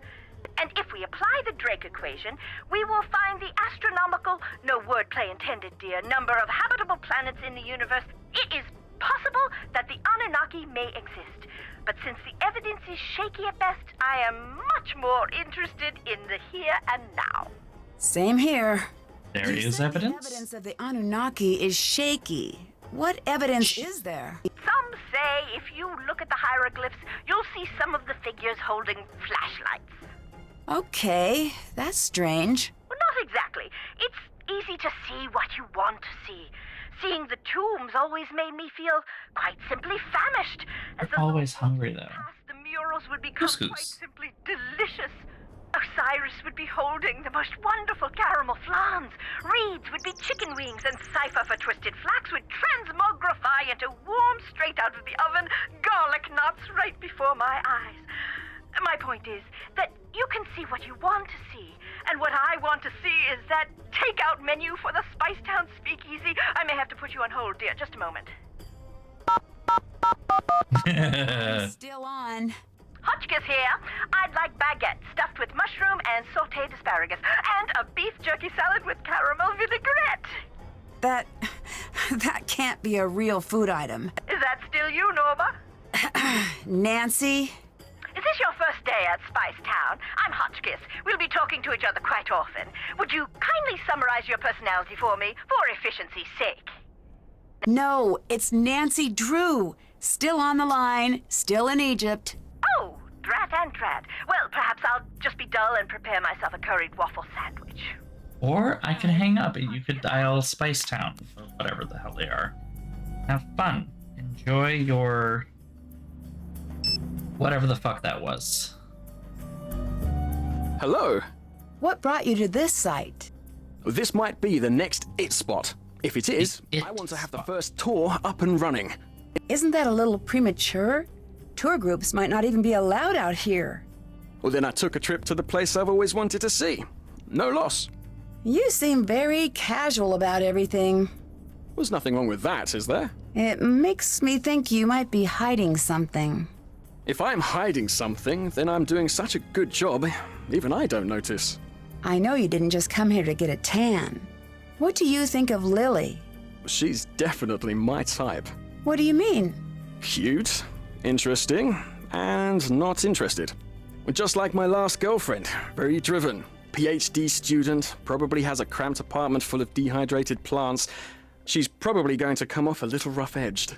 And if we apply the Drake equation, we will find the astronomical, no wordplay intended, dear, number of habitable planets in the universe. It is possible that the Anunnaki may exist. But since the evidence is shaky at best, I am much more interested in the here and now. Same here. There You is said evidence? The evidence of the Anunnaki is shaky. What evidence is there? Some say if you look at the hieroglyphs, you'll see some of the figures holding flashlights. Okay, that's strange. Well, not exactly. It's easy to see what you want to see. Seeing the tombs always made me feel quite simply famished. As They're always hungry, though. past, the murals would become Couscous. quite simply delicious. Osiris would be holding the most wonderful caramel flans. Reeds would be chicken wings, and Cypher for twisted flax would transmogrify into warm, straight out of the oven, garlic knots right before my eyes. My point is that you can see what you want to see, and what I want to see is that takeout menu for the Spicetown Speakeasy. I may have to put you on hold, dear. Just a moment. Still on. Hotchkiss here. I'd like baguette stuffed with mushroom and sautéed asparagus, and a beef jerky salad with caramel vinaigrette. That can't be a real food item. Is that still you, Norma? Nancy? Is this your first day at Spicetown? I'm Hotchkiss. We'll be talking to each other quite often. Would you kindly summarize your personality for me, for efficiency's sake? No, it's Nancy Drew. Still on the line, still in Egypt. Oh, drat and drat. Well, perhaps I'll just be dull and prepare myself a curried waffle sandwich. Or I could hang up and you could dial Spicetown, or whatever the hell they are. Have fun. Enjoy your... whatever the fuck that was. Hello. What brought you to this site? This might be the next it spot. If it is, It I want to have the spot. first tour up and running. Isn't that a little premature? Tour groups might not even be allowed out here. Well, then I took a trip to the place I've always wanted to see. No loss. You seem very casual about everything. There's nothing wrong with that, is there? It makes me think you might be hiding something. If I'm hiding something, then I'm doing such a good job, even I don't notice. I know you didn't just come here to get a tan. What do you think of Lily? She's definitely my type. What do you mean? Cute, interesting, and not interested. Just like my last girlfriend, very driven. PhD student, probably has a cramped apartment full of dehydrated plants. She's probably going to come off a little rough-edged.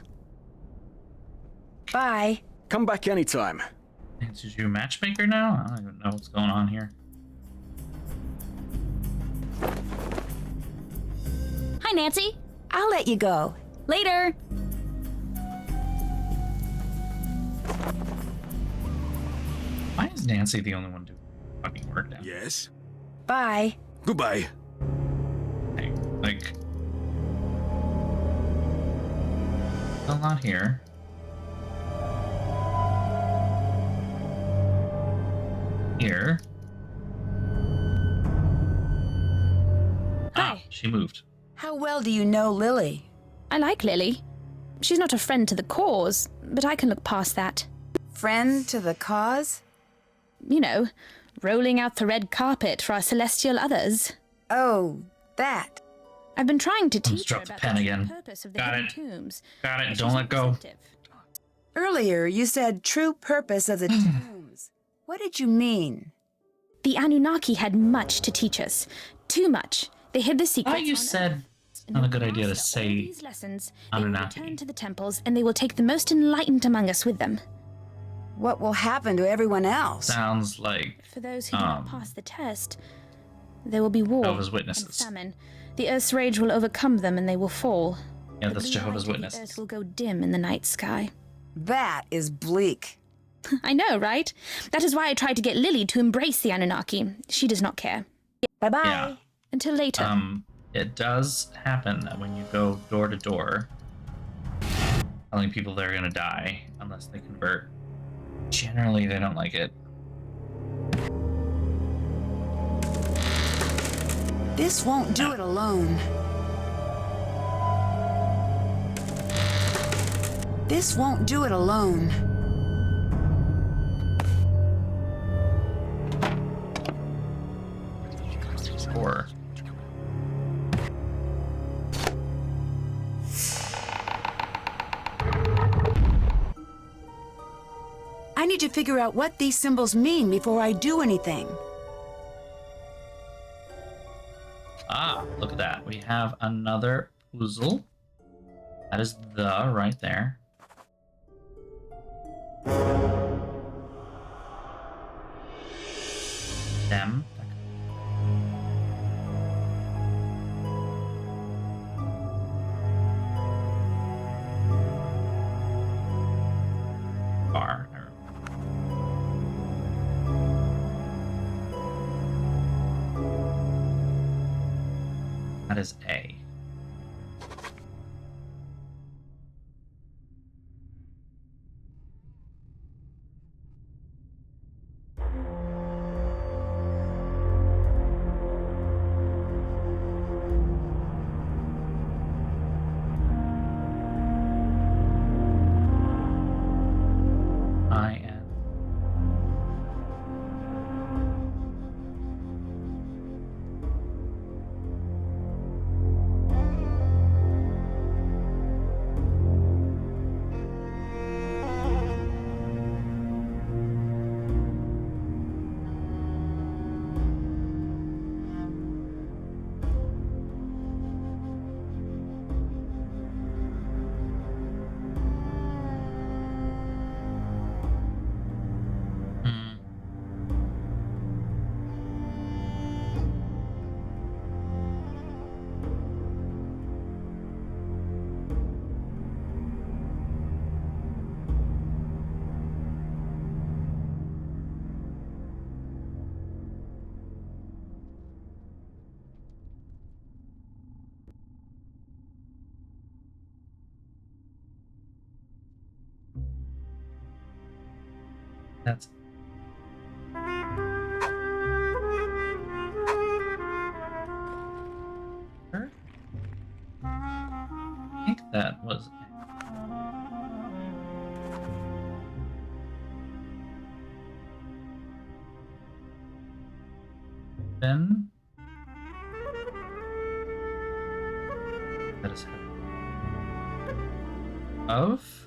Bye. Come back anytime. Is you a matchmaker now? I don't even know what's going on here. Hi, Nancy. I'll let you go. Later. Why is Nancy the only one doing fucking work now? Yes? Bye. Goodbye. Hey, like, still not here. Here. Ah, Hi. she moved. How well do you know Lily? I like Lily. She's not a friend to the cause, but I can look past that. Friend to the cause? You know, rolling out the red carpet for our celestial others. Oh, that. I've been trying to teach her dropped the about pen the true again. purpose of the Got hidden it. tombs. Got it. but Don't she's let not go. receptive. Earlier, you said true purpose of the tombs. What did you mean? The Anunnaki had much to teach us. Too much. They hid the I secrets. thought you on said Earth. it's not a good And idea to master all say these lessons, they will Anunnaki. return to the temples, and they will take the most enlightened among us with them. What will happen to everyone else? Sounds like For those who do not pass the test, there will be war Jehovah's and Witnesses. famine. The Earth's rage will overcome them, and they will fall. Yeah, The that's blue Jehovah's light of the Witnesses. Earth will go dim in the night sky. That is bleak. I know, right? That is why I tried to get Lily to embrace the Anunnaki. She does not care. Bye-bye. Yeah. Until later. It does happen that when you go door to door, telling people they're gonna die unless they convert, generally they don't like it. This won't do it alone. This won't do it alone. Or I need to figure out what these symbols mean before I do anything. look at that. We have another puzzle. That is the right there. Them. Bar. That is A. I-N. That's her? I think that was then that is of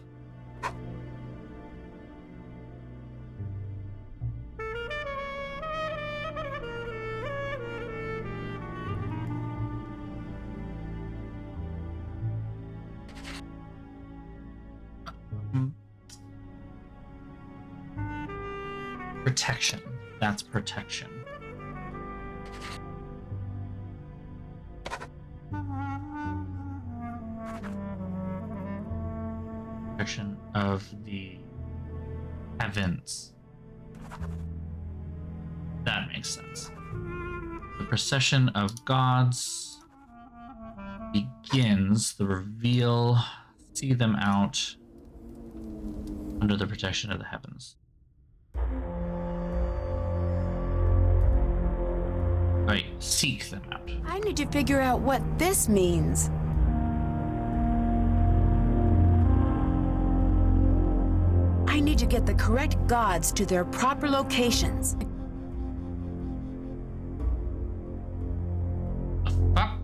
protection. That's protection. Protection of the heavens. That makes sense. The procession of gods begins. The reveal. See them out under the protection of the heavens. Right, seek them out. I need to figure out what this means. I need to get the correct gods to their proper locations. Ah,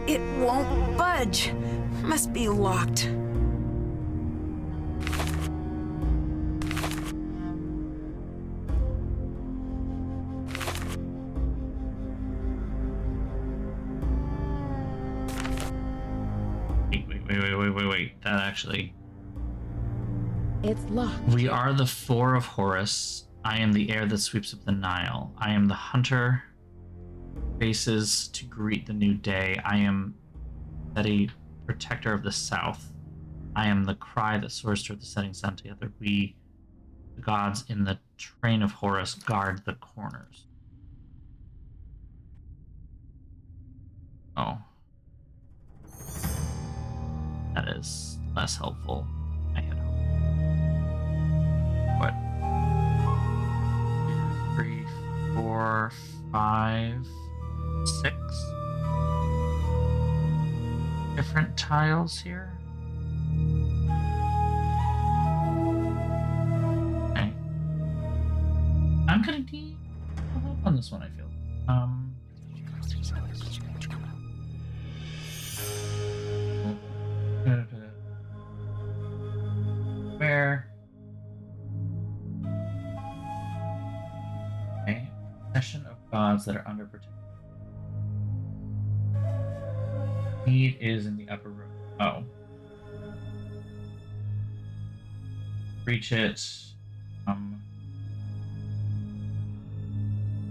It won't budge. Must be locked. wait. That actually... It's locked. We are the four of Horus. I am the air that sweeps up the Nile. I am the hunter faces to greet the new day. I am Seti, protector of the south. I am the cry that soars toward the setting sun. Together we, the gods in the train of Horus, guard the corners. Oh. That is less helpful. I had hoped. What? 2, 3, 4, 5, 6 different tiles here. Okay. I'm gonna need help on this one, I feel. Where? Okay. Session of gods that are under protection. Need is in the upper room. Oh. Reach it.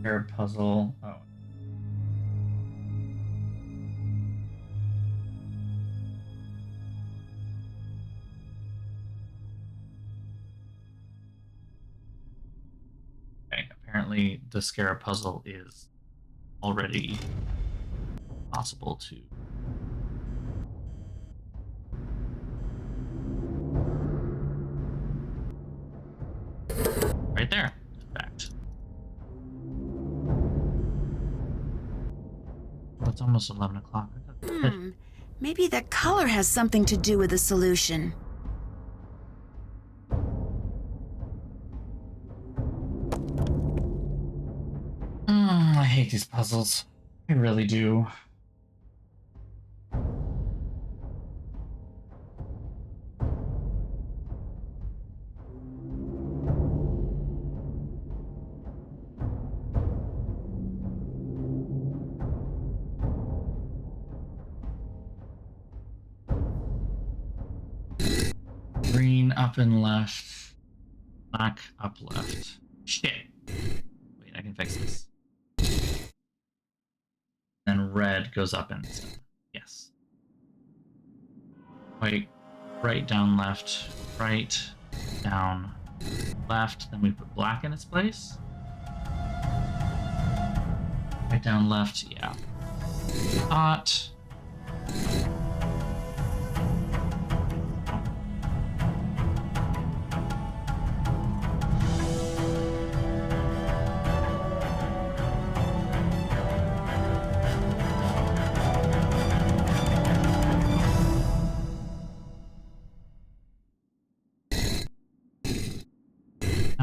Pair puzzle. Oh. Okay, apparently the Scarab puzzle is already possible to... Right there, in fact. Well, it's almost 11 o'clock. Maybe the color has something to do with the solution. I hate these puzzles. I really do. Green up and left. Black up left. Shit. Wait, I can fix this. Then red goes up and yes. Wait, right down left, right down left. Then we put black in its place. Right down left, yeah. Hot.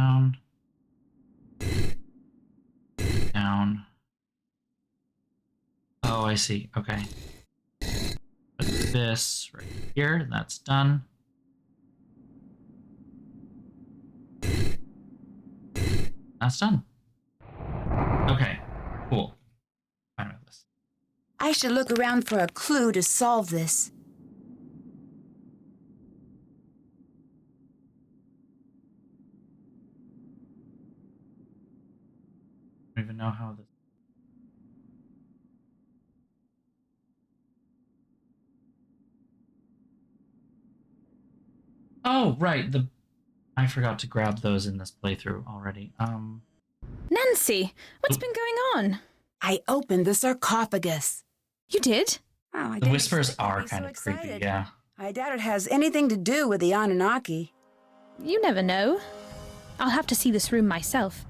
Down. Down. Oh, I see. Okay. Put this right here. That's done. That's done. Okay, cool. Fine with this. I should look around for a clue to solve this. I don't even know how this. Oh, right. I forgot to grab those in this playthrough already. Nancy, what's been going on? I opened the sarcophagus. You did? Oh, I The didn't whispers expect you'd are be kind so of creepy, excited. yeah. I doubt it has anything to do with the Anunnaki. You never know. I'll have to see this room myself.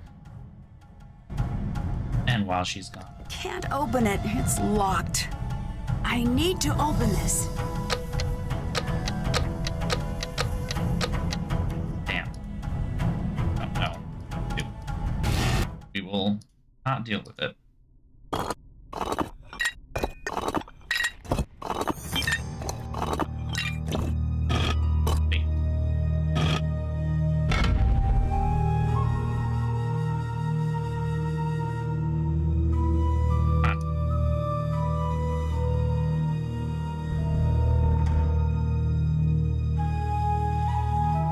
And while she's gone. Can't open it. It's locked. I need to open this. Damn. Oh no. We will not deal with it. Wait.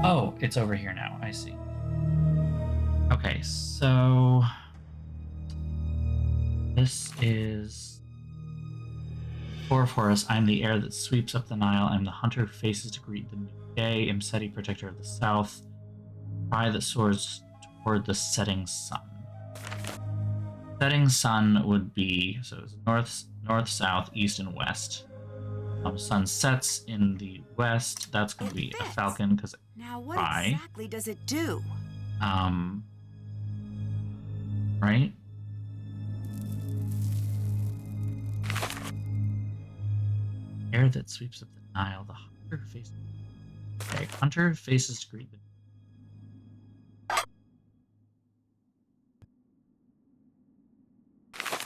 Oh, it's over here now. I see. Okay, so this is for us. I'm the air that sweeps up the Nile. I'm the hunter who faces to greet the new day. Imseti, protector of the south. Cry that soars toward the setting sun. Setting sun would be so it's north, south, east, and west. Sun sets in the west. That's going to be a falcon because Now, what Why? exactly does it do? Right? Air that sweeps up the Nile. The hunter faces. Okay, hunter faces to greet the.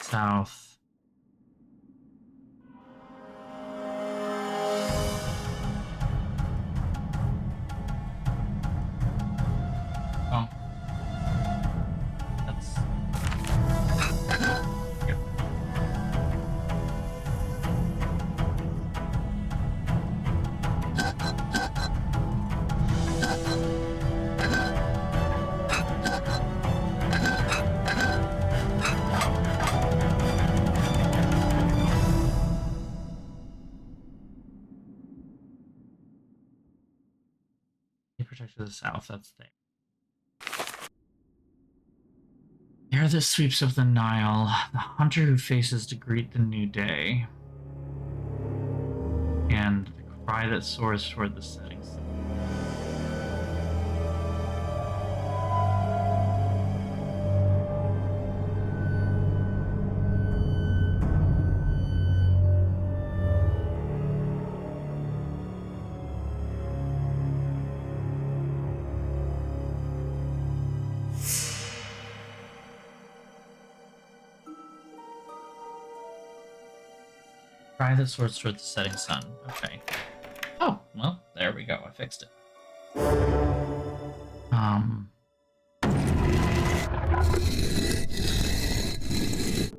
South. Oh. That's. Yep. Protector of the south, that's there. Air that sweeps up the Nile, the hunter who faces to greet the new day, and the cry that soars toward the setting sun. Cry that soars toward the setting sun. Okay. Oh, well, there we go. I fixed it.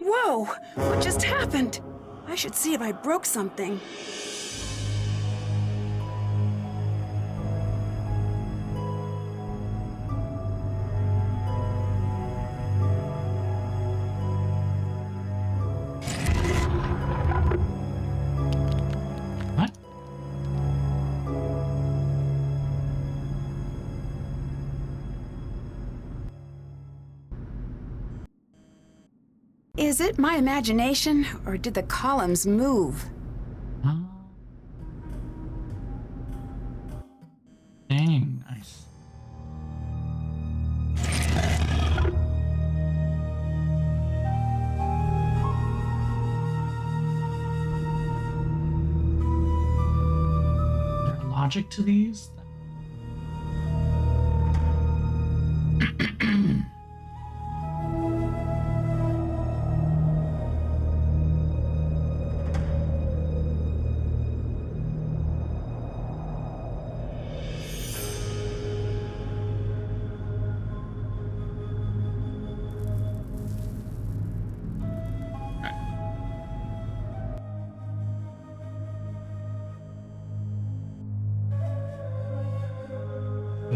Whoa! What just happened? I should see if I broke something. What? Is it my imagination, or did the columns move? Dang, nice. Is there logic to these?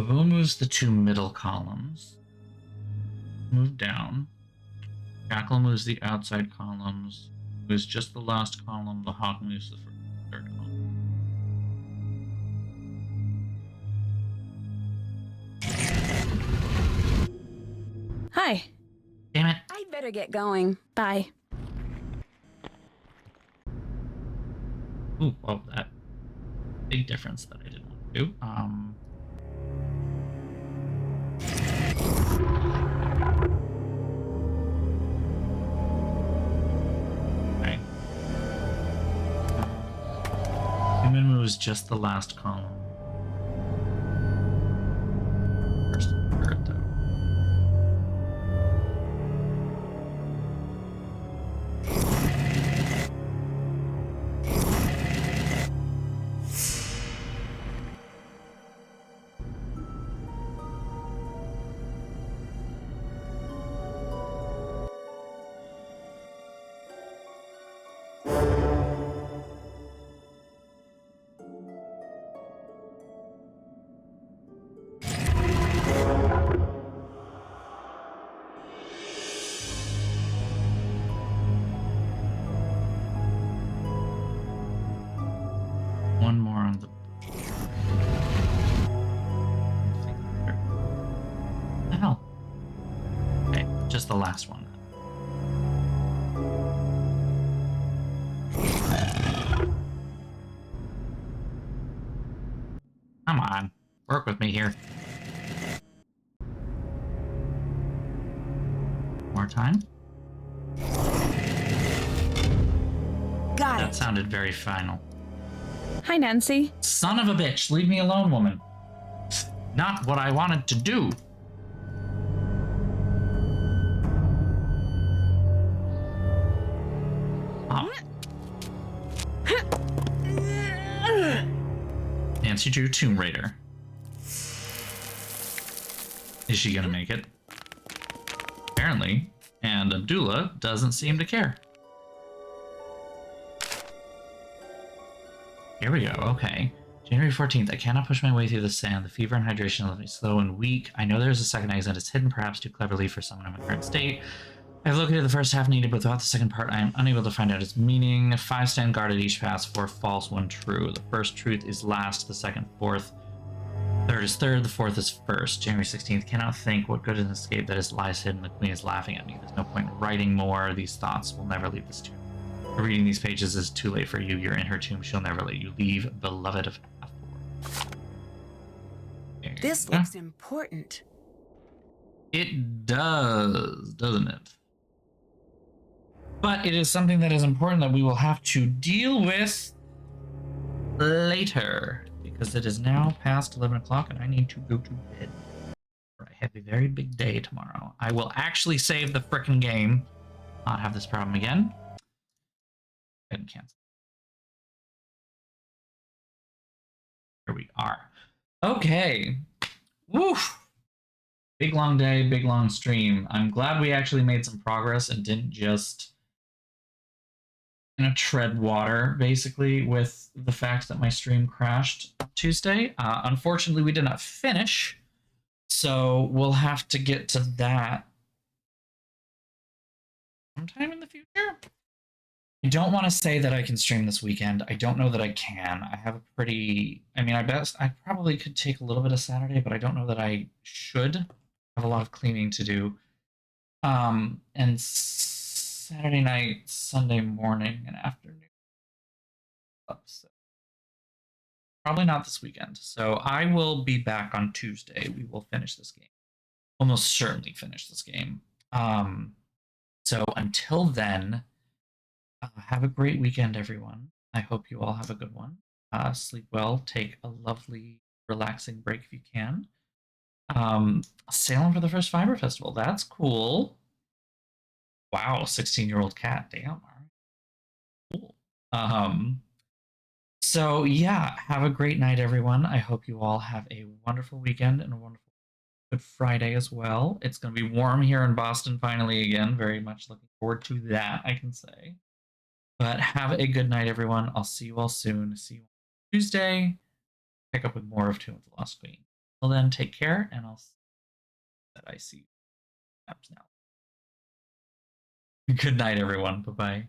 Baboon moves the two middle columns. Move down. Jackal moves the outside columns. Moves just the last column. The hawk moves the third column. Hi. Damn it. I'd better get going. Bye. Ooh, well, that big difference that I didn't want to do. Okay. Human moves just the last column. First and third, though. One more on the. What the hell? Okay, just the last one. Come on, work with me here. More time. Got That it. sounded very final. Hi, Nancy. Son of a bitch, leave me alone, woman. Not what I wanted to do. Oh. Nancy Drew Tomb Raider. Is she gonna make it? Apparently. And Abdullah doesn't seem to care. Here we go, okay. January 14th, I cannot push my way through the sand. The fever and hydration left me slow and weak. I know there's a second exit. It's hidden perhaps too cleverly for someone in my current state. I've located the first half needed, but without the second part, I am unable to find out its meaning. 5 stand guard at each pass, 4 false, 1 true. The first truth is last, the second fourth. Third is third, the fourth is first. January 16th, cannot think what good is an escape that is lies hidden. The queen is laughing at me. There's no point in writing more. These thoughts will never leave this tomb. Reading these pages is too late for you. You're in her tomb. She'll never let you leave, beloved of Hathor. This looks important. It does, doesn't it? But it is something that is important that we will have to deal with later, because it is now past 11 o'clock and I need to go to bed. I have a very big day tomorrow. I will actually save the frickin' game, not have this problem again. And cancel. Here we are. Okay. Woof. Big long day, big long stream. I'm glad we actually made some progress and didn't just tread water, basically, with the fact that my stream crashed Tuesday. Unfortunately, we did not finish, so we'll have to get to that sometime in the future. I don't want to say that I can stream this weekend. I don't know that I can. I have a pretty... I mean, I probably could take a little bit of Saturday, but I don't know that I should. I have a lot of cleaning to do. And Saturday night, Sunday morning, and afternoon. So probably not this weekend. So I will be back on Tuesday. We will finish this game. Almost certainly finish this game. So until then... have a great weekend, everyone. I hope you all have a good one. Sleep well. Take a lovely, relaxing break if you can. Sailing for the first Fiber Festival. That's cool. Wow, 16-year-old cat. Damn. All right. Cool. So, yeah, have a great night, everyone. I hope you all have a wonderful weekend and a wonderful Good Friday as well. It's going to be warm here in Boston finally again. Very much looking forward to that, I can say. But have a good night, everyone. I'll see you all soon. See you on Tuesday. Pick up with more of Tomb of the Lost Queen. Well, then, take care, and I'll see that I see you now. Good night, everyone. Bye-bye.